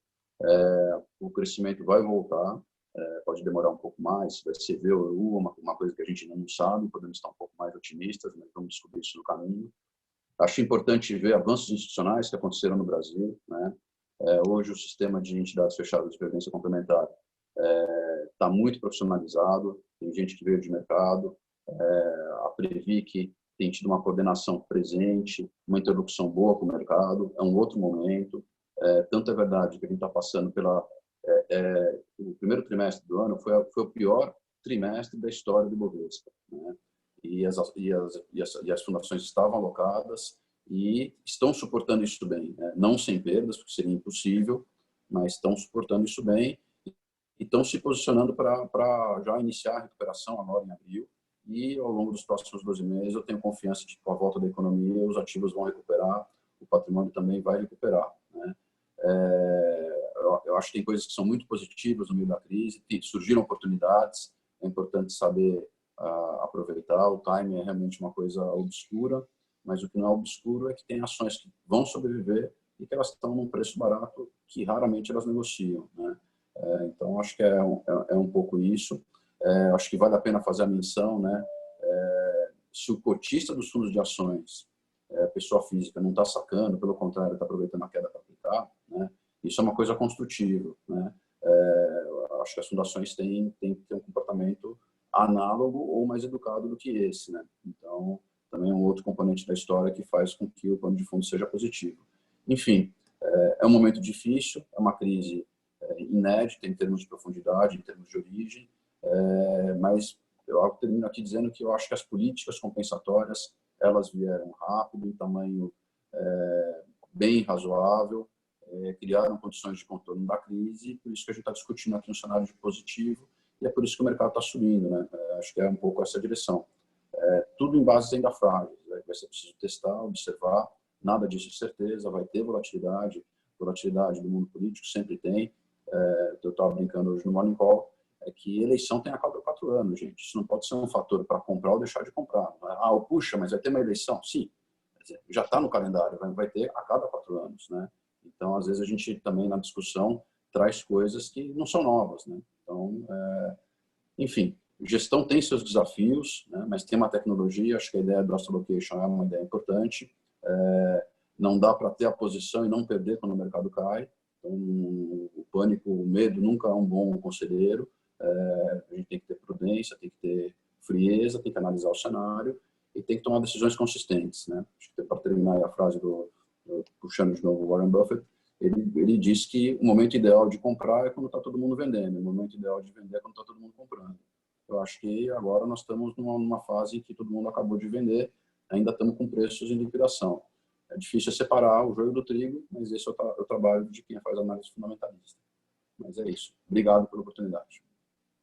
o crescimento vai voltar, pode demorar um pouco mais, vai ser V ou U, uma coisa que a gente não sabe, podemos estar um pouco mais otimistas, mas vamos descobrir isso no caminho. Acho importante ver avanços institucionais que aconteceram no Brasil, né? Hoje o sistema de entidades fechadas de previdência complementar está muito profissionalizado, tem gente que veio de mercado, a Previc tem tido uma coordenação presente, uma interlocução boa com o mercado, é um outro momento, tanto é verdade que a gente está passando pela... o primeiro trimestre do ano foi o pior trimestre da história do Bovespa, né? E as fundações estavam alocadas e estão suportando isso bem, né? Não sem perdas, porque seria impossível, mas estão suportando isso bem e estão se posicionando para já iniciar a recuperação agora em abril, e ao longo dos próximos 12 meses eu tenho confiança de que com a volta da economia os ativos vão recuperar, o patrimônio também vai recuperar, né? Eu acho que tem coisas que são muito positivas no meio da crise, surgiram oportunidades, é importante saber aproveitar. O timing é realmente uma coisa obscura, mas o que não é obscuro é que tem ações que vão sobreviver e que elas estão num preço barato que raramente elas negociam, né? Então, acho que é um pouco isso. Acho que vale a pena fazer a menção, né? se o cotista dos fundos de ações, pessoa física, não está sacando, pelo contrário, está aproveitando a queda para aplicar, né? Isso é uma coisa construtiva, né? Acho que as fundações têm que ter um comportamento análogo ou mais educado do que esse, né? Então, também é um outro componente da história que faz com que o plano de fundo seja positivo. Enfim, é um momento difícil, é uma crise inédita em termos de profundidade, em termos de origem, mas eu termino aqui dizendo que eu acho que as políticas compensatórias, elas vieram rápido, em tamanho bem razoável, criaram condições de contorno da crise, por isso que a gente está discutindo aqui um cenário de positivo, e é por isso que o mercado está subindo, né? Acho que é um pouco essa direção. Tudo em bases ainda frágeis, vai ser preciso testar, observar, nada disso é certeza, vai ter volatilidade do mundo político, sempre tem. Eu estava brincando hoje no Morning Call, que eleição tem a cada 4 anos, gente. Isso não pode ser um fator para comprar ou deixar de comprar. Puxa, mas vai ter uma eleição? Sim, já está no calendário, vai ter a cada 4 anos, né? Então, às vezes, a gente também, na discussão, traz coisas que não são novas, né? Então, enfim, gestão tem seus desafios, né? Mas tem uma tecnologia, acho que a ideia do asset allocation é uma ideia importante. Não dá para ter a posição e não perder quando o mercado cai. Então, o pânico, o medo nunca é um bom conselheiro. A gente tem que ter prudência, tem que ter frieza, tem que analisar o cenário e tem que tomar decisões consistentes, né? Acho que para terminar a frase puxando de novo o Warren Buffett, ele diz que o momento ideal de comprar é quando está todo mundo vendendo, o momento ideal de vender é quando está todo mundo comprando. Eu acho que agora nós estamos numa fase em que todo mundo acabou de vender, ainda estamos com preços em liquidação. É difícil separar o joio do trigo, mas esse é o trabalho de quem faz análise fundamentalista. Mas é isso. Obrigado pela oportunidade.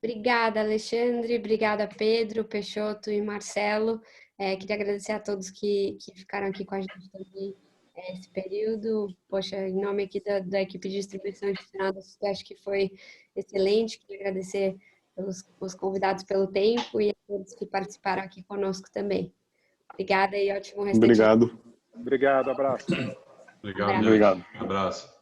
Obrigada, Alexandre. Obrigada, Pedro, Peixoto e Marcelo. Queria agradecer a todos que ficaram aqui com a gente também esse período. Poxa, em nome aqui da equipe de distribuição institucional, acho que foi excelente. Queria agradecer os convidados pelo tempo e a todos que participaram aqui conosco também. Obrigada e ótimo restante.
Obrigado.
Obrigado, abraço.
Obrigado. Abraço.